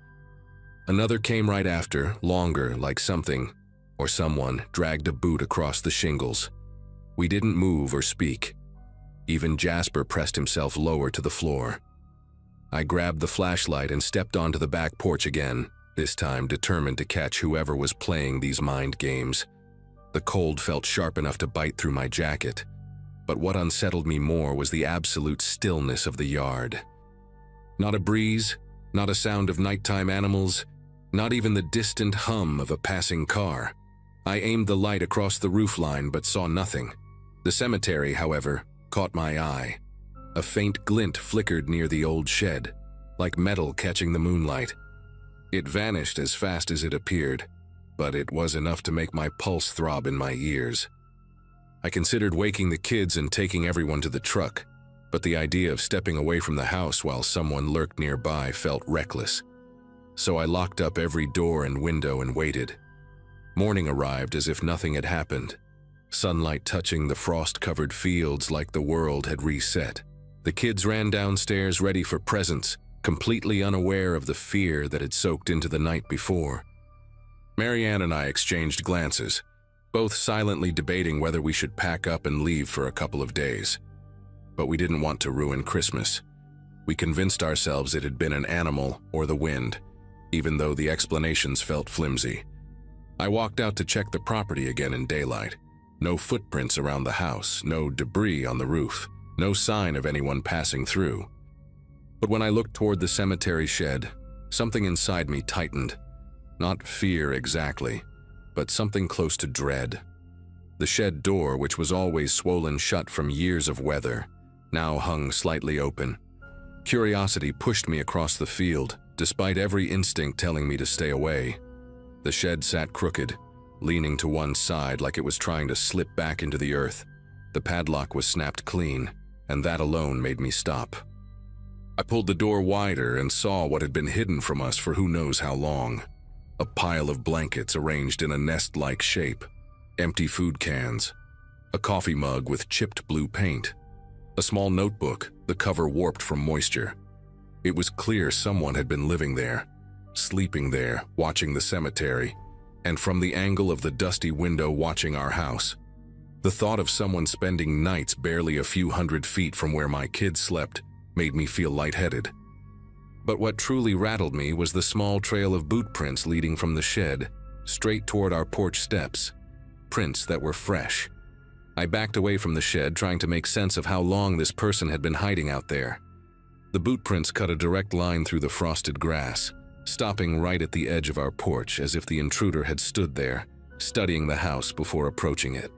Another came right after, longer, like something, or someone, dragged a boot across the shingles. We didn't move or speak. Even Jasper pressed himself lower to the floor. I grabbed the flashlight and stepped onto the back porch again, this time determined to catch whoever was playing these mind games. The cold felt sharp enough to bite through my jacket, but what unsettled me more was the absolute stillness of the yard. Not a breeze, not a sound of nighttime animals, not even the distant hum of a passing car. I aimed the light across the roofline but saw nothing. The cemetery, however, caught my eye. A faint glint flickered near the old shed, like metal catching the moonlight. It vanished as fast as it appeared, but it was enough to make my pulse throb in my ears. I considered waking the kids and taking everyone to the truck, but the idea of stepping away from the house while someone lurked nearby felt reckless. So I locked up every door and window and waited. Morning arrived as if nothing had happened, sunlight touching the frost-covered fields like the world had reset. The kids ran downstairs ready for presents, completely unaware of the fear that had soaked into the night before. Marianne and I exchanged glances, both silently debating whether we should pack up and leave for a couple of days. But we didn't want to ruin Christmas. We convinced ourselves it had been an animal or the wind, even though the explanations felt flimsy. I walked out to check the property again in daylight. No footprints around the house, no debris on the roof, no sign of anyone passing through. But when I looked toward the cemetery shed, something inside me tightened. Not fear exactly, but something close to dread. The shed door, which was always swollen shut from years of weather, now hung slightly open. Curiosity pushed me across the field, despite every instinct telling me to stay away. The shed sat crooked, leaning to one side like it was trying to slip back into the earth. The padlock was snapped clean, and that alone made me stop. I pulled the door wider and saw what had been hidden from us for who knows how long. A pile of blankets arranged in a nest-like shape, empty food cans, a coffee mug with chipped blue paint, a small notebook, the cover warped from moisture. It was clear someone had been living there, sleeping there, watching the cemetery, and from the angle of the dusty window watching our house. The thought of someone spending nights barely a few hundred feet from where my kids slept made me feel lightheaded. But what truly rattled me was the small trail of boot prints leading from the shed, straight toward our porch steps. Prints that were fresh. I backed away from the shed, trying to make sense of how long this person had been hiding out there. The boot prints cut a direct line through the frosted grass, stopping right at the edge of our porch as if the intruder had stood there, studying the house before approaching it.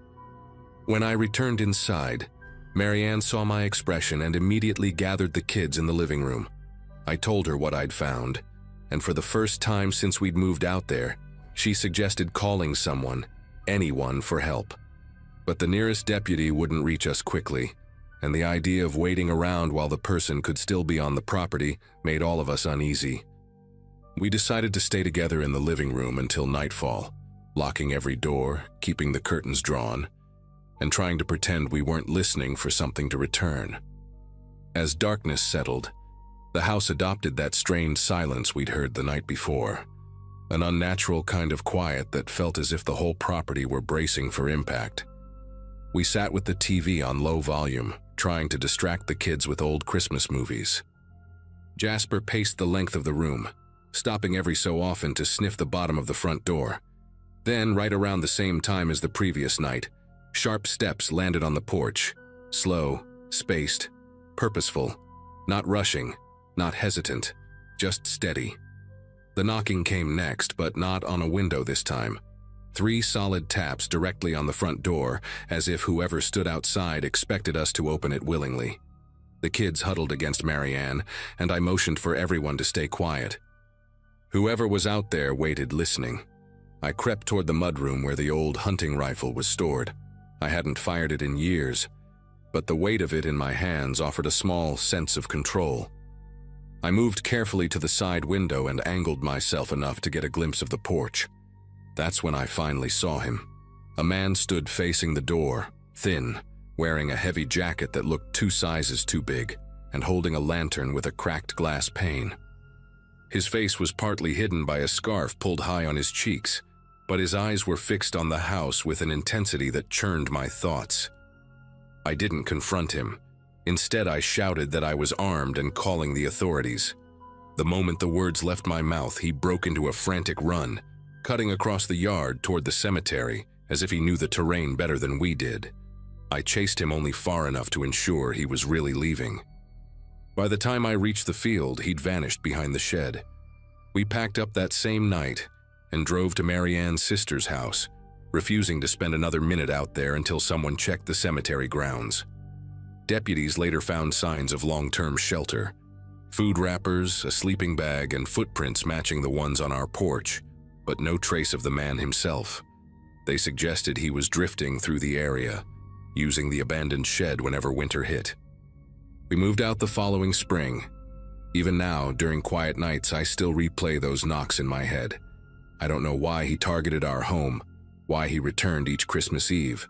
When I returned inside, Marianne saw my expression and immediately gathered the kids in the living room. I told her what I'd found, and for the first time since we'd moved out there, she suggested calling someone, anyone, for help. But the nearest deputy wouldn't reach us quickly, and the idea of waiting around while the person could still be on the property made all of us uneasy. We decided to stay together in the living room until nightfall, locking every door, keeping the curtains drawn, and trying to pretend we weren't listening for something to return. As darkness settled, the house adopted that strained silence we'd heard the night before, an unnatural kind of quiet that felt as if the whole property were bracing for impact. We sat with the TV on low volume, trying to distract the kids with old Christmas movies. Jasper paced the length of the room, stopping every so often to sniff the bottom of the front door. Then, right around the same time as the previous night, sharp steps landed on the porch, slow, spaced, purposeful, not rushing, not hesitant, just steady. The knocking came next, but not on a window this time. 3 solid taps directly on the front door, as if whoever stood outside expected us to open it willingly. The kids huddled against Marianne, and I motioned for everyone to stay quiet. Whoever was out there waited, listening. I crept toward the mudroom where the old hunting rifle was stored. I hadn't fired it in years, but the weight of it in my hands offered a small sense of control. I moved carefully to the side window and angled myself enough to get a glimpse of the porch. That's when I finally saw him. A man stood facing the door, thin, wearing a heavy jacket that looked 2 sizes too big, and holding a lantern with a cracked glass pane. His face was partly hidden by a scarf pulled high on his cheeks, but his eyes were fixed on the house with an intensity that churned my thoughts. I didn't confront him. Instead, I shouted that I was armed and calling the authorities. The moment the words left my mouth, he broke into a frantic run, cutting across the yard toward the cemetery as if he knew the terrain better than we did. I chased him only far enough to ensure he was really leaving. By the time I reached the field, he'd vanished behind the shed. We packed up that same night and drove to Marianne's sister's house, refusing to spend another minute out there until someone checked the cemetery grounds. Deputies later found signs of long-term shelter, food wrappers, a sleeping bag, and footprints matching the ones on our porch, but no trace of the man himself. They suggested he was drifting through the area, using the abandoned shed whenever winter hit. We moved out the following spring. Even now, during quiet nights, I still replay those knocks in my head. I don't know why he targeted our home, why he returned each Christmas Eve,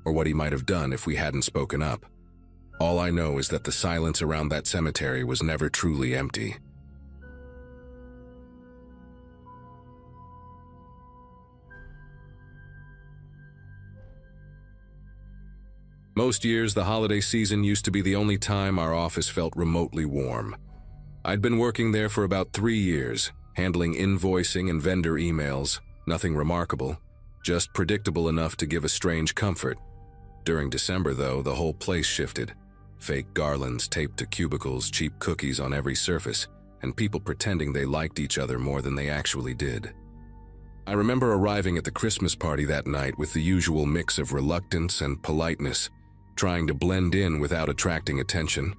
or what he might have done if we hadn't spoken up. All I know is that the silence around that cemetery was never truly empty. Most years, the holiday season used to be the only time our office felt remotely warm. I'd been working there for about 3 years, handling invoicing and vendor emails, nothing remarkable, just predictable enough to give a strange comfort. During December, though, the whole place shifted. Fake garlands taped to cubicles, cheap cookies on every surface, and people pretending they liked each other more than they actually did. I remember arriving at the Christmas party that night with the usual mix of reluctance and politeness, trying to blend in without attracting attention.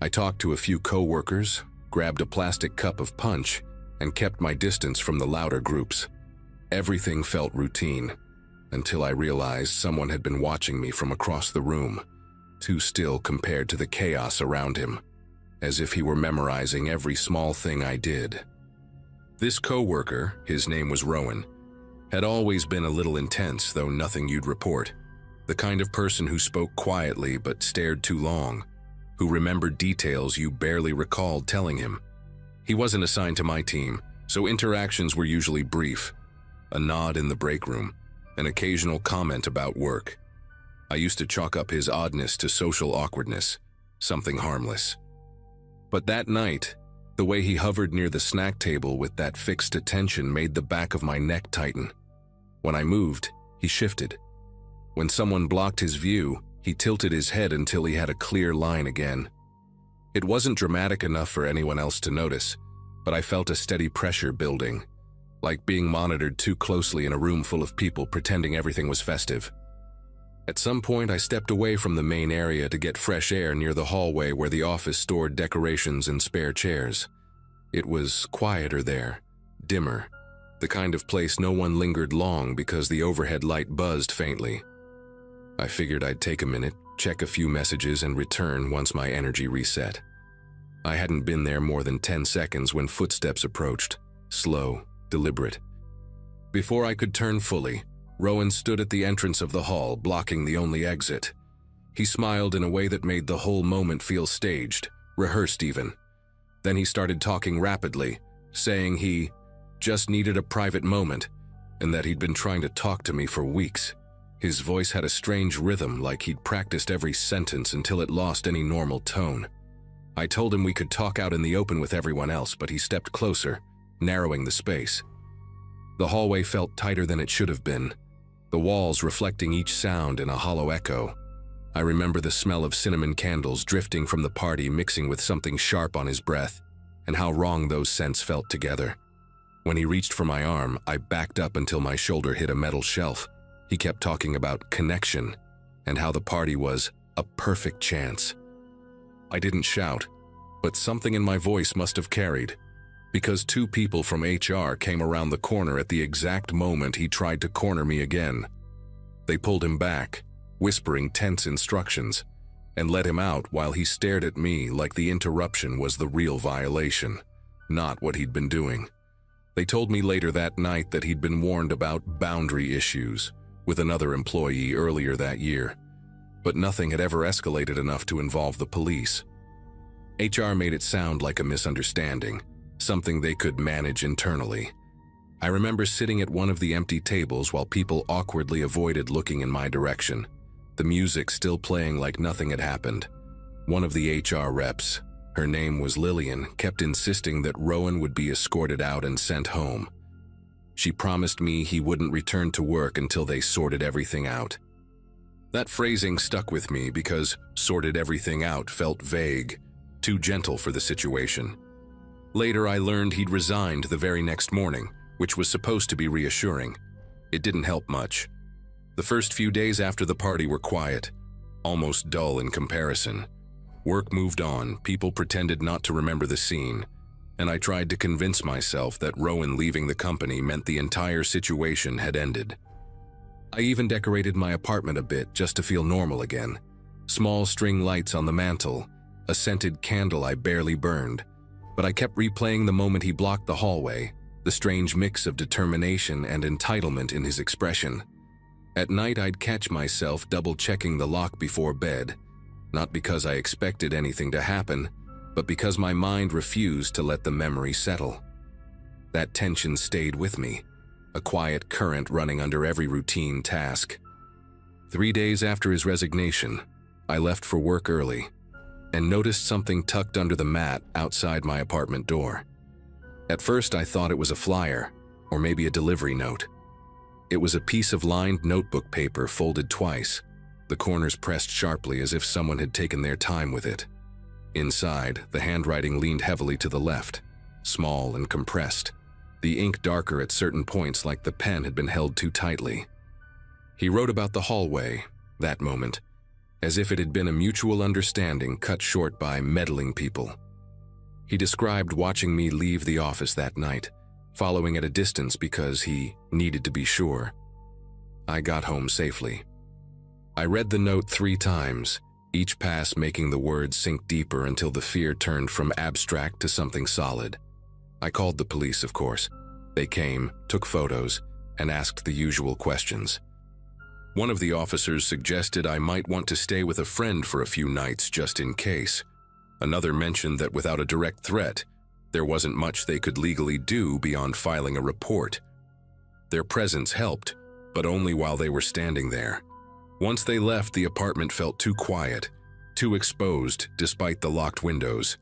I talked to a few coworkers, grabbed a plastic cup of punch, and kept my distance from the louder groups. Everything felt routine, until I realized someone had been watching me from across the room, too still compared to the chaos around him, as if he were memorizing every small thing I did. This coworker, his name was Rowan, had always been a little intense, though nothing you'd report. The kind of person who spoke quietly but stared too long, who remembered details you barely recalled telling him. He wasn't assigned to my team, so interactions were usually brief. A nod in the break room, an occasional comment about work. I used to chalk up his oddness to social awkwardness, something harmless. But that night, the way he hovered near the snack table with that fixed attention made the back of my neck tighten. When I moved, he shifted. When someone blocked his view, he tilted his head until he had a clear line again. It wasn't dramatic enough for anyone else to notice, but I felt a steady pressure building, like being monitored too closely in a room full of people pretending everything was festive. At some point, I stepped away from the main area to get fresh air near the hallway where the office stored decorations and spare chairs. It was quieter there, dimmer, the kind of place no one lingered long because the overhead light buzzed faintly. I figured I'd take a minute, check a few messages, and return once my energy reset. I hadn't been there more than 10 seconds when footsteps approached, slow, deliberate. Before I could turn fully, Rowan stood at the entrance of the hall, blocking the only exit. He smiled in a way that made the whole moment feel staged, rehearsed even. Then he started talking rapidly, saying he just needed a private moment, and that he'd been trying to talk to me for weeks. His voice had a strange rhythm, like he'd practiced every sentence until it lost any normal tone. I told him we could talk out in the open with everyone else, but he stepped closer, narrowing the space. The hallway felt tighter than it should have been, the walls reflecting each sound in a hollow echo. I remember the smell of cinnamon candles drifting from the party mixing with something sharp on his breath, and how wrong those scents felt together. When he reached for my arm, I backed up until my shoulder hit a metal shelf. He kept talking about connection and how the party was a perfect chance. I didn't shout, but something in my voice must have carried, because 2 people from HR came around the corner at the exact moment he tried to corner me again. They pulled him back, whispering tense instructions, and let him out while he stared at me like the interruption was the real violation, not what he'd been doing. They told me later that night that he'd been warned about boundary issues with another employee earlier that year, but nothing had ever escalated enough to involve the police. HR made it sound like a misunderstanding, something they could manage internally. I remember sitting at one of the empty tables while people awkwardly avoided looking in my direction, the music still playing like nothing had happened. One of the HR reps, her name was Lillian, kept insisting that Rowan would be escorted out and sent home. She promised me he wouldn't return to work until they sorted everything out. That phrasing stuck with me because sorted everything out felt vague, too gentle for the situation. Later, I learned he'd resigned the very next morning, which was supposed to be reassuring. It didn't help much. The first few days after the party were quiet, almost dull in comparison. Work moved on, people pretended not to remember the scene, and I tried to convince myself that Rowan leaving the company meant the entire situation had ended. I even decorated my apartment a bit just to feel normal again. Small string lights on the mantle, a scented candle I barely burned, but I kept replaying the moment he blocked the hallway, the strange mix of determination and entitlement in his expression. At night, I'd catch myself double-checking the lock before bed, not because I expected anything to happen, but because my mind refused to let the memory settle. That tension stayed with me, a quiet current running under every routine task. 3 days after his resignation, I left for work early and noticed something tucked under the mat outside my apartment door. At first, I thought it was a flyer, or maybe a delivery note. It was a piece of lined notebook paper folded twice, the corners pressed sharply as if someone had taken their time with it. Inside, the handwriting leaned heavily to the left, small and compressed, the ink darker at certain points like the pen had been held too tightly. He wrote about the hallway, that moment, as if it had been a mutual understanding cut short by meddling people. He described watching me leave the office that night, following at a distance because he needed to be sure. I got home safely. I read the note 3 times, each pass making the words sink deeper until the fear turned from abstract to something solid. I called the police, of course. They came, took photos, and asked the usual questions. One of the officers suggested I might want to stay with a friend for a few nights just in case. Another mentioned that without a direct threat, there wasn't much they could legally do beyond filing a report. Their presence helped, but only while they were standing there. Once they left, the apartment felt too quiet, too exposed despite the locked windows.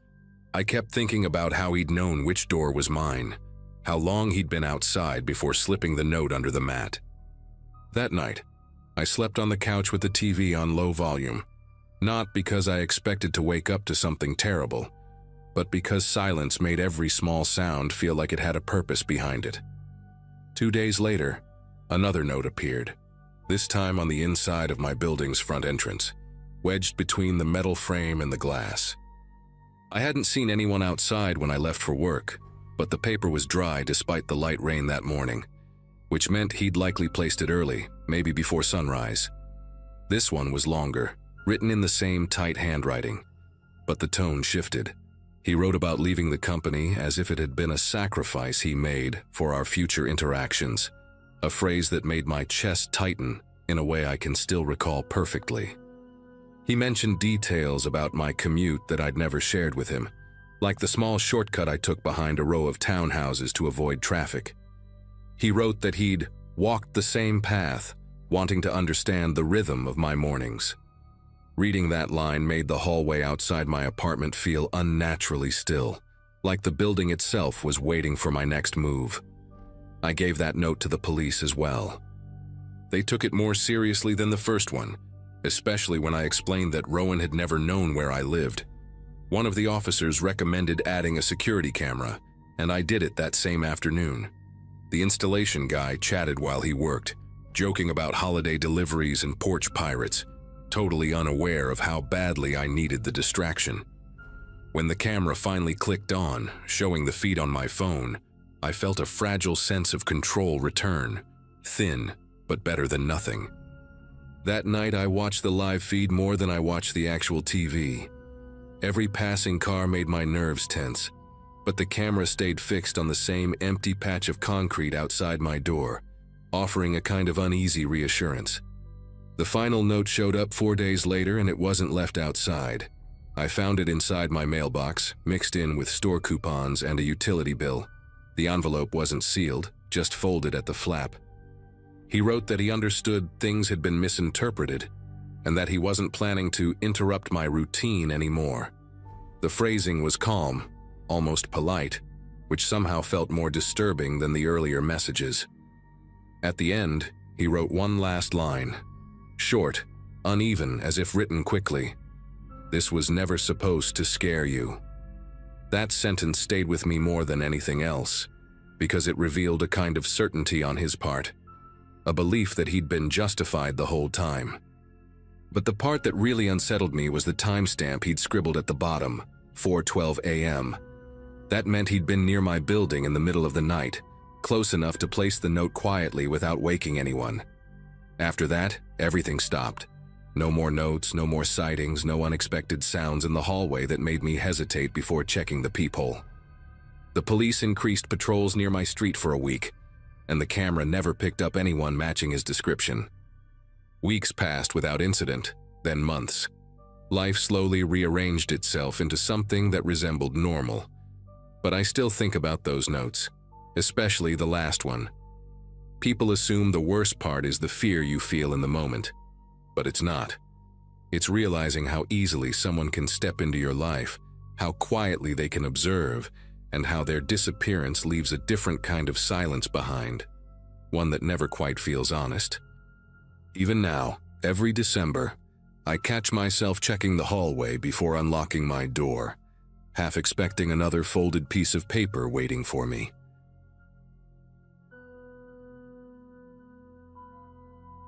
I kept thinking about how he'd known which door was mine, how long he'd been outside before slipping the note under the mat. That night, I slept on the couch with the TV on low volume, not because I expected to wake up to something terrible, but because silence made every small sound feel like it had a purpose behind it. 2 days later, another note appeared, this time on the inside of my building's front entrance, wedged between the metal frame and the glass. I hadn't seen anyone outside when I left for work, but the paper was dry despite the light rain that morning, which meant he'd likely placed it early, maybe before sunrise. This one was longer, written in the same tight handwriting, but the tone shifted. He wrote about leaving the company as if it had been a sacrifice he made for our future interactions, a phrase that made my chest tighten in a way I can still recall perfectly. He mentioned details about my commute that I'd never shared with him, like the small shortcut I took behind a row of townhouses to avoid traffic. He wrote that he'd walked the same path, wanting to understand the rhythm of my mornings. Reading that line made the hallway outside my apartment feel unnaturally still, like the building itself was waiting for my next move. I gave that note to the police as well. They took it more seriously than the first one, especially when I explained that Rowan had never known where I lived. One of the officers recommended adding a security camera, and I did it that same afternoon. The installation guy chatted while he worked, joking about holiday deliveries and porch pirates, totally unaware of how badly I needed the distraction. When the camera finally clicked on, showing the feed on my phone, I felt a fragile sense of control return, thin, but better than nothing. That night I watched the live feed more than I watched the actual TV. Every passing car made my nerves tense, but the camera stayed fixed on the same empty patch of concrete outside my door, offering a kind of uneasy reassurance. The final note showed up 4 days later and it wasn't left outside. I found it inside my mailbox, mixed in with store coupons and a utility bill. The envelope wasn't sealed, just folded at the flap. He wrote that he understood things had been misinterpreted and that he wasn't planning to interrupt my routine anymore. The phrasing was calm, almost polite, which somehow felt more disturbing than the earlier messages. At the end, he wrote one last line. Short, uneven, as if written quickly. This was never supposed to scare you. That sentence stayed with me more than anything else, because it revealed a kind of certainty on his part, a belief that he'd been justified the whole time. But the part that really unsettled me was the timestamp he'd scribbled at the bottom, 4:12 a.m. That meant he'd been near my building in the middle of the night, close enough to place the note quietly without waking anyone. After that, everything stopped. No more notes, no more sightings, no unexpected sounds in the hallway that made me hesitate before checking the peephole. The police increased patrols near my street for a week, and the camera never picked up anyone matching his description. Weeks passed without incident, then months. Life slowly rearranged itself into something that resembled normal. But I still think about those notes, especially the last one. People assume the worst part is the fear you feel in the moment, but it's not. It's realizing how easily someone can step into your life, how quietly they can observe, and how their disappearance leaves a different kind of silence behind, one that never quite feels honest. Even now, every December, I catch myself checking the hallway before unlocking my door, half expecting another folded piece of paper waiting for me.